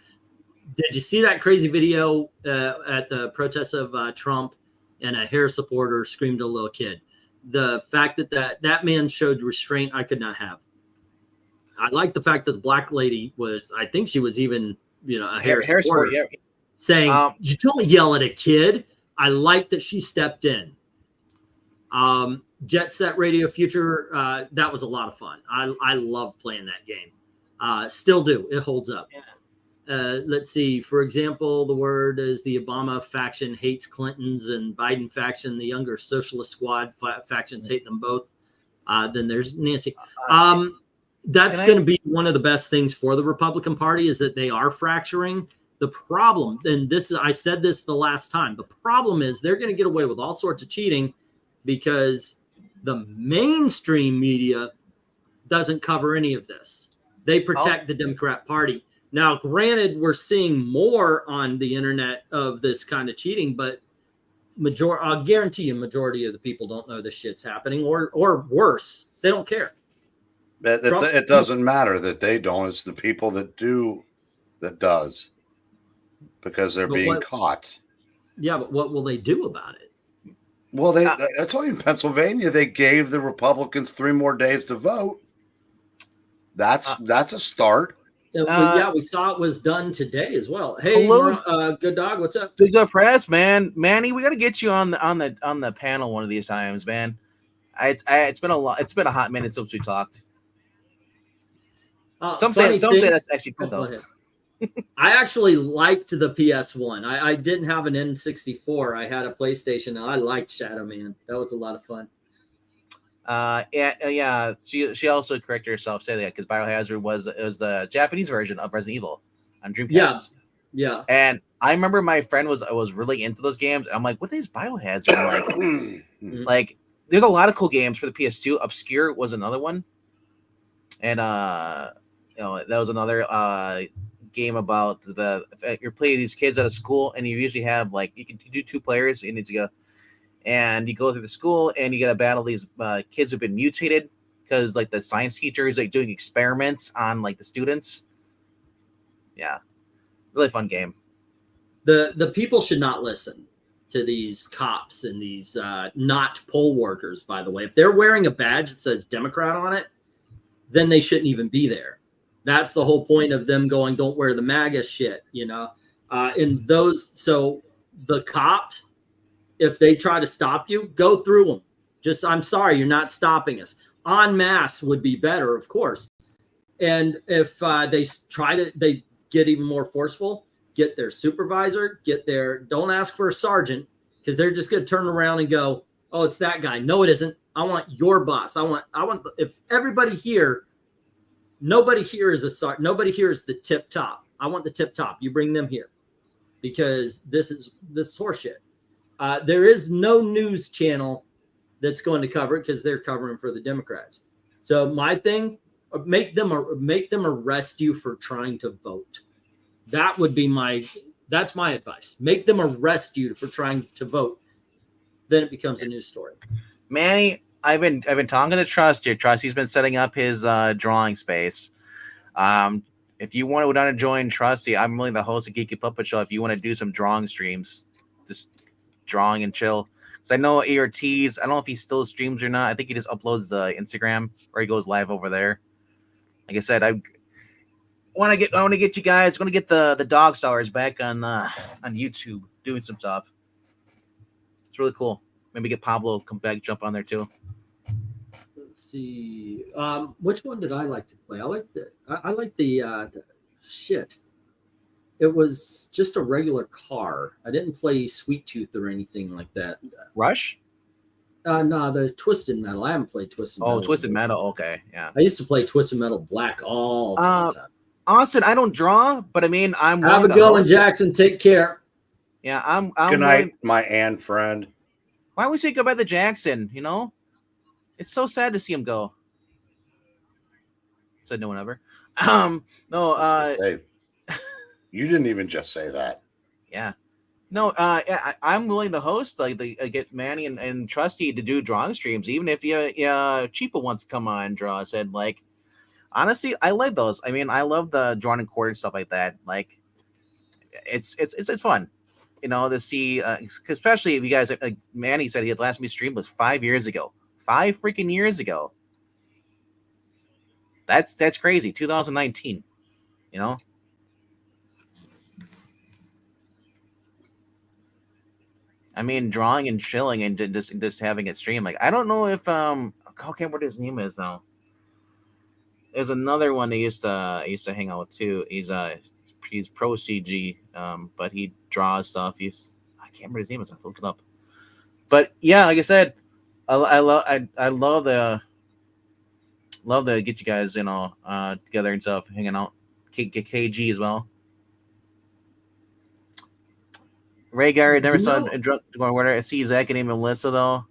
Did you see that crazy video at the protests of Trump, and a Harris supporter screamed at a little kid? The fact that man showed restraint, I could not have. I like the fact that the black lady was, I think she was even, a Harris supporter, saying, "You don't yell at a kid." I like that she stepped in. Jet Set Radio Future, that was a lot of fun. I love playing that game. Still do. It holds up. Yeah. Let's see. For example, the word is the Obama faction hates Clintons, and Biden faction, the younger Socialist Squad factions hate them both. Then there's Nancy. That's going to be one of the best things for the Republican Party is that they are fracturing. The problem, and I said this the last time, the problem is they're going to get away with all sorts of cheating because the mainstream media doesn't cover any of this. They protect the Democrat Party. Now, granted, we're seeing more on the internet of this kind of cheating, but I'll guarantee you majority of the people don't know this shit's happening, or worse, they don't care. It doesn't matter that they don't. It's the people that do that does, because they're being caught. Yeah, but what will they do about it? Well, I told you in Pennsylvania, they gave the Republicans 3 more days to vote. That's a start. Yeah, we saw it was done today as well. Hey, good dog, what's up? Good press, man. Manny, we got to get you on the panel one of these times, man. It's been a hot minute since we talked. Some say that's actually good though. I actually liked the PS1. I didn't have an N64. I had a PlayStation, and I liked Shadow Man. That was a lot of fun. Yeah. She also corrected herself, saying that because Biohazard was the Japanese version of Resident Evil on Dreamcast. Yeah. And I remember my friend was really into those games. I'm like, what is Biohazard like? Like, there's a lot of cool games for the PS2. Obscure was another one, and that was another game about you're playing these kids out of school, and you usually have you can do 2 players. You need to go. And you go through the school and you got to battle these kids who've been mutated because the science teacher is doing experiments on the students. Yeah, really fun game. The people should not listen to these cops and these not poll workers. By the way, if they're wearing a badge that says Democrat on it, then they shouldn't even be there. That's the whole point of them going, "Don't wear the MAGA shit," So the cops, if they try to stop you, go through them. Just, I'm sorry, you're not stopping us. En masse would be better, of course. And if they get even more forceful, get their supervisor, don't ask for a sergeant, because they're just going to turn around and go, "Oh, it's that guy." No, it isn't. I want your boss. I want, if everybody here, nobody here is a sergeant. Nobody here is the tip top. I want the tip top. You bring them here, because this is horseshit. There is no news channel that's going to cover it because they're covering for the Democrats. So my thing, make them arrest you for trying to vote. That would be that's my advice. Make them arrest you for trying to vote. Then it becomes a news story. Manny, I've been talking to Trusty. Trusty's been setting up his drawing space. If you want to go down and join Trusty, I'm willing to host a Geeky Puppet Show. If you want to do some drawing streams, just drawing and chill. Because I know ART's, I don't know if he still streams or not. I think he just uploads the Instagram or he goes live over there. Like I said, I want to get you guys. Want to get the dog stars back on YouTube doing some stuff. It's really cool. Maybe get Pablo come back, jump on there too. Let's see. Which one did I like to play? I liked the shit. It was just a regular car. I didn't play Sweet Tooth or anything like that. Rush? No, the Twisted Metal. I haven't played Twisted Metal. Oh, Twisted Metal. Okay, yeah. I used to play Twisted Metal Black all the time. Austin, I don't draw, but I mean, I'm. Have a go, Jackson. Take care. Yeah, I'm. Good night, my Ann friend. Why would we say goodbye to Jackson? It's so sad to see him go. Said no one ever. No. Hey, you didn't even just say that. Yeah. No. I'm willing to host get Manny and Trusty to do drawing streams, even if Cheapa wants to come on and draw. I said honestly, I like those. I mean, I love the drawing and quarter and stuff like that. It's fun. To see, especially if you guys, Manny said he had last me stream was 5 years ago. 5 freaking years ago. That's crazy. 2019. I mean, drawing and chilling and just having it stream. I don't know if I can't remember what his name is now. There's another one that I used to hang out with too. He's pro CG, but he draws stuff. I can't remember his name. I looked it up. But yeah, like I said, I love the Love to get you guys, together and stuff, hanging out. KG as well. Rhaegar, never saw drunk water. I see Zach and Melissa though.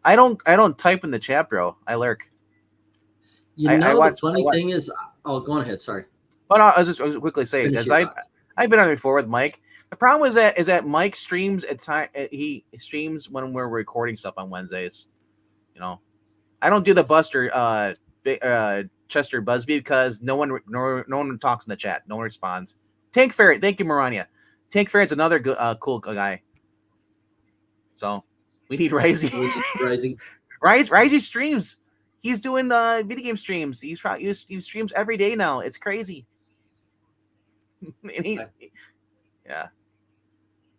I don't type in the chat, bro. I lurk. The funny thing is, go on ahead. Sorry. But I was just quickly saying because I've been on before with Mike. The problem is that Mike streams at time. He streams when we're recording stuff on Wednesdays. I don't do the Buster Chester Busby because no one talks in the chat. No one responds. Tank Ferret, thank you, Maranya. Tank Ferret's another cool guy. So we need Risey. Risey streams. He's doing video game streams. He streams every day now. It's crazy. Yeah.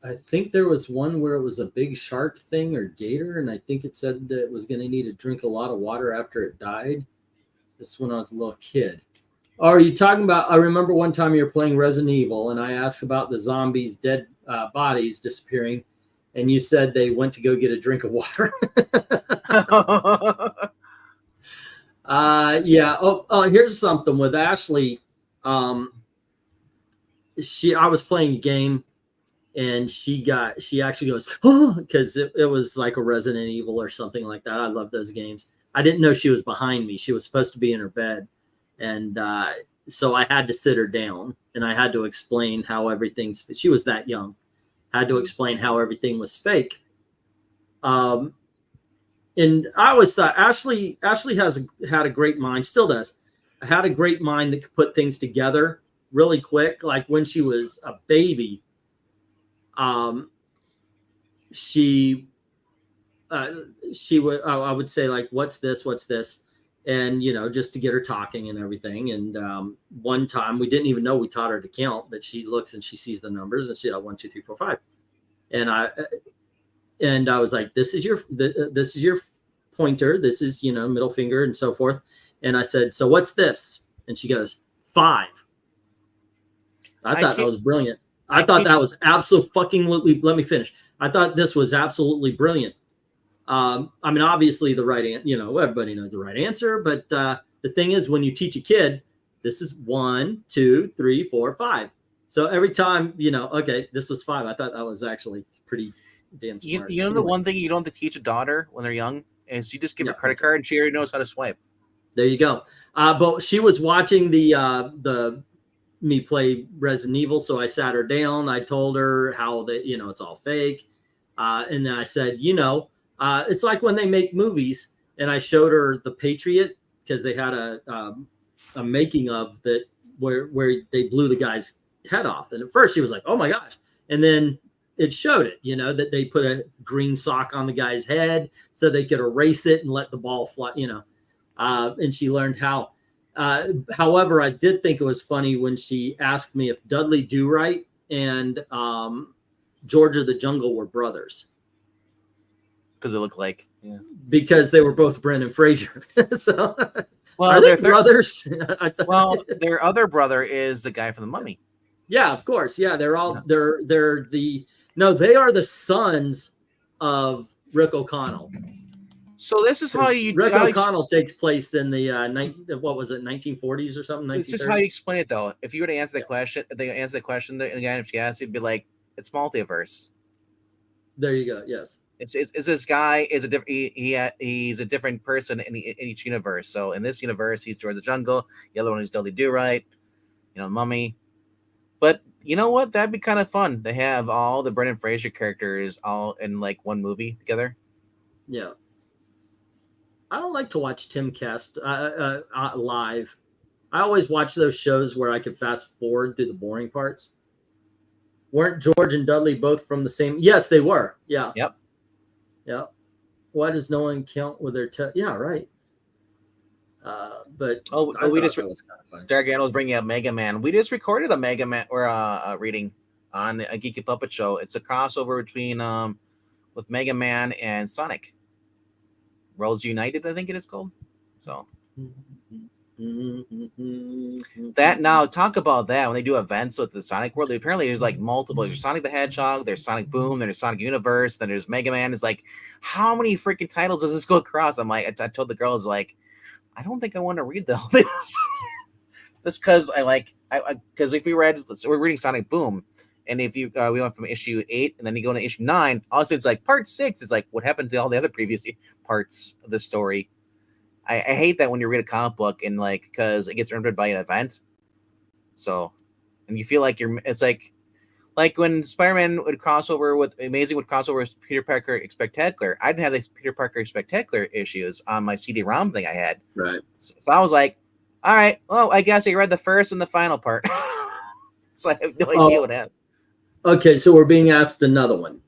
I think there was one where it was a big shark thing or gator, and I think it said that it was going to need to drink a lot of water after it died. This is when I was a little kid. Oh, are you talking about? I remember one time you were playing Resident Evil, and I asked about the zombies' dead bodies disappearing, and you said they went to go get a drink of water. Yeah. Oh, here's something with Ashley. I was playing a game, and she actually goes, oh, because it was like a Resident Evil or something like that. I love those games. I didn't know she was behind me. She was supposed to be in her bed. And so I had to sit her down, and I had to explain how she was that young. I had to explain how everything was fake. And I always thought Ashley had a great mind, still does. Had a great mind that could put things together really quick. Like when she was a baby, she would, I would say, like, what's this? And, just to get her talking and everything. And one time we didn't even know we taught her to count, but she looks and she sees the numbers and she 1, 2, 3, 4, 5. And I was like, this is your pointer. This is, middle finger and so forth. And I said, so what's this? And she goes, 5. I thought that was brilliant. I thought that was absolutely, let me finish. I thought this was absolutely brilliant. I mean, obviously the right answer, everybody knows the right answer, but the thing is, when you teach a kid, this is 1, 2, 3, 4, 5. So every time, okay, this was 5. I thought that was actually pretty damn smart. The one thing you don't have to teach a daughter when they're young is you just give her a credit card and she already knows how to swipe. There you go. But she was watching the me play Resident Evil, so I sat her down. I told her how it's all fake, and then I said, it's like when they make movies, and I showed her The Patriot because they had a making of that where they blew the guy's head off, and at first she was like, "Oh my gosh!" And then it showed it, that they put a green sock on the guy's head so they could erase it and let the ball fly, and she learned how. However, I did think it was funny when she asked me if Dudley Do-Right and George of the Jungle were brothers. Because they look like, because they were both Brendan Fraser. So, well, are they brothers? Well, their other brother is the guy from The Mummy. Yeah, of course. Yeah, they're all they are the sons of Rick O'Connell. So this is how you Rick O'Connell takes place in the 1940s or something. It's just how you explain it, though. If you were to answer the question, they answer the question again. If you ask, you'd be like, "It's multiverse." There you go. Yes. It's this guy is a different. He's a different person in each universe. So in this universe, he's George the Jungle. The other one is Dudley Do-Right. Mummy. But you know what? That'd be kind of fun to have all the Brendan Fraser characters all in like one movie together. Yeah. I don't like to watch Timcast live. I always watch those shows where I can fast forward through the boring parts. Weren't George and Dudley both from the same? Yes, they were. Yeah. Yep. Yep. Why does no one count with their yeah, right. But we just was kind of fun. Dargano was bringing up Mega Man. We just recorded a Mega Man or a reading on a Geeky Puppet Show. It's a crossover between with Mega Man and Sonic. Worlds United, I think it is called. So that now talk about that when they do events with the Sonic World. Apparently, there's like multiple. There's Sonic the Hedgehog, there's Sonic Boom, there's Sonic Universe, then there's Mega Man. It's like, how many freaking titles does this go across? I'm like, I told the girls like, I don't think I want to read all this. That's because because if we read, so we're reading Sonic Boom, and if you we went from issue 8 and then you go to issue 9, also it's like part 6. It's like what happened to all the other previous parts of the story. I hate that when you read a comic book and like because it gets interrupted by an event. So, and you feel like it's like when Spider-Man would crossover with Amazing would crossover with Peter Parker Spectacular. I didn't have these Peter Parker Spectacular issues on my CD-ROM thing I had. Right. So I was like, all right, well, I guess I read the first and the final part. So I have no idea what happened. Okay, so we're being asked another one.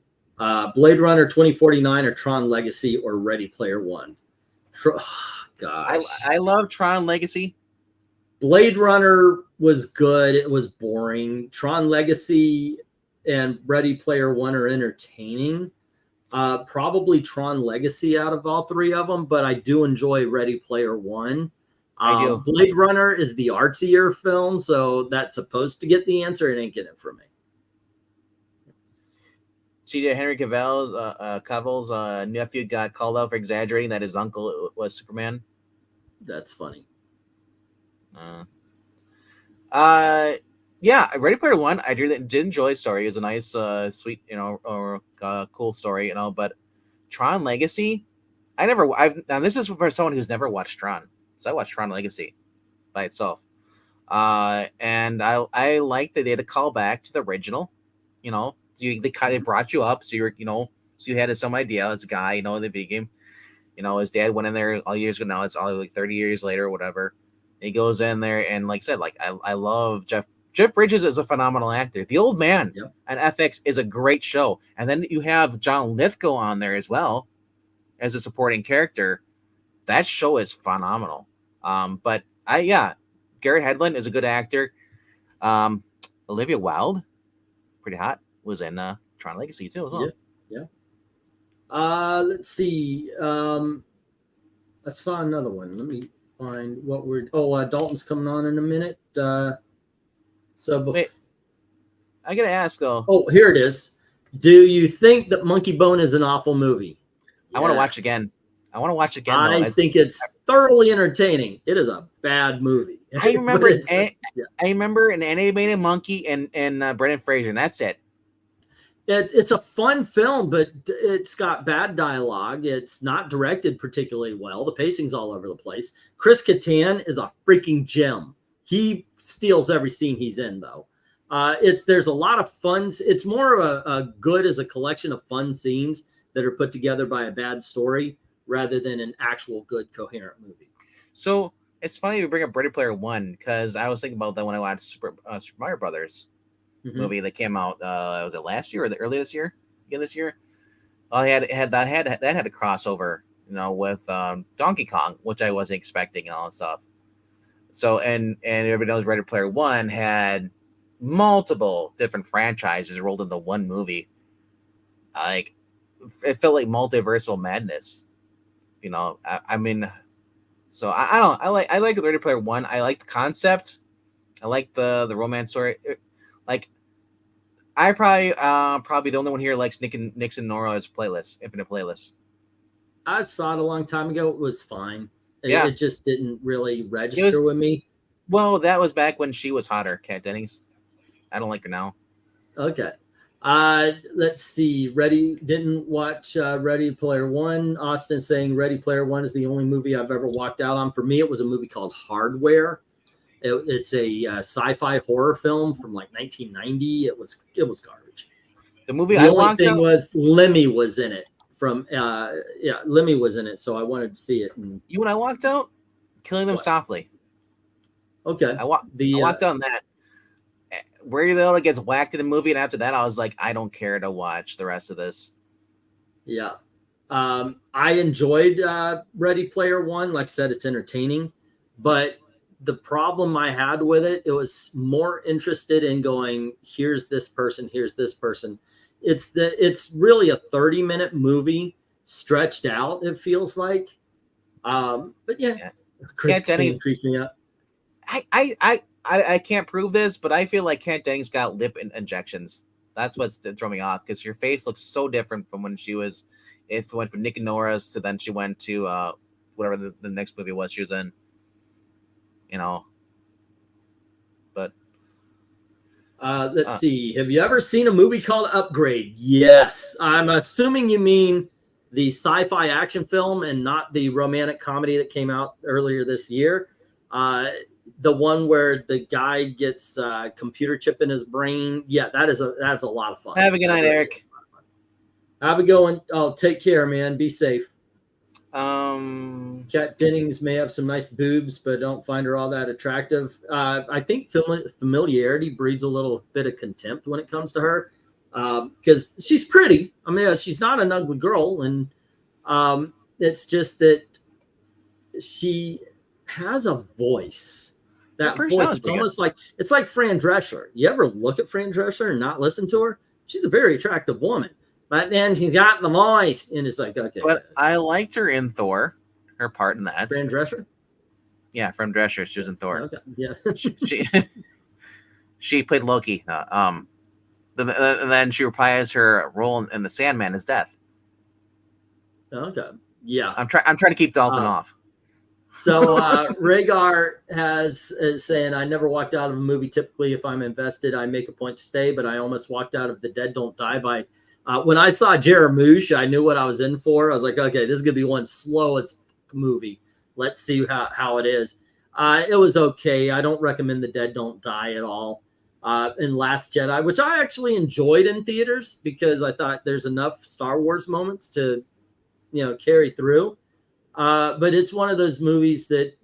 Blade Runner 2049 or Tron Legacy or Ready Player One? Gosh. I love Tron Legacy. Blade Runner was good. It was boring. Tron Legacy and Ready Player One are entertaining. Probably Tron Legacy out of all three of them, but I do enjoy Ready Player One. I do. Blade Runner is the artsier film, so that's supposed to get the answer. It ain't getting it for me. See, Henry Cavill's nephew got called out for exaggerating that his uncle was Superman. That's funny. Yeah, Ready Player One. I did enjoy the story. It was a nice, sweet, or cool story, But Tron Legacy, now this is for someone who's never watched Tron. So I watched Tron Legacy by itself, and I like that they had a call back to the original. They kind of brought you up, so so you had some idea. It's a guy, in the video game. His dad went in there all years ago. Now it's all like 30 years later, or whatever. He goes in there, and like I said, I love Jeff. Jeff Bridges is a phenomenal actor. The Old Man on FX is a great show, and then you have John Lithgow on there as well as a supporting character. That show is phenomenal. But Garrett Hedlund is a good actor. Olivia Wilde, pretty hot, was in Tron Legacy too as well. Yeah. Let's see. I saw another one. Let me find what we're. Dalton's coming on in a minute. Wait, I gotta ask though. Oh, here it is. Do you think that Monkey Bone is an awful movie? I want to watch again. I think it's thoroughly entertaining. It is a bad movie. I remember. I remember an animated monkey and Brendan Fraser. And that's it. It's a fun film, but it's got bad dialogue. It's not directed particularly well. The pacing's all over the place. Chris Kattan is a freaking gem. He steals every scene he's in, though. There's a lot of fun. It's more of a good as a collection of fun scenes that are put together by a bad story rather than an actual good coherent movie. So it's funny you bring up Ready Player One because I was thinking about that when I watched Super Mario Brothers movie that came out. Was it last year or early this year? Again this year. That had a crossover, with Donkey Kong, which I wasn't expecting and all that stuff. So and everybody knows Ready Player One had multiple different franchises rolled into one movie. Like it felt like multiversal madness. I mean, so I don't. I like Ready Player One. I like the concept. I like the romance story. I probably the only one here who likes Nick and Nora's playlist, Infinite Playlist. I saw it a long time ago. It was fine. It just didn't really register with me. Well, that was back when she was hotter, Kat Dennings. I don't like her now. Okay. Let's see. Didn't watch Ready Player One. Austin saying Ready Player One is the only movie I've ever walked out on. For me, it was a movie called Hardware. It's a sci-fi horror film from like 1990. It was garbage. The movie the only thing was Lemmy was in it. Lemmy was in it, so I wanted to see it. And when I walked out, Killing Them Softly. Okay. I walked out on that. Where the gets whacked in the movie, and after that, I was like, I don't care to watch the rest of this. Yeah. I enjoyed Ready Player One. Like I said, it's entertaining, but the problem I had with it was more interested in going, here's this person. It's really a 30-minute movie stretched out. It feels like, but yeah. Chris Kattan creeps me up. I can't prove this, but I feel like Kat Dennings got lip injections. That's what's throwing me off because your face looks so different from when she went from Nick and Nora's to then she went to whatever the next movie was she was in. You know, but let's see. Have you ever seen a movie called Upgrade? Yes. I'm assuming you mean the sci-fi action film and not the romantic comedy that came out earlier this year. The one where the guy gets a computer chip in his brain. Yeah, that's a lot of fun. Have a good night, Eric. Have a go and take care, man. Be safe. Kat Dennings may have some nice boobs, but don't find her all that attractive. I think familiarity breeds a little bit of contempt when it comes to her, because she's pretty. I mean, she's not an ugly girl, and it's just that she has a voice. That voice, it's almost like Fran Drescher. You ever look at Fran Drescher and not listen to her? She's a very attractive woman. But then she's got the voice, and it's like, okay. But I liked her in Thor, her part in that. Fran Drescher? Yeah, Fran Drescher. She was in Thor. Okay. Yeah. she played Loki. And then she reprised her role in the Sandman as Death. Okay. Yeah. I'm trying to keep Dalton off. So Rhaegar is saying, I never walked out of a movie. Typically, if I'm invested, I make a point to stay, but I almost walked out of The Dead Don't Die by when I saw Jarmusch, I knew what I was in for. I was like, okay, this is going to be one slow as movie. Let's see how it is. It was okay. I don't recommend The Dead Don't Die at all. And Last Jedi, which I actually enjoyed in theaters because I thought there's enough Star Wars moments to, carry through. But it's one of those movies that,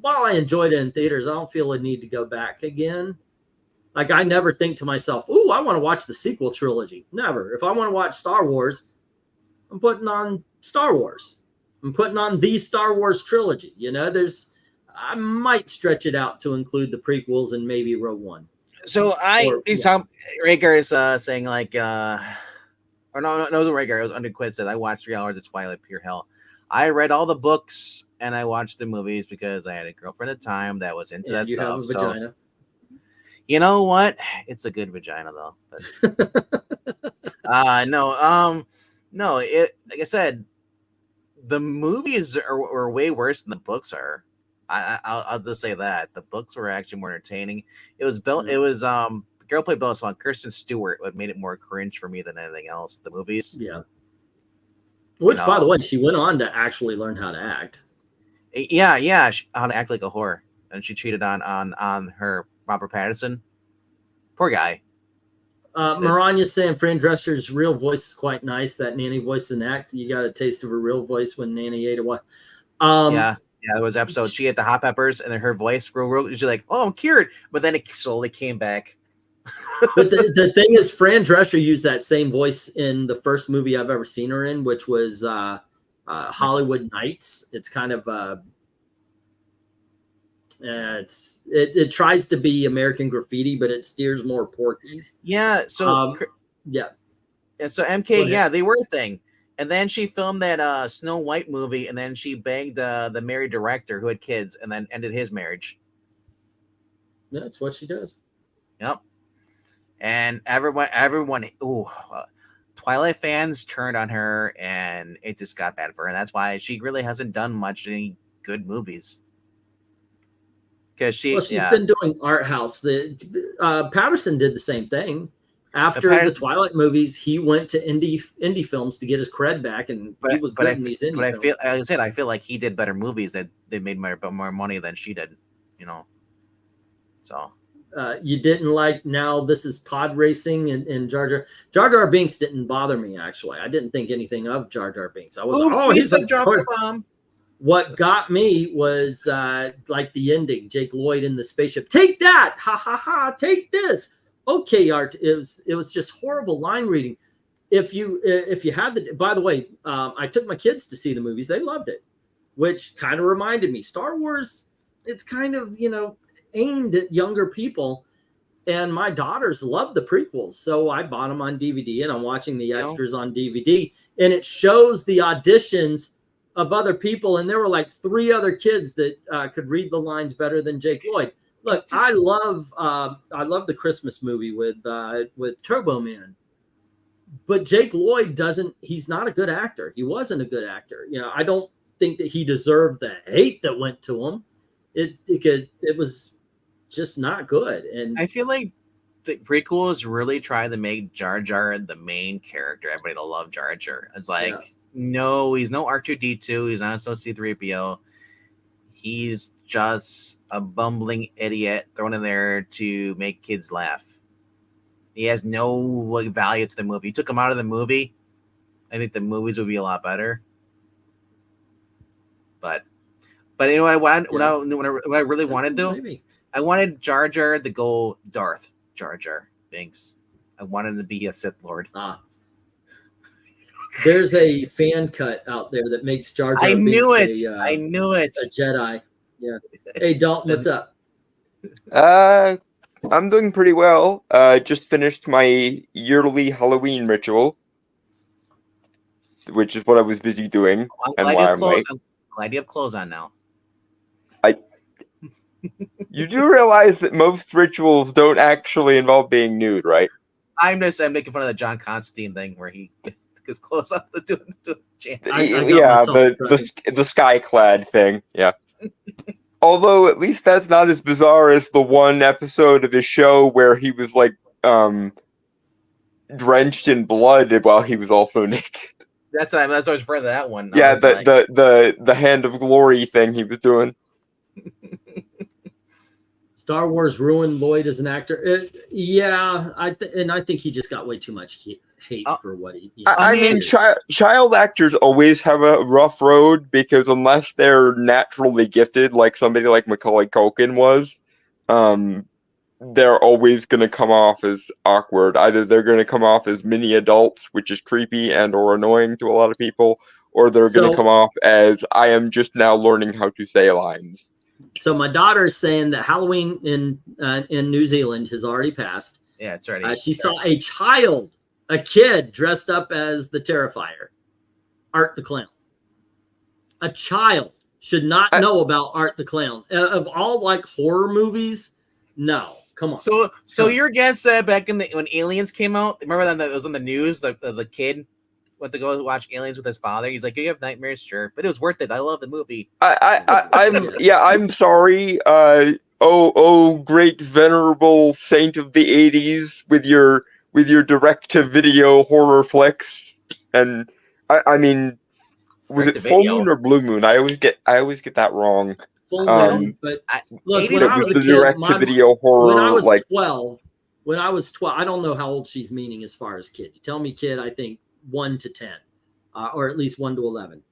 while I enjoyed it in theaters, I don't feel a need to go back again. Like, I never think to myself, ooh, I want to watch the sequel trilogy. Never. If I want to watch Star Wars, I'm putting on Star Wars. I'm putting on the Star Wars trilogy. I might stretch it out to include the prequels and maybe Rogue One. So Rhaegar is saying like, no, Rhaegar, it was Underquid said, I watched 3 hours of Twilight, pure hell. I read all the books and I watched the movies because I had a girlfriend at the time that was into that stuff. Have a vagina. You know what? It's a good vagina though. But, no. Like I said, the movies are way worse than the books are. I'll just say that the books were actually more entertaining. It was built. It was the girl played Bella Swan, Kristen Stewart. What made it more cringe for me than anything else. The movies. Yeah. Which, by the way, she went on to actually learn how to act. Yeah, how to act like a whore, and she cheated on her Robert Pattinson. Poor guy. Maranya saying Fran Drescher's real voice is quite nice. That nanny voice and act, you got a taste of her real voice when Nanny ate a what? Yeah, there was episode. She ate the hot peppers, and then her voice real. She's like, "Oh, I'm cured," but then it slowly came back. But the thing is, Fran Drescher used that same voice in the first movie I've ever seen her in, which was Hollywood Nights. It's kind of it tries to be American Graffiti, but it steers more Porky's. Yeah. So yeah. And so MK, they were a thing. And then she filmed that Snow White movie, and then she banged the married director who had kids, and then ended his marriage. Yeah, that's what she does. Yep. And everyone, Twilight fans turned on her, and it just got bad for her. And that's why she really hasn't done much any good movies. Because she's been doing art house. Patterson did the same thing. After the Twilight movies, he went to indie films to get his cred back, and he was good in these indie films. I feel like he did better movies that they made more money than she did. So. You didn't like Now This Is Pod Racing and Jar Jar. Jar Jar Binks didn't bother me, actually. I didn't think anything of Jar Jar Binks. I was he's a drop bomb. What got me was like the ending, Jake Lloyd in the spaceship. Take that! Ha ha ha! Take this! Okay, Art. It was just horrible line reading. If you had by the way, I took my kids to see the movies. They loved it, which kind of reminded me, Star Wars. It's kind of aimed at younger people, and my daughters love the prequels, so I bought them on DVD, and I'm watching the extras on DVD, and it shows the auditions of other people, and there were like 3 other kids that could read the lines better than Jake Lloyd. Look, I love the Christmas movie with Turbo Man, but Jake Lloyd he's not a good actor. He wasn't a good actor. I don't think that he deserved the hate that went to him. It's because it was just not good. And I feel like the prequels really tried to make Jar Jar the main character. Everybody to love Jar Jar. It's like, no, he's no R2D2. He's not no C3PO. He's just a bumbling idiot thrown in there to make kids laugh. He has no value to the movie. You took him out of the movie, I think the movies would be a lot better. But you know what I want? What I really wanted though, I wanted Jar Jar to go Darth Jar Jar Binks. I wanted him to be a Sith Lord. There's a fan cut out there that makes Jar Jar Binks I knew it. A Jedi. Yeah. Hey Dalton, what's up? I'm doing pretty well. Just finished my yearly Halloween ritual, which is what I was busy doing, and why I'm late. I'm glad you have clothes on now. You do realize that most rituals don't actually involve being nude, right? I'm making fun of the John Constantine thing where he gets close up to do yeah, the sky-clad thing. Yeah. Although at least that's not as bizarre as the one episode of his show where he was like drenched in blood while he was also naked. That's what I was afraid of that one. Yeah, the Hand of Glory thing he was doing. Star Wars ruined Lloyd as an actor. I think he just got way too much hate for what he. I mean, child actors always have a rough road because unless they're naturally gifted, like somebody like Macaulay Culkin was, they're always going to come off as awkward. Either they're going to come off as mini adults, which is creepy and or annoying to a lot of people, or they're going to come off as I am just now learning how to say lines. So my daughter is saying that Halloween in New Zealand has already passed. Yeah, it's already. She saw a kid dressed up as the Terrifier, Art the Clown. A child should not know about Art the Clown. Of all like horror movies, no, come on. So you're against that back in when Aliens came out? Remember that it was on the news? The kid went to go watch Aliens with his father. He's like, "You have nightmares, sure, but it was worth it. I love the movie." I'm sorry. Great venerable saint of the '80s with your direct-to-video horror flicks, and I mean, was it full moon or blue moon? I always get that wrong. Full moon, but look, when I was a kid, direct-to-video horror. When I was 12, I don't know how old she's meaning as far as kid. You tell me kid, I think 1 to 10, or at least 1 to 11.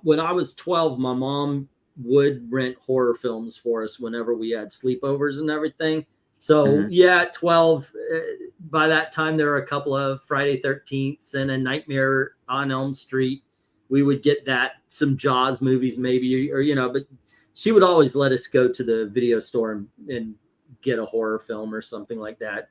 When I was 12, my mom would rent horror films for us whenever we had sleepovers and everything. So at 12, by that time there were a couple of Friday 13th and a Nightmare on Elm Street. We would get some Jaws movies maybe, or but she would always let us go to the video store and get a horror film or something like that.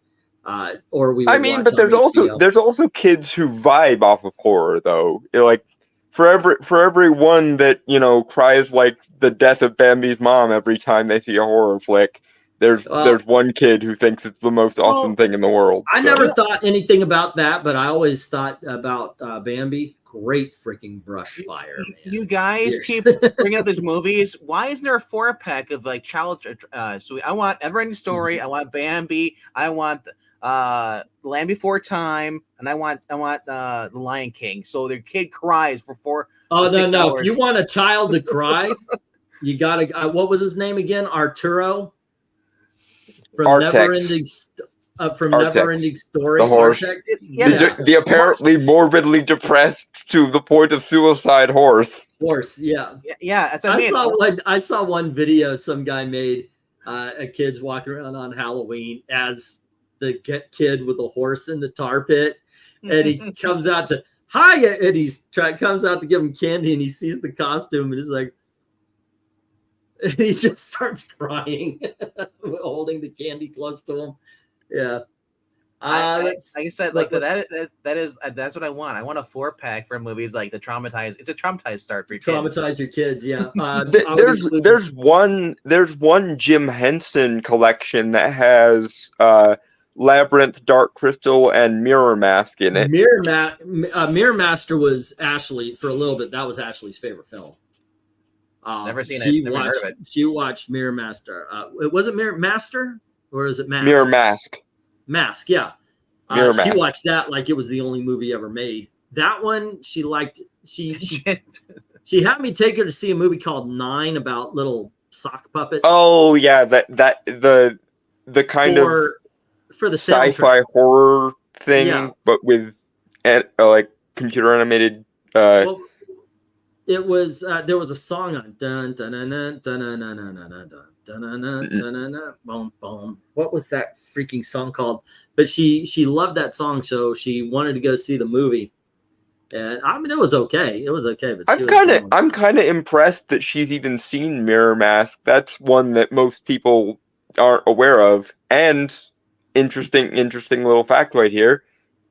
Or we. But there's also kids who vibe off of horror though. Like for every one that cries like the death of Bambi's mom every time they see a horror flick, there's one kid who thinks it's the most awesome thing in the world. I never thought anything about that, but I always thought about Bambi. Great freaking brush fire, man. You guys keep bringing up these movies. Why isn't there a 4-pack of like child? So I want Everending Story. I want Bambi. I want Land Before Time, and I want The Lion King. So their kid cries for 4. Oh no! If you want a child to cry, you gotta. What was his name again? Arturo from Neverending Story. The horse. The apparently morbidly depressed to the point of suicide horse. Yeah. That's I saw one video some guy made. A kid's walking around on Halloween as the kid with a horse in the tar pit, and he comes out to and comes out to give him candy, and he sees the costume, and he's like, and he just starts crying, holding the candy close to him. Yeah. Like I said, that's what I want. I want a 4-pack for movies like the traumatized. It's a traumatized start for your traumatize your kids. Yeah. There's one Jim Henson collection that has Labyrinth, Dark Crystal, and Mirror Mask in it. Mirror Master was Ashley for a little bit. That was Ashley's favorite film. Never seen it. Never heard of it. She watched Mirror Master. Was it Mirror Master or is it Mask? Mirror Mask. Mask, yeah. Mirror She Mask. watched that like it was the only movie ever made. That one she liked. She had me take her to see a movie called 9 about little sock puppets. Oh yeah, the kind of for the sci-fi horror thing, but with like computer animated. Well, it was there was a song on dun dun dun dun dun dun dun dun dun dun dun dun boom boom. What was that freaking song called? But she loved that song, so she wanted to go see the movie. And I mean, it was okay. It was okay, but I'm kind of impressed that she's even seen Mirror Mask. That's one that most people aren't aware of. And interesting little factoid here.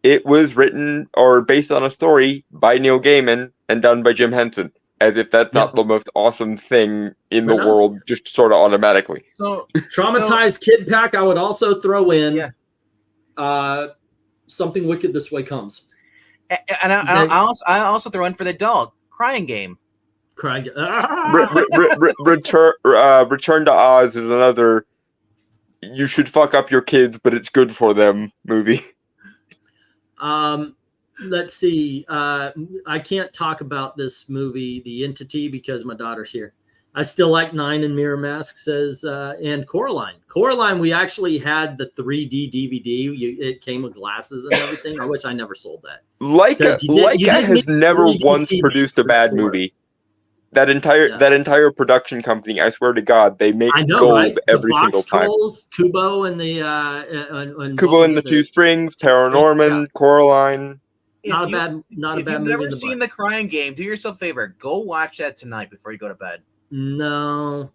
It was written or based on a story by Neil Gaiman and done by Jim Henson. As if that's not the most awesome thing in the world, just sort of automatically. So traumatized kid pack. I would also throw in Something Wicked This Way Comes. And I also throw in for the dog Crying Game. Crying. Return to Oz is another. You should fuck up your kids, but it's good for them movie. Let's see. I can't talk about this movie, The Entity, because my daughter's here. I still like 9 and Mirror Mask says, and Coraline. Coraline, we actually had the 3D DVD. It came with glasses and everything. I wish I never sold that. Leica has never once produced a bad movie. That entire production company, I swear to God, they make gold every single time. Trolls, Kubo and the Kubo and the Two Springs, Paranorman, Coraline. Not a bad movie. If you've never seen The Crying Game, do yourself a favor. Go watch that tonight before you go to bed. No.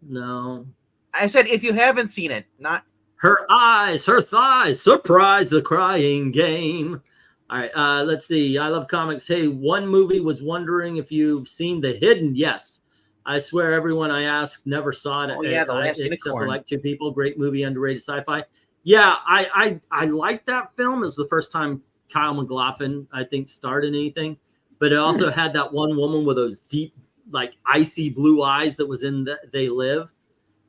I said if you haven't seen it, not her eyes, her thighs, surprise the Crying Game. All right, let's see. I love comics. Hey, one movie was wondering if you've seen The Hidden. Yes. I swear everyone I asked never saw it. Oh, yeah, The Last except Unicorn. for like 2 people. Great movie, underrated sci-fi. Yeah, I liked that film. It was the first time Kyle MacLachlan, I think, starred in anything. But it also had that one woman with those deep, like icy blue eyes that was in They Live.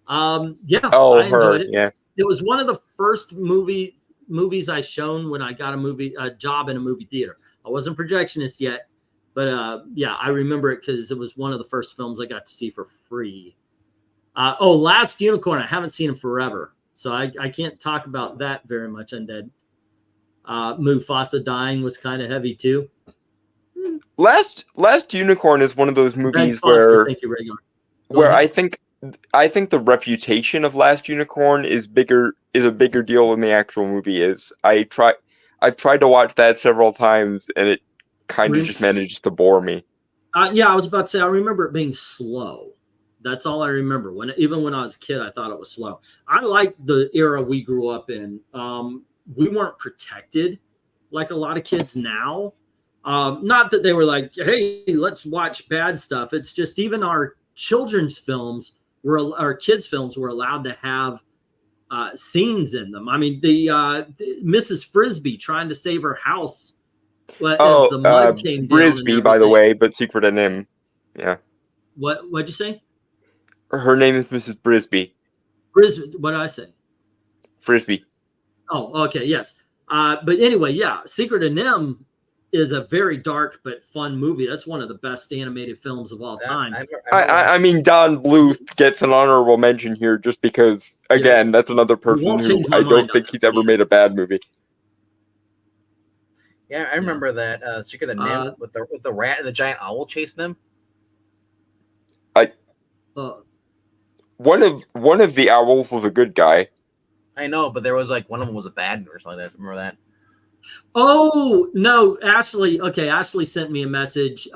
I enjoyed it. Yeah. It was one of the first movies I shown when I got a job in a movie theater. I wasn't projectionist yet, but I remember it because it was one of the first films I got to see for free. Last Unicorn, I haven't seen in forever, so I can't talk about that very much. Undead. Mufasa dying was kind of heavy too. Last Unicorn is one of those movies where thank you, Rhaegar. Where I think the reputation of Last Unicorn is a bigger deal than the actual movie is. I've tried to watch that several times and it kind of just manages to bore me. I was about to say I remember it being slow. That's all I remember. Even when I was a kid, I thought it was slow. I like the era we grew up in. We weren't protected like a lot of kids now. Not that they were like, hey, let's watch bad stuff. It's just even our children's films our kids' films were allowed to have scenes in them. I mean, the Mrs. Frisbee trying to save her house as the mud came down. Frisbee, by the way, but secret in him. Yeah. What'd you say? Her name is Mrs. Brisby. Brisbee. What did I say? Frisbee. Oh, okay, yes. But anyway, yeah, Secret of NIMH is a very dark but fun movie. That's one of the best animated films of all time. I mean, Don Bluth gets an honorable mention here just because, again, that's another person who I don't think he's ever made a bad movie. Yeah, I remember that Secret of NIMH with the rat and the giant owl chasing them. One of the owls was a good guy. I know, but there was like one of them was a bad or something like that. Remember that? Oh no, Ashley. Okay, Ashley sent me a message.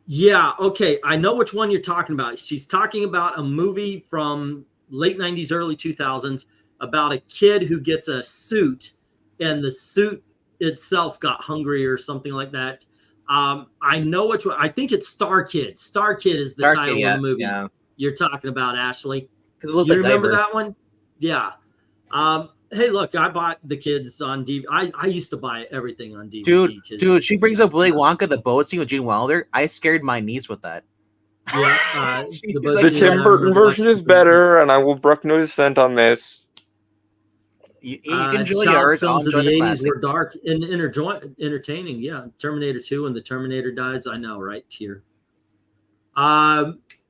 Yeah, okay, I know which one you're talking about. She's talking about a movie from late 90s, early 2000s about a kid who gets a suit, and the suit itself got hungry or something like that. I know which one. I think it's Star Kid. Star Kid is the title of the movie you're talking about, Ashley. You remember that one? Yeah. Hey, look, I bought the kids on DVD. I used to buy everything on DVD. Dude, she brings up Willy Wonka, the boat scene with Gene Wilder. I scared my niece with that. Yeah, the Tim Burton version is better, and I will brook no dissent on this. You can enjoy Child's yours. films of the the 80s classic. were dark and entertaining. Yeah, Terminator 2 and the Terminator dies. I know, right? Tear.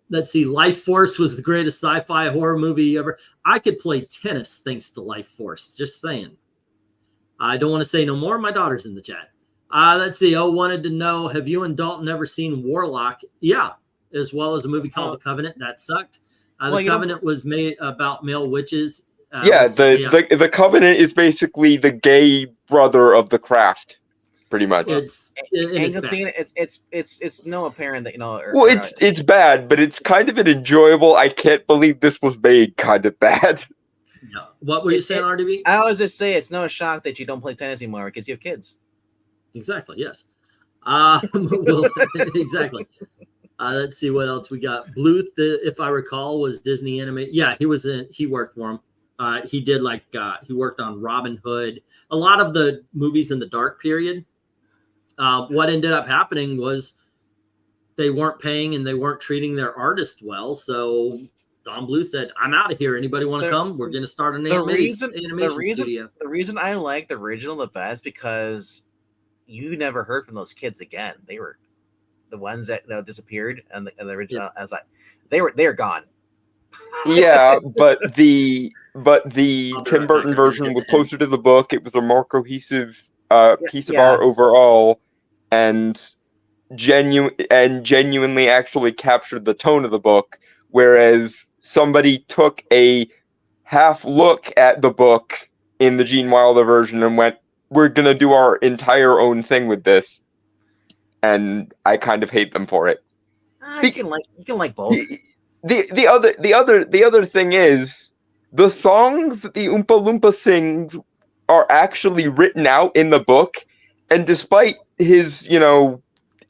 Let's see. Life Force was the greatest sci-fi horror movie ever. I could play tennis thanks to Life Force. Just saying. I don't want to say no more. My daughter's in the chat. Let's see. Wanted to know, have you and Dalton ever seen Warlock? Yeah, as well as a movie called The Covenant. That sucked. The Covenant was made about male witches. The Covenant is basically the gay brother of the Craft, pretty much. It's no apparent that it's bad, but it's kind of an enjoyable. I can't believe this was made kind of bad. No. What were you saying, RDB? I always just say it's no shock that you don't play tennis anymore because you have kids. Exactly. Yes. Exactly. Let's see what else we got. Bluth, if I recall, was Disney animated. Yeah, he worked for him. He did he worked on Robin Hood, a lot of the movies in the dark period. What ended up happening was they weren't paying and they weren't treating their artists well. So Don Bluth said, "I'm out of here. Anybody want to come? We're going to start an animation studio." The reason I like the original the best because you never heard from those kids again. They were the ones that disappeared, and the original. I was like, they're gone. Yeah, but the Tim Burton version was closer to the book. It was a more cohesive piece of art overall, and genuinely actually captured the tone of the book. Whereas somebody took a half look at the book in the Gene Wilder version and went, "We're gonna do our entire own thing with this," and I kind of hate them for it. You can like both. The other thing is the songs that the Oompa Loompa sings are actually written out in the book, and despite his,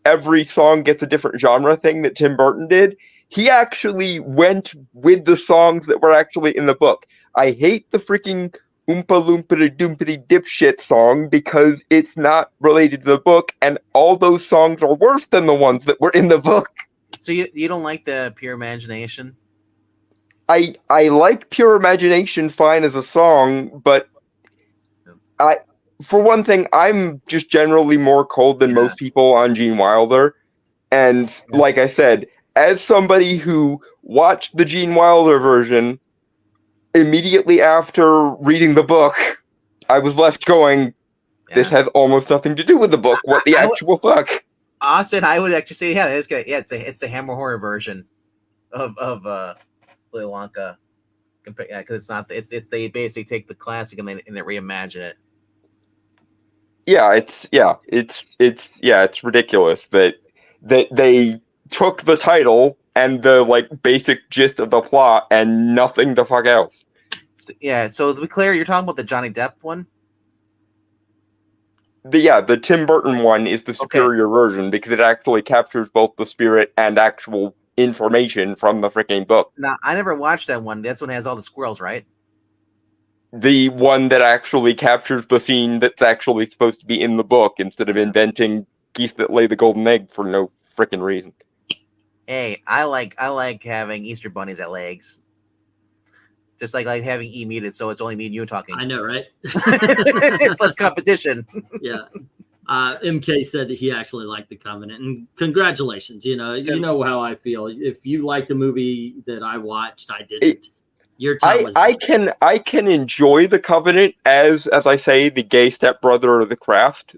every song gets a different genre thing that Tim Burton did, he actually went with the songs that were actually in the book. I hate the freaking Oompa Loompa Doompity Dipshit song because it's not related to the book, and all those songs are worse than the ones that were in the book. So you don't like the Pure Imagination? I like Pure Imagination fine as a song, but for one thing, I'm just generally more cold than most people on Gene Wilder. And like I said, as somebody who watched the Gene Wilder version immediately after reading the book, I was left going, this has almost nothing to do with the book. What the actual fuck? Austin, I would actually say, it's a Hammer horror version of Willy Wonka. Because it's they basically take the classic and they reimagine it. It's ridiculous that they took the title and the basic gist of the plot and nothing the fuck else. So to be clear, you're talking about the Johnny Depp one? The Tim Burton one is the superior version because it actually captures both the spirit and actual information from the freaking book. Now, I never watched that one. That's one that has all the squirrels, right? The one that actually captures the scene that's actually supposed to be in the book instead of inventing geese that lay the golden egg for no freaking reason. Hey, I like having Easter bunnies that lay eggs. Just like having E muted, so it's only me and you talking. I know, right? It's less competition. Yeah. MK said that he actually liked The Covenant, and congratulations. You know how I feel. If you liked a movie that I watched, I didn't. Your time was I can enjoy The Covenant as I say, the gay stepbrother of the Craft.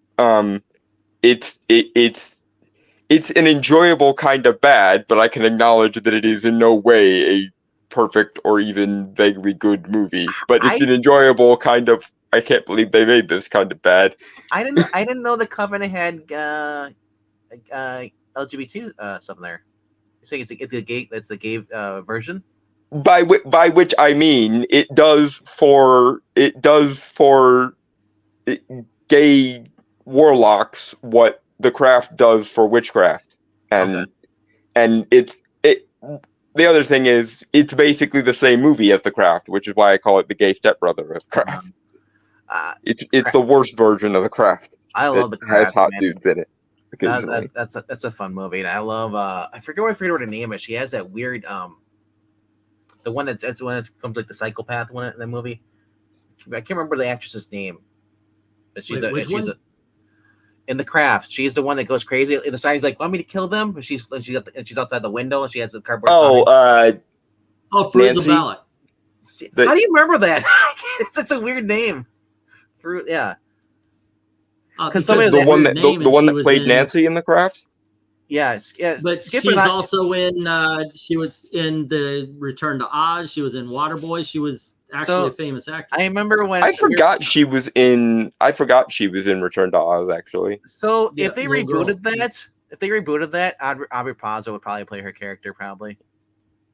It's an enjoyable kind of bad, but I can acknowledge that it is in no way a perfect or even vaguely good movie. But it's an enjoyable kind of. I can't believe they made this kind of bad. I didn't know The Covenant had LGBT stuff in there. You're saying it's the gay version? By which I mean it does for gay warlocks what the Craft does for witchcraft, and the other thing is it's basically the same movie as the Craft, which is why I call it the gay stepbrother of Craft. It's the worst version of the Craft. I love the Craft. Has hot dudes in it. That's a fun movie, and I love. I forget what her name is. She has that weird the one that's the one that becomes like the psychopath one in the movie. I can't remember the actress's name, but she's in The Craft. She's the one that goes crazy. And the side's like, "Want me to kill them?" And she's outside the window, and she has the cardboard. Frugal Ballot. How do you remember that? It's such a weird name. Yeah. Because the one that played Nancy in The Craft. Yes, yeah. But she's also in. She was in the Return to Oz. She was in Waterboy. She was actually a famous actress. I remember when I forgot she was in Return to Oz. Actually. So if they rebooted that, Aubrey Plaza would probably play her character. Probably.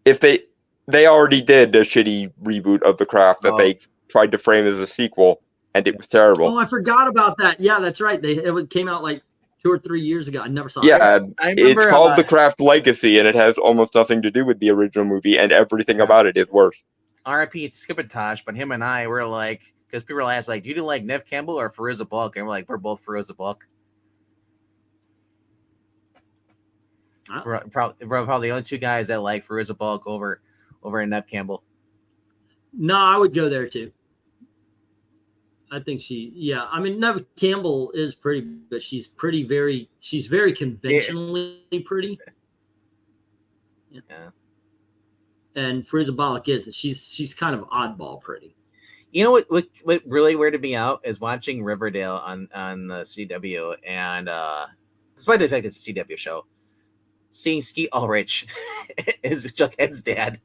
If they already did the shitty reboot of The Craft that they tried to frame as a sequel, and it was terrible. Oh, I forgot about that. Yeah, that's right. It came out like 2 or 3 years ago. I never saw it. Yeah, it's called The Craft Legacy, and it has almost nothing to do with the original movie, and everything about it is worse. R.I.P. Skip and Tosh, but him and I were like, because people asked, like, you didn't like Nev Campbell or Fairuza Balk? And we're like, we're both Fairuza Balk. We're probably the only two guys that like Fairuza Balk over Nev Campbell. No, I would go there too. I think I mean, Nev Campbell is pretty, but she's very conventionally pretty. Yeah. And Fairuza Balk she's kind of oddball pretty. You know what really weirded me out is watching Riverdale on the CW, and despite the fact it's a CW show, seeing Skeet Ulrich is Jughead's dad.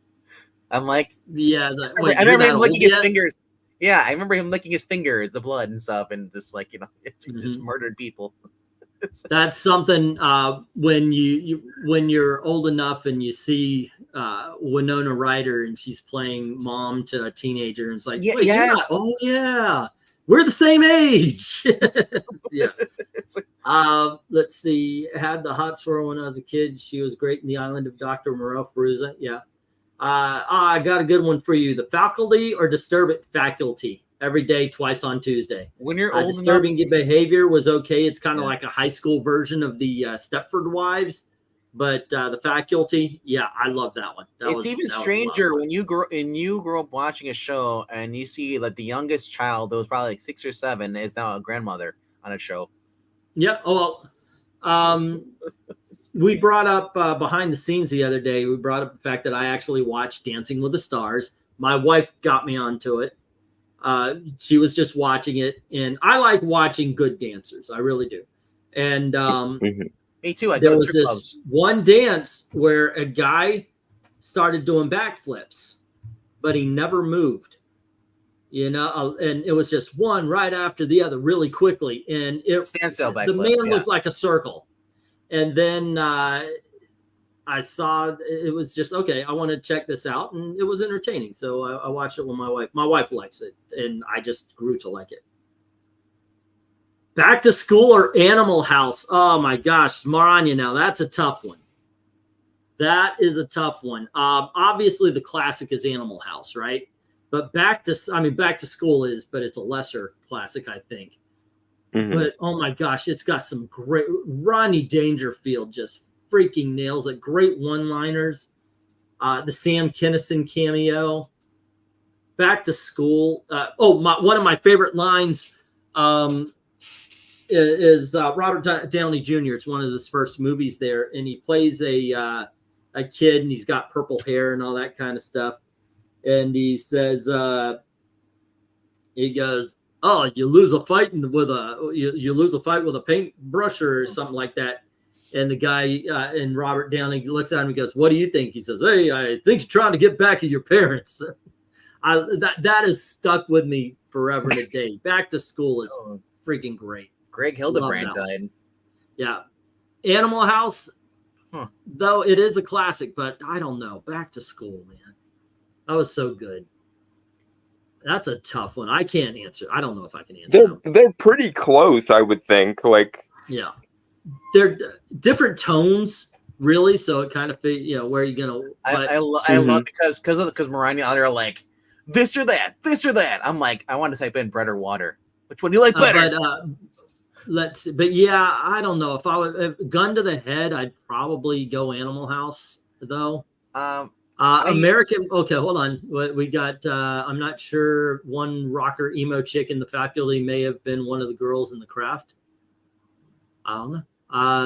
I'm like, yeah, I remember him licking his fingers. Yeah, I remember him licking his fingers, the blood and stuff, and just like, just murdered people. That's something when you're old enough and you see Winona Ryder and she's playing mom to a teenager, and it's like, oh yeah, we're the same age. Yeah. It's like, let's see. Had the hots for her when I was a kid. She was great in The Island of Dr. Moreau Fairuza. Yeah. I got a good one for you. The Faculty or Disturbing Faculty. Every day, twice on Tuesday. When you're old Disturbing Behavior was okay. It's kind of like a high school version of the Stepford Wives. But the Faculty, yeah, I love that one. It's even stranger when you grow up watching a show and you see that the youngest child, that was probably like 6 or 7, is now a grandmother on a show. Yeah. Oh, well, we brought up behind the scenes the other day. We brought up the fact that I actually watched Dancing with the Stars. My wife got me onto it. She was just watching it, and I like watching good dancers. I really do. And me too. There was this one dance where a guy started doing backflips, but he never moved. And it was just one right after the other, really quickly, and the man looked like a circle. And then I saw it was just, okay, I want to check this out. And it was entertaining. So I watched it with my wife. My wife likes it. And I just grew to like it. Back to School or Animal House? Oh, my gosh. Maranya, now that's a tough one. That is a tough one. Obviously, the classic is Animal House, right? But Back to School is, but it's a lesser classic, I think. But oh my gosh, it's got some great. Rodney Dangerfield just freaking nails it. Great one-liners. The Sam Kinison cameo. Back to School. One of my favorite lines is Robert Downey Jr. It's one of his first movies there, and he plays a kid, and he's got purple hair and all that kind of stuff. And he says, he goes, "Oh, you lose a fight with a paintbrush or something like that." And the guy and Robert Downey looks at him and goes, "What do you think?" He says, "Hey, I think you're trying to get back at your parents." That has stuck with me forever and a day. Back to School is freaking great. Greg Hildebrand died. Yeah. Animal House, though it is a classic, but I don't know. Back to School, man. That was so good. That's a tough one. I can't answer. I don't know if I can answer. They're pretty close, I would think. Yeah, they're different tones, really. So it kind of where you're gonna. I love because Maranya, they're like this or that. I'm like, I want to type in bread or water. Which one do you like better? let's see. But yeah, I don't know if I was gun to the head. I'd probably go Animal House though. American. Okay, hold on. We got. I'm not sure. One rocker emo chick in the faculty may have been one of the girls in The Craft. I don't know.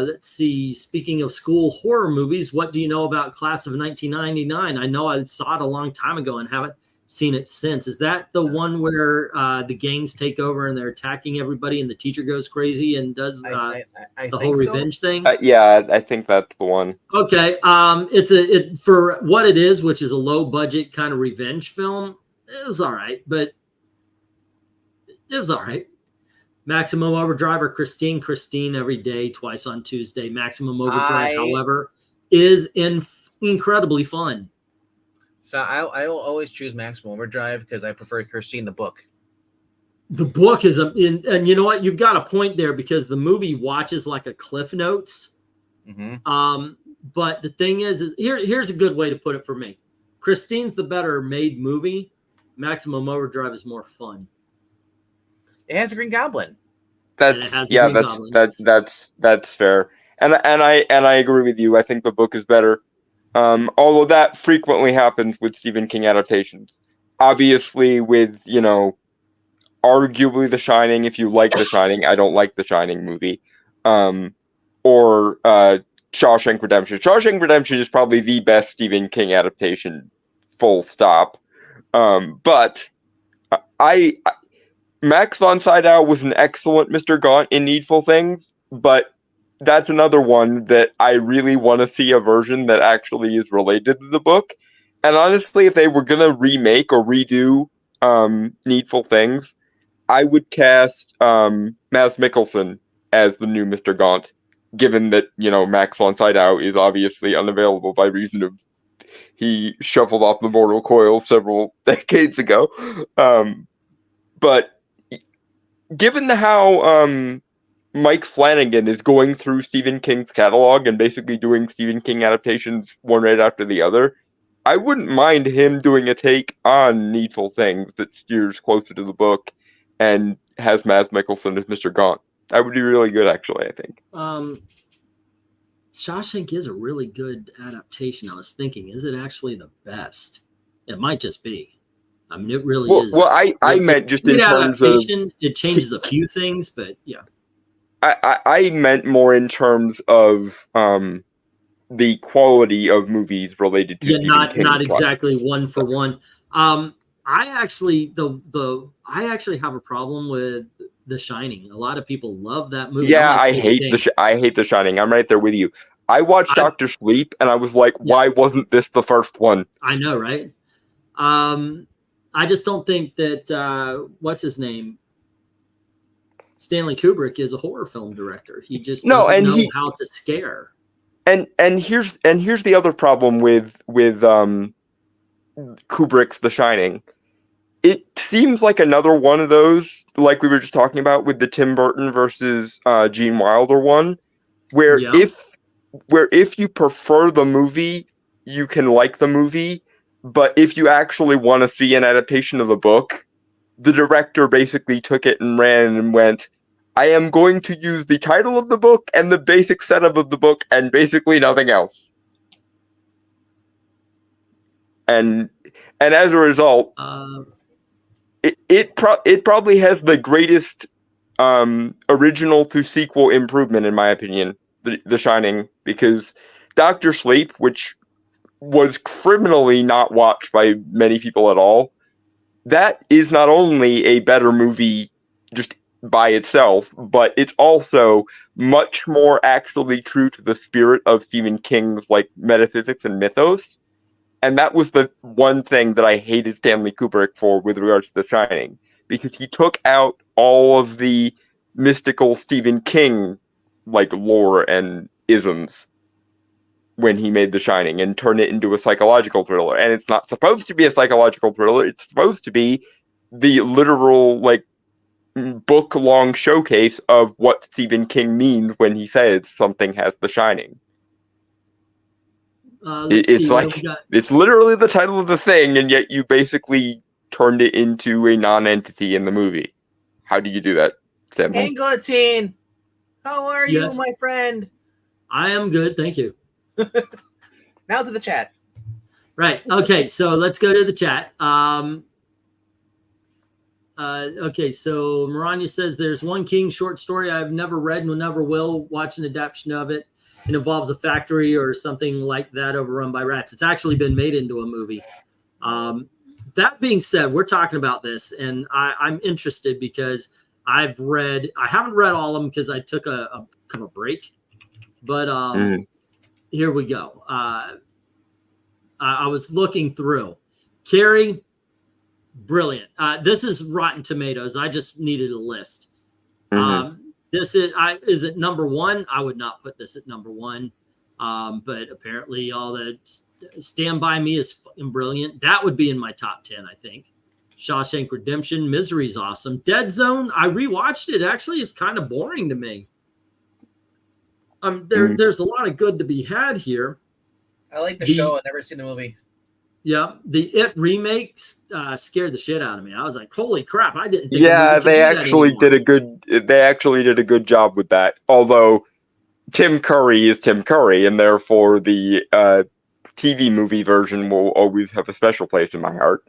Let's see. Speaking of school horror movies, what do you know about Class of 1999? I know I saw it a long time ago and haven't seen it since. Is that the one where the gangs take over and they're attacking everybody and the teacher goes crazy and does the whole revenge thing? Yeah, I think that's the one. Okay. It's for what it is, which is a low budget kind of revenge film. It was all right, but it was all right. Maximum Overdrive or Christine every day, twice on Tuesday. Maximum Overdrive, however, is incredibly fun. So I will always choose Maximum Overdrive because I prefer Christine the book. The book is and you know what? You've got a point there because the movie watches like a Cliff Notes. Mm-hmm. But the thing is here's a good way to put it for me. Christine's the better made movie. Maximum Overdrive is more fun. It has a Green Goblin. That's fair. And I agree with you. I think the book is better. Although that frequently happens with Stephen King adaptations. Obviously, with, you know, arguably The Shining, if you like The Shining, I don't like The Shining movie. Or Shawshank Redemption. Shawshank Redemption is probably the best Stephen King adaptation, full stop. But Max von Sydow was an excellent Mr. Gaunt in Needful Things, but that's another one that I really want to see a version that actually is related to the book. And honestly, if they were going to remake or redo Needful Things, I would cast Mads Mikkelsen as the new Mr. Gaunt, given that, you know, Max von Sydow is obviously unavailable by reason of he shuffled off the mortal coil several decades ago. But given how Mike Flanagan is going through Stephen King's catalog and basically doing Stephen King adaptations one right after the other, I wouldn't mind him doing a take on Needful Things that steers closer to the book and has Mads Mikkelsen as Mr. Gaunt. That would be really good, actually, I think. Shawshank is a really good adaptation. I was thinking, is it actually the best? It might just be. I mean, it really is. Well, I meant just in terms of... It changes a few things, but yeah. I meant more in terms of the quality of movies related to not exactly one for one. I actually have a problem with The Shining. A lot of people love that movie. Yeah, I hate The Shining. I'm right there with you. I watched Dr. Sleep and I was like, why wasn't this the first one? I know, right? I just don't think that what's his name? Stanley Kubrick is a horror film director. He just doesn't know how to scare. And here's the other problem with Kubrick's The Shining. It seems like another one of those, like we were just talking about with the Tim Burton versus Gene Wilder one, where if you prefer the movie, you can like the movie, but if you actually want to see an adaptation of the book, the director basically took it and ran and went, I am going to use the title of the book and the basic setup of the book and basically nothing else. And as a result, it probably has the greatest original to sequel improvement, in my opinion, The Shining, because Dr. Sleep, which was criminally not watched by many people at all, that is not only a better movie just by itself, but it's also much more actually true to the spirit of Stephen King's like metaphysics and mythos. And that was the one thing that I hated Stanley Kubrick for with regards to The Shining, because he took out all of the mystical Stephen King like lore and isms when he made The Shining and turned it into a psychological thriller. And it's not supposed to be a psychological thriller. It's supposed to be the literal like book-long showcase of what Stephen King means when he says something has The Shining. It's literally the title of the thing, and yet you basically turned it into a non-entity in the movie. How do you do that, Sam? Guillotine. How are you, my friend? I am good, thank you. Now to the chat. Right. Okay, so let's go to the chat. Okay, so Maranya says there's one King short story I've never read and never will watch an adaptation of it. It involves a factory or something like that overrun by rats. It's actually been made into a movie. That being said, we're talking about this, and I'm interested because I haven't read all of them because I took a kind of a break. But here we go. I was looking through. Carrie, brilliant. This is Rotten Tomatoes. I just needed a list. This is it number one? I would not put this at number one. But apparently all the Stand By Me is fucking brilliant. That would be in my top 10, I think. Shawshank Redemption, Misery's awesome. Dead Zone, I rewatched it. Actually, it's kind of boring to me. There's a lot of good to be had here. I like the show. I've never seen the movie. Yeah, the It remake scared the shit out of me. I was like, "Holy crap!" I didn't think. Yeah, they actually did a good. They actually did a good job with that. Although Tim Curry is Tim Curry, and therefore the TV movie version will always have a special place in my heart.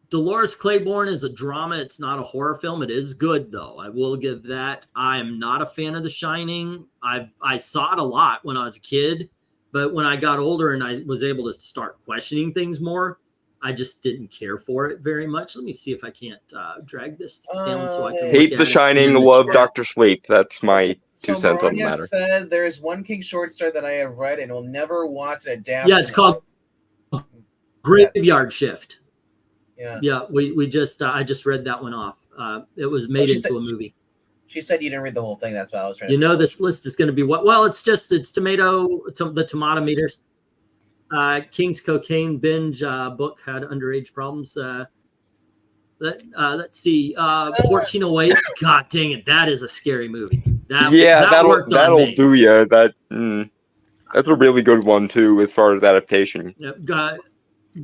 Dolores Claiborne is a drama. It's not a horror film. It is good, though. I will give that. I am not a fan of The Shining. I saw it a lot when I was a kid, but when I got older and I was able to start questioning things more, I just didn't care for it very much. Let me see if I can't drag this down so I can hate The Shining, love Dr. Sleep. That's my 2 cents on the matter. Said there is one King short story that I have read and will never watch an adaptation. Yeah, it's called Graveyard Shift. Yeah. We just I just read that one off. It was made into a movie. She said you didn't read the whole thing. That's why I was trying. This list is going to be what? Well, it's the tomato meters. King's Cocaine Binge book had underage problems. Let's see. 1408. God dang it, that is a scary movie. That'll do you. That's a really good one too, as far as adaptation. Yep.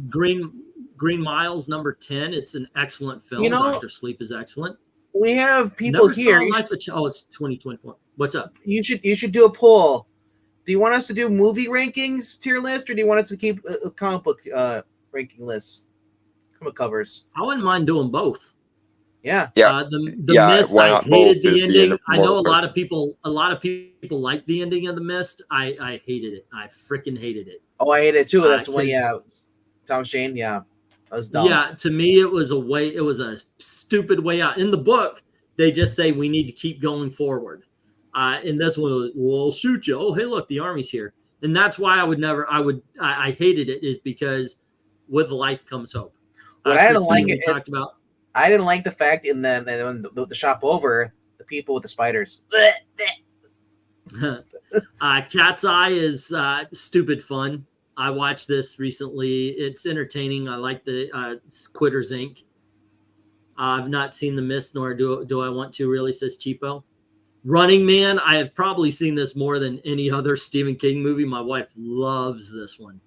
Green Miles, number 10. It's an excellent film. Dr. Sleep is excellent. We have people here. It's 2024. What's up? You should do a poll. Do you want us to do movie rankings tier list, or do you want us to keep a comic book ranking list? Comic covers. I wouldn't mind doing both. Yeah. The Mist. I hated the ending. I know a lot of people like the ending of The Mist. I hated it. I freaking hated it. Oh, I hated it too. That's when Thomas Jane. Yeah. That was dumb. Yeah, to me, it was a stupid way out. In the book, they just say we need to keep going forward. In this one, we'll shoot you. Oh, hey, look, the army's here. And that's why I hated it, is because with life comes hope. What I didn't like I didn't like the fact in the shop over, the people with the spiders. Cat's Eye is stupid fun. I watched this recently. It's entertaining. I like the Quitters Inc. I've not seen The Mist, nor do I want to, really, says Cheapo. Running Man, I have probably seen this more than any other Stephen King movie. My wife loves this one.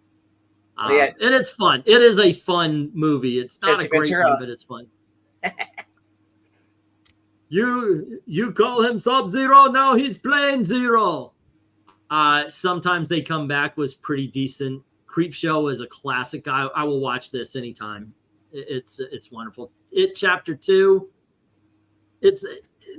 And it's fun. It is a fun movie. It's not a great one, but it's fun. You call him Sub-Zero, now he's playing Zero. Sometimes They Come Back was pretty decent. Creepshow is a classic. I will watch this anytime. It's wonderful. It Chapter 2. It's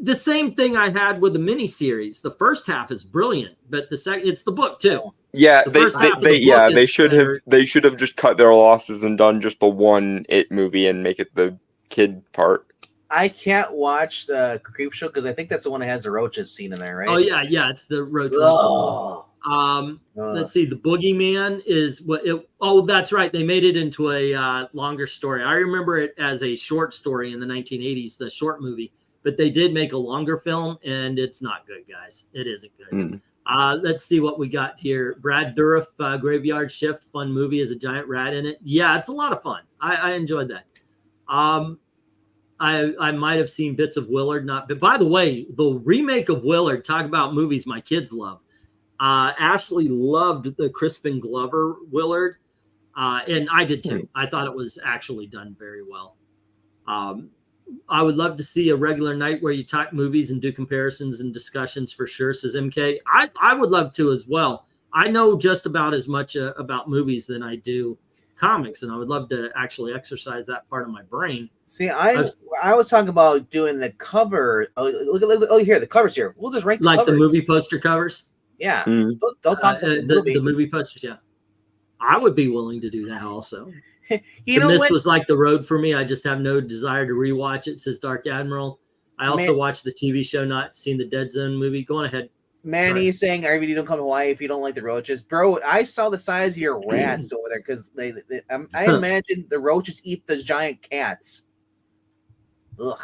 the same thing I had with the miniseries. The first half is brilliant, but the second, it's the book too. Yeah, they should have just cut their losses and done just the one It movie and make it the kid part. I can't watch the Creepshow because I think that's the one that has the roaches scene in there, right? Oh yeah, it's the roach. Let's see, the Boogeyman is what it. Oh, that's right. They made it into a longer story. I remember it as a short story in the 1980s, the short movie. But they did make a longer film, and it's not good, guys. It isn't good. Let's see what we got here. Brad Dourif, Graveyard Shift, fun movie. Has a giant rat in it. Yeah, it's a lot of fun. I enjoyed that. I might have seen bits of Willard. But by the way, the remake of Willard, talk about movies my kids love. Ashley loved the Crispin Glover Willard, and I did too. I thought it was actually done very well. I would love to see a regular night where you talk movies and do comparisons and discussions for sure, says MK. I would love to as well. I know just about as much about movies than I do comics, and I would love to actually exercise that part of my brain. See, I was talking about doing the cover. Oh, here, the covers here. We'll just rank the like covers. The movie poster covers. Yeah, don't talk about the movie posters. Yeah, I would be willing to do that also. You know, This was like the road for me. I just have no desire to rewatch it, says Dark Admiral. I also watched the TV show, not seen the Dead Zone movie. Go on ahead. Manny's saying, I really don't come to Hawaii if you don't like the roaches. Bro, I saw the size of your rats over there because I imagine the roaches eat those giant cats. Ugh.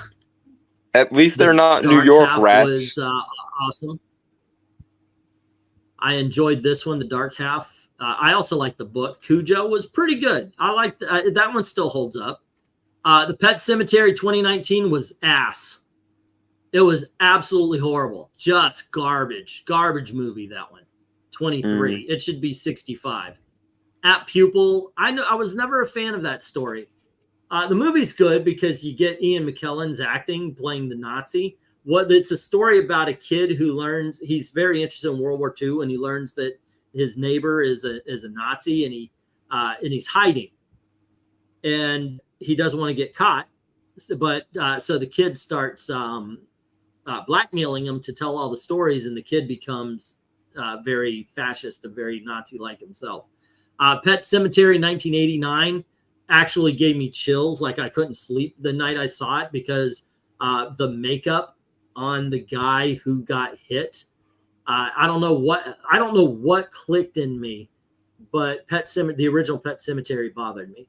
At least they're not New York rats. Was awesome. I enjoyed this one, the Dark Half. I also like the book. Cujo was pretty good. I like that one. Still holds up. The Pet Cemetery 2019 was ass. It was absolutely horrible. Just garbage movie. That one. 23. It should be 65. At Pupil. I was never a fan of that story. The movie's good because you get Ian McKellen's acting playing the Nazi. It's a story about a kid who learns he's very interested in World War II, and he learns that his neighbor is a Nazi, and he's hiding, and he doesn't want to get caught. But so the kid starts blackmailing him to tell all the stories, and the kid becomes very fascist and very Nazi-like himself. Pet Cemetery 1989 actually gave me chills. Like I couldn't sleep the night I saw it because the makeup on the guy who got hit. I don't know what clicked in me, but the original Pet Cemetery bothered me.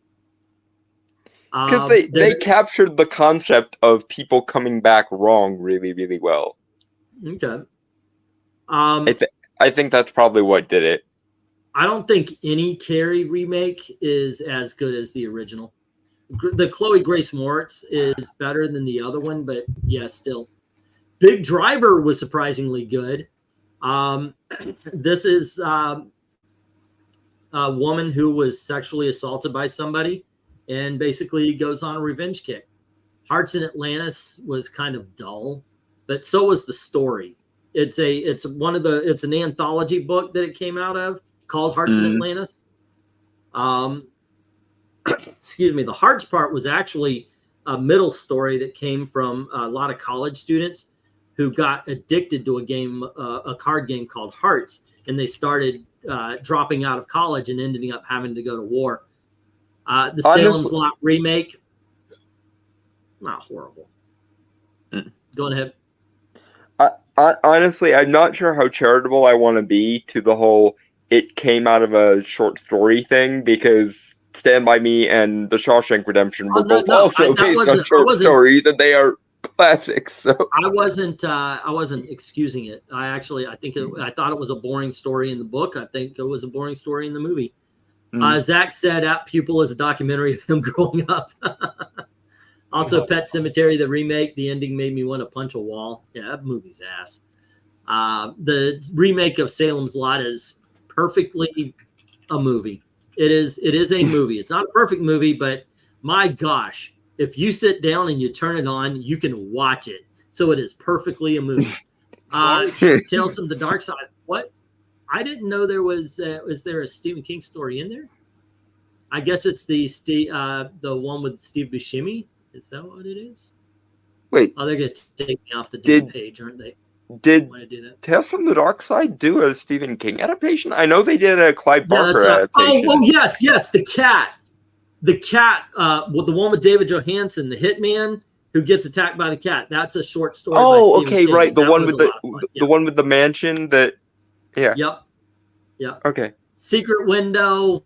Because they captured the concept of people coming back wrong really, really well. Okay. I think that's probably what did it. I don't think any Carrie remake is as good as the original. The Chloe Grace Moritz is better than the other one, but yeah, still. Big Driver was surprisingly good. This is a woman who was sexually assaulted by somebody and basically goes on a revenge kick. Hearts in Atlantis was kind of dull, but so was the story. It's an anthology book that it came out of called Hearts in Atlantis. Excuse me. The Hearts part was actually a middle story that came from a lot of college students who got addicted to a card game called Hearts, and they started dropping out of college and ending up having to go to war. The Salem's Lot remake, not horrible. Go ahead. Honestly, I'm not sure how charitable I want to be to the whole it came out of a short story thing, because Stand By Me and The Shawshank Redemption were both also based on short stories, and they are classics. So I wasn't excusing it. I thought it was a boring story in the book. I think it was a boring story in the movie. Zach said At Pupil is a documentary of him growing up. Also, Pet Cemetery, the remake, the ending made me want to punch a wall. Yeah, that movie's ass. The remake of Salem's Lot is perfectly a movie. It is a movie. It's not a perfect movie, but my gosh, if you sit down and you turn it on, you can watch it. So it is perfectly a movie. Tales from the Dark Side. What? I didn't know there was there a Stephen King story in there? I guess it's the one with Steve Buscemi. Is that what it is? Wait. Oh, they're going to take me off the damn page, aren't they? Did Tales from the Dark Side do a Stephen King adaptation? I know they did a Clive Barker adaptation. Oh, yes, the cat. The cat, with the one with David Johansen, the hitman who gets attacked by the cat. That's a short story. Oh, by Stephen King. Right. The one with the mansion that. Yeah. Yep. Okay. Secret Window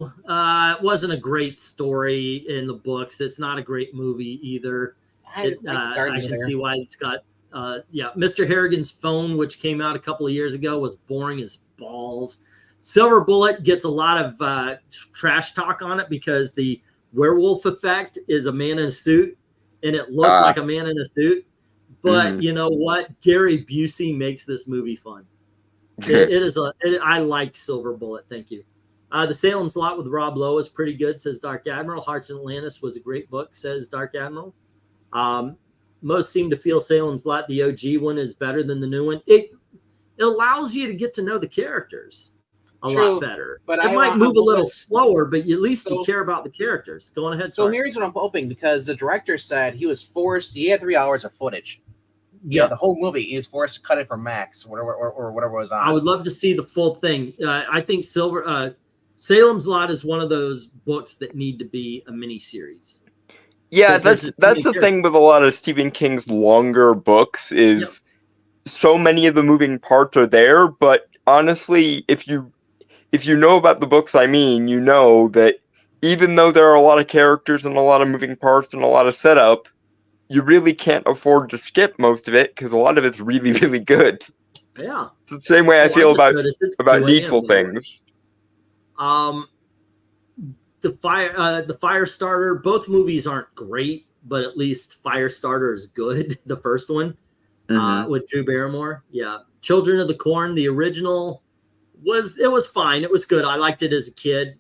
wasn't a great story in the books. It's not a great movie either. I can see why it's got. Mr. Harrigan's Phone, which came out a couple of years ago, was boring as balls. Silver Bullet gets a lot of trash talk on it because the werewolf effect is a man in a suit, and it looks like a man in a suit. But you know what? Gary Busey makes this movie fun. I like Silver Bullet. Thank you. The Salem's Lot with Rob Lowe is pretty good, says Dark Admiral. Hearts in Atlantis was a great book, says Dark Admiral. most seem to feel Salem's Lot, the OG one, is better than the new one. It allows you to get to know the characters a lot better. But it might move a little slower, but at least you care about the characters. Go on ahead. So here's what I'm hoping, because the director said he was forced. He had 3 hours of footage. Yeah, the whole movie. He was forced to cut it from Max, whatever or whatever was on. I would love to see the full thing. I think Salem's Lot is one of those books that need to be a mini series. Yeah, that's the thing with a lot of Stephen King's longer books is so many of the moving parts are there, but honestly, if you know about the books, I mean, you know that even though there are a lot of characters and a lot of moving parts and a lot of setup, you really can't afford to skip most of it because a lot of it's really, really good. Yeah. It's the same way I feel about Needful Things. The Firestarter, both movies aren't great, but at least Firestarter is good. The first one with Drew Barrymore. Yeah. Children of the Corn, the original was fine. It was good. I liked it as a kid.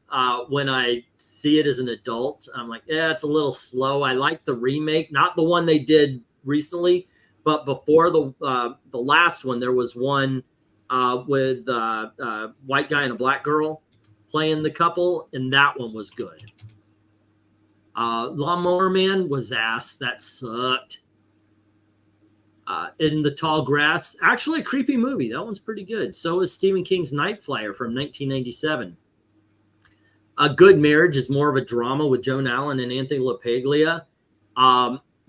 When I see it as an adult, I'm like, yeah, it's a little slow. I like the remake, not the one they did recently, but before the last one, there was one with a white guy and a black girl playing the couple, and that one was good. Lawnmower Man was ass. That sucked. In the Tall Grass, actually a creepy movie. That one's pretty good. So is Stephen King's Night Flyer from 1997. A Good Marriage is more of a drama with Joan Allen and Anthony LaPaglia.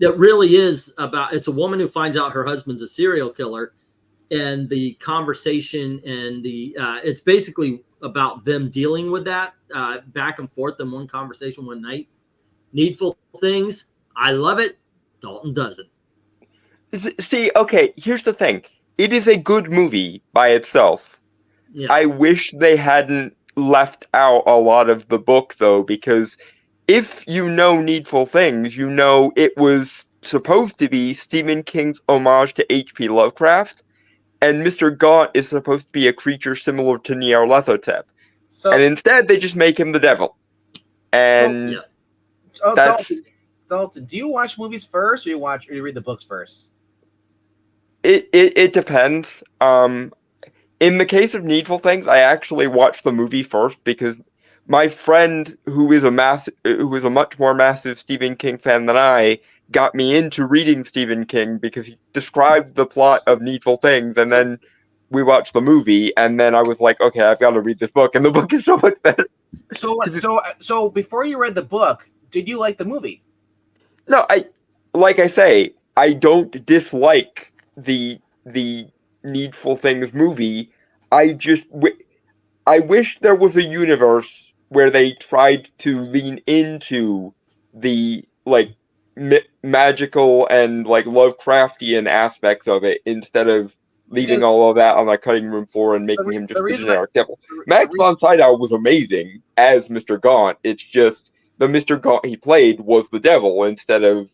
It really is about, it's a woman who finds out her husband's a serial killer, and the conversation and it's basically about them dealing with that back and forth in one conversation one night. Needful Things, I love it. Dalton doesn't. See, okay, here's the thing. It is a good movie by itself. Yeah. I wish they hadn't left out a lot of the book, though, because if you know Needful Things, you know it was supposed to be Stephen King's homage to H.P. Lovecraft, and Mr. Gaunt is supposed to be a creature similar to Nyarlathotep. And instead, they just make him the devil. And that's... Dalton, do you watch movies first, or you read the books first? It depends. In the case of Needful Things, I actually watched the movie first because my friend, who is a much more massive Stephen King fan than I, got me into reading Stephen King because he described the plot of Needful Things, and then we watched the movie, and then I was like, okay, I've got to read this book, and the book is so much better. So before you read the book, did you like the movie? No, like I say, I don't dislike the Needful Things movie. I wish there was a universe where they tried to lean into the magical and Lovecraftian aspects of it instead of leaving all of that on the cutting room floor and making him just a generic devil. Max von Sydow was amazing as Mr. Gaunt. It's just the Mr. Gaunt he played was the devil instead of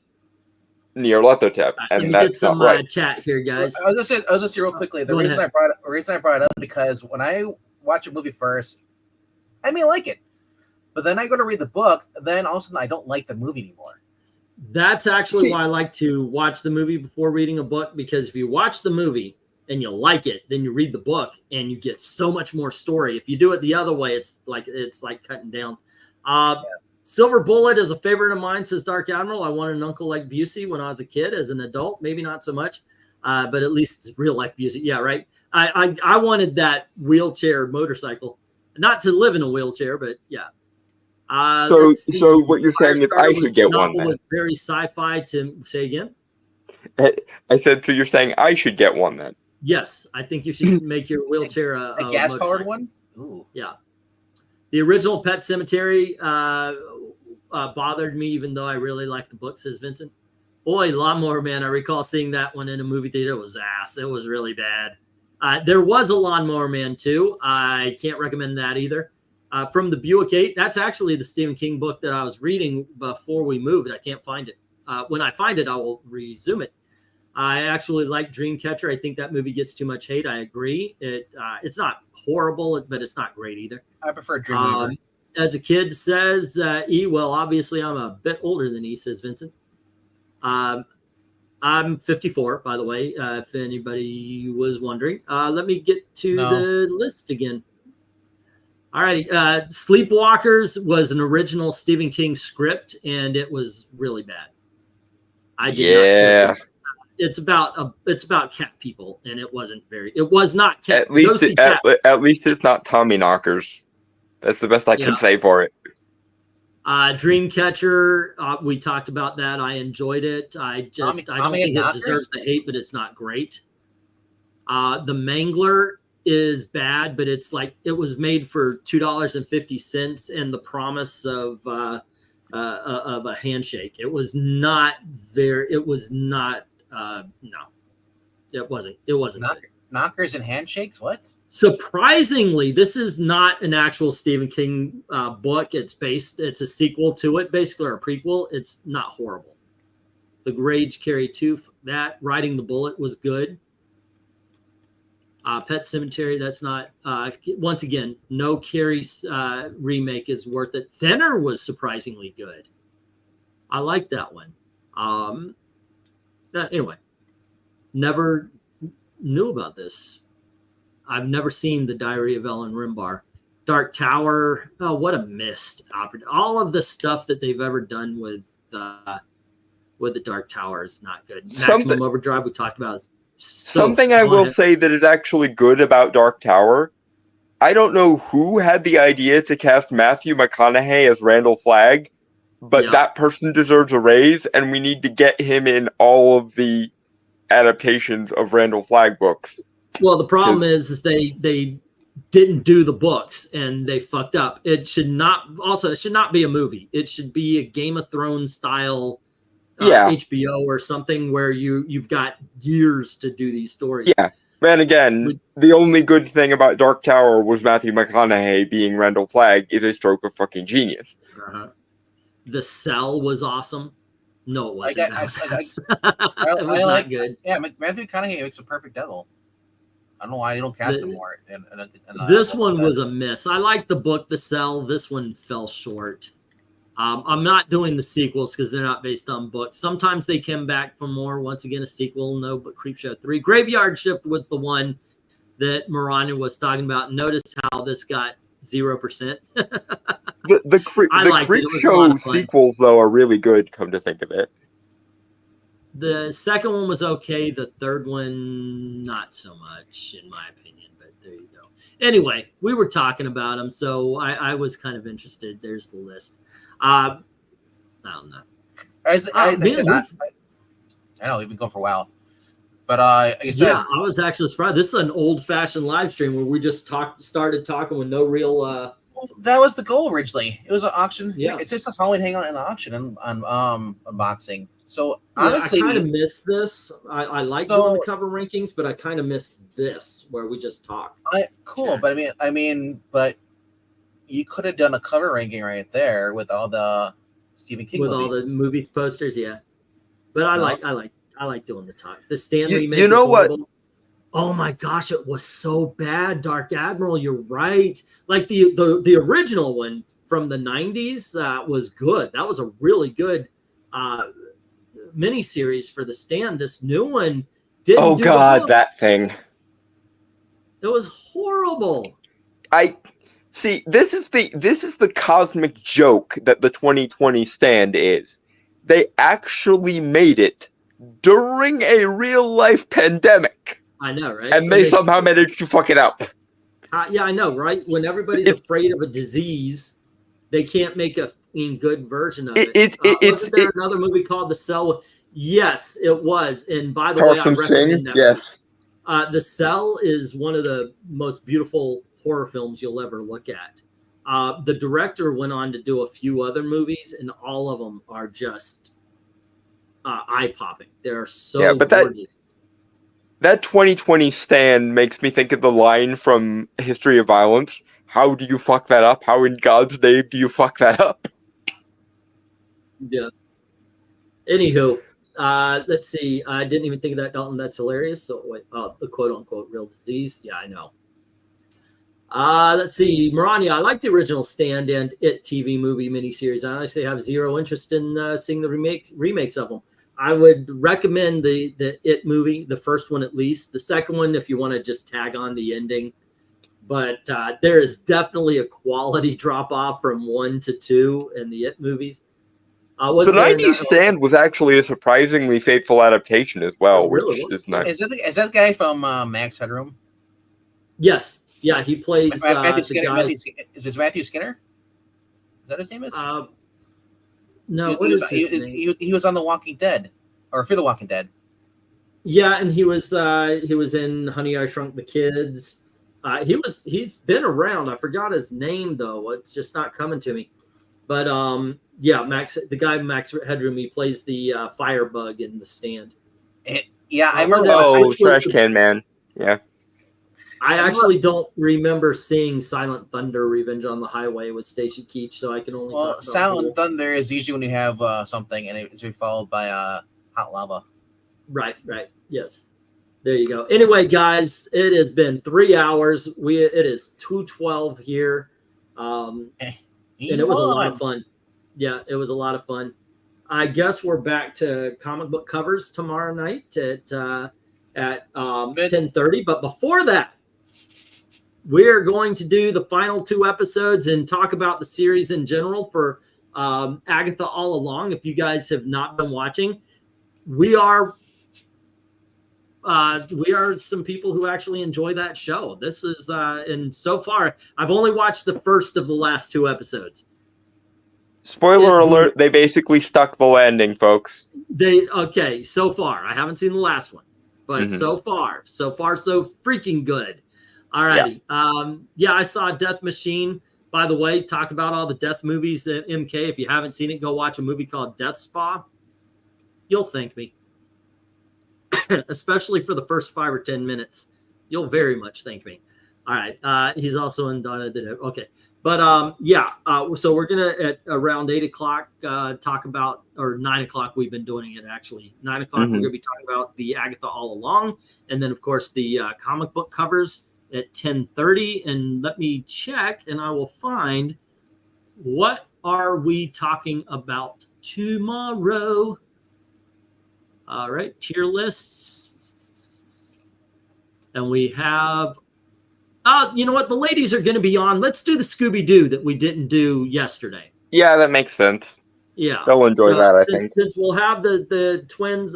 Nyarlathotep, and that's some not right. Chat here, guys. I was just say real quickly. The reason I brought it up because when I watch a movie first, I may like it, but then I go to read the book, then all of a sudden I don't like the movie anymore. That's actually why I like to watch the movie before reading a book, because if you watch the movie and you like it, then you read the book and you get so much more story. If you do it the other way, it's like cutting down. Silver Bullet is a favorite of mine, says Dark Admiral. I wanted an uncle like Busey when I was a kid. As an adult, maybe not so much, but at least it's real life Busey. Yeah, right. I wanted that wheelchair motorcycle, not to live in a wheelchair, but yeah. So what you're saying is I should get one. Was very sci-fi. To say again. I said, so you're saying I should get one then? Yes, I think you should make your wheelchair a gas-powered one. Ooh. Yeah. The original Pet Cemetery bothered me, even though I really like the book, says Vincent. Boy, Lawnmower Man, I recall seeing that one in a movie theater. It was ass. It was really bad. There was a Lawnmower Man too. I can't recommend that either. From the Buick 8, that's actually the Stephen King book that I was reading before we moved. I can't find it. When I find it, I will resume it. I actually like Dreamcatcher. I think that movie gets too much hate. I agree. It's not horrible, but it's not great either. I prefer Dreamweaver. As a kid, says E. Well, obviously, I'm a bit older than E, says Vincent. I'm 54, by the way, if anybody was wondering. Let me get to the list again. All right. Sleepwalkers was an original Stephen King script, and it was really bad. I did not care. It's about cat people, and it wasn't very. It was not cat. At least it's not Tommy Knockers. That's the best I can say for it. Dreamcatcher, we talked about that. I enjoyed it. I don't think it deserves the hate, but it's not great. The Mangler is bad, but it's like it was made for $2.50 and the promise of a handshake. It was not very. It was not. No, it wasn't. It wasn't. Knockers and handshakes. What? Surprisingly, this is not an actual Stephen King book. It's a sequel to it, basically, or a prequel. It's not horrible. The Rage Carry 2, that Riding the Bullet was good. Pet Cemetery, that's not. Once again, no Carrie's remake is worth it. Thinner was surprisingly good. I like that one. Anyway, never knew about this. I've never seen The Diary of Ellen Rimbar. Dark Tower. Oh, what a missed opportunity. All of the stuff that they've ever done with the Dark Tower is not good. Maximum Overdrive we talked about is something I will say that is actually good about Dark Tower. I don't know who had the idea to cast Matthew McConaughey as Randall Flagg, but that person deserves a raise, and we need to get him in all of the adaptations of Randall Flagg books. Well, the problem is they didn't do the books and they fucked up. It should not be a movie. It should be a Game of Thrones style HBO or something where you've got years to do these stories. Yeah. And again, the only good thing about Dark Tower was Matthew McConaughey being Randall Flagg is a stroke of fucking genius. The Cell was awesome. No, it wasn't. It was not good. Yeah, Matthew McConaughey makes a perfect devil. I don't know why you don't cast him more. This one was a miss. I liked the book, The Cell. This one fell short. I'm not doing the sequels because they're not based on books. Sometimes they come back for more. Once again, a sequel, no, but Creepshow 3. Graveyard Shift was the one that MARANYA was talking about. Notice how this got 0%. The Creepshow sequels, though, are really good, come to think of it. The second one was okay. The third one, not so much, in my opinion. But there you go. Anyway, we were talking about them, so I was kind of interested. There's the list. I don't know. I know we've been going for a while, but like I said, I was actually surprised. This is an old-fashioned live stream where we just started talking with no real. Well, that was the goal originally. It was an auction. Yeah, it's just a Halloween hangout and auction and unboxing. So honestly, I kind of miss this. I like doing the cover rankings, but I kind of miss this where we just talk. Cool, but but you could have done a cover ranking right there with all the Stephen King with movies. all the movie posters, yeah. But I like doing the talk. The Stan remake. You know what? Oh my gosh, it was so bad. Dark Admiral, you're right. Like the original one from the 90s was good. That was a really good miniseries for the Stan. This new one didn't. Oh God, that thing. It was horrible. See, this is the cosmic joke that the 2020 Stand is. They actually made it during a real life pandemic. I know, right? And they somehow managed to fuck it up. Yeah, I know, right? When everybody's afraid of a disease, they can't make a good version of it. Wasn't there another movie called The Cell? Yes, it was. And by the way, I recommend that. Yes. The Cell is one of the most beautiful horror films you'll ever look at. The director went on to do a few other movies, and all of them are just eye-popping. They're so gorgeous. That 2020 Stand makes me think of the line from History of Violence. How do you fuck that up? How in God's name do you fuck that up? Yeah. Anywho, let's see. I didn't even think of that, Dalton. That's hilarious. So wait, the quote-unquote real disease. Yeah, I know. Let's see. MARANYA, I like the original Stand and It TV movie miniseries. I honestly have zero interest in seeing the remakes of them. I would recommend the It movie, the first one at least. The second one, if you want to just tag on the ending. But there is definitely a quality drop off from 1 to 2 in the It movies. The 90s Stand was actually a surprisingly faithful adaptation as well, which is nice. Is that the guy from Max Headroom? Yes. Yeah, he plays Matthew Skinner. Is it Matthew Skinner? Is that his name? No, he was on The Walking Dead, or Fear the Walking Dead. Yeah, and he was in Honey, I Shrunk the Kids. He's been around. I forgot his name though. It's just not coming to me. But yeah, the guy Max Headroom, he plays the firebug in The Stand. I remember. Trash Can Man. Yeah. I actually don't remember seeing Silent Thunder: Revenge on the Highway with Stacy Keach, so I can only talk about Silent Thunder is usually when you have something and it's followed by hot lava. Right. Yes. There you go. Anyway, guys, it has been 3 hours. It is 2:12 here. And it was a lot of fun. Yeah, it was a lot of fun. I guess we're back to comic book covers tomorrow night at 10:30. But before that, we're going to do the final 2 episodes and talk about the series in general for Agatha All Along. If you guys have not been watching, we are some people who actually enjoy that show. This is and so far I've only watched the first of the last 2 eepisodes. Spoiler alert, they basically stuck the landing, folks. So far. I haven't seen the last one. But so far so freaking good. All righty. Yeah. I saw Death Machine. By the way, talk about all the death movies at MK. If you haven't seen it, go watch a movie called Death Spa. You'll thank me. Especially for the first 5 or 10 minutes. You'll very much thank me. All right. He's also in Donna. Okay. But yeah, so we're going to at around 8 o'clock talk about, or 9 o'clock, we've been doing it actually. 9 o'clock, we're going to be talking about the Agatha All Along. And then, of course, the comic book covers at 10:30. And let me check and I will find what are we talking about tomorrow. All right, tier lists. And we have, you know what? The ladies are going to be on. Let's do the Scooby-Doo that we didn't do yesterday. Yeah, that makes sense. Yeah. They'll enjoy that, I think. Since we'll have the twins,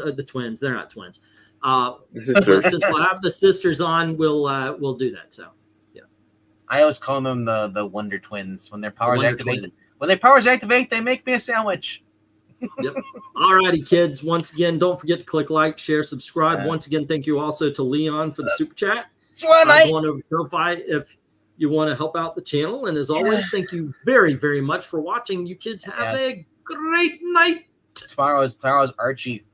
they're not twins. Since we'll have the sisters on, we'll do that. So, yeah. I always call them the Wonder Twins. When their powers activate, they make me a sandwich. Yep. All righty, kids. Once again, don't forget to click like, share, subscribe. Once again, thank you also to Leon for the super chat. I want to verify if you want to help out the channel. And as always, thank you very, very much for watching. You kids have a great night. Tomorrow's Archie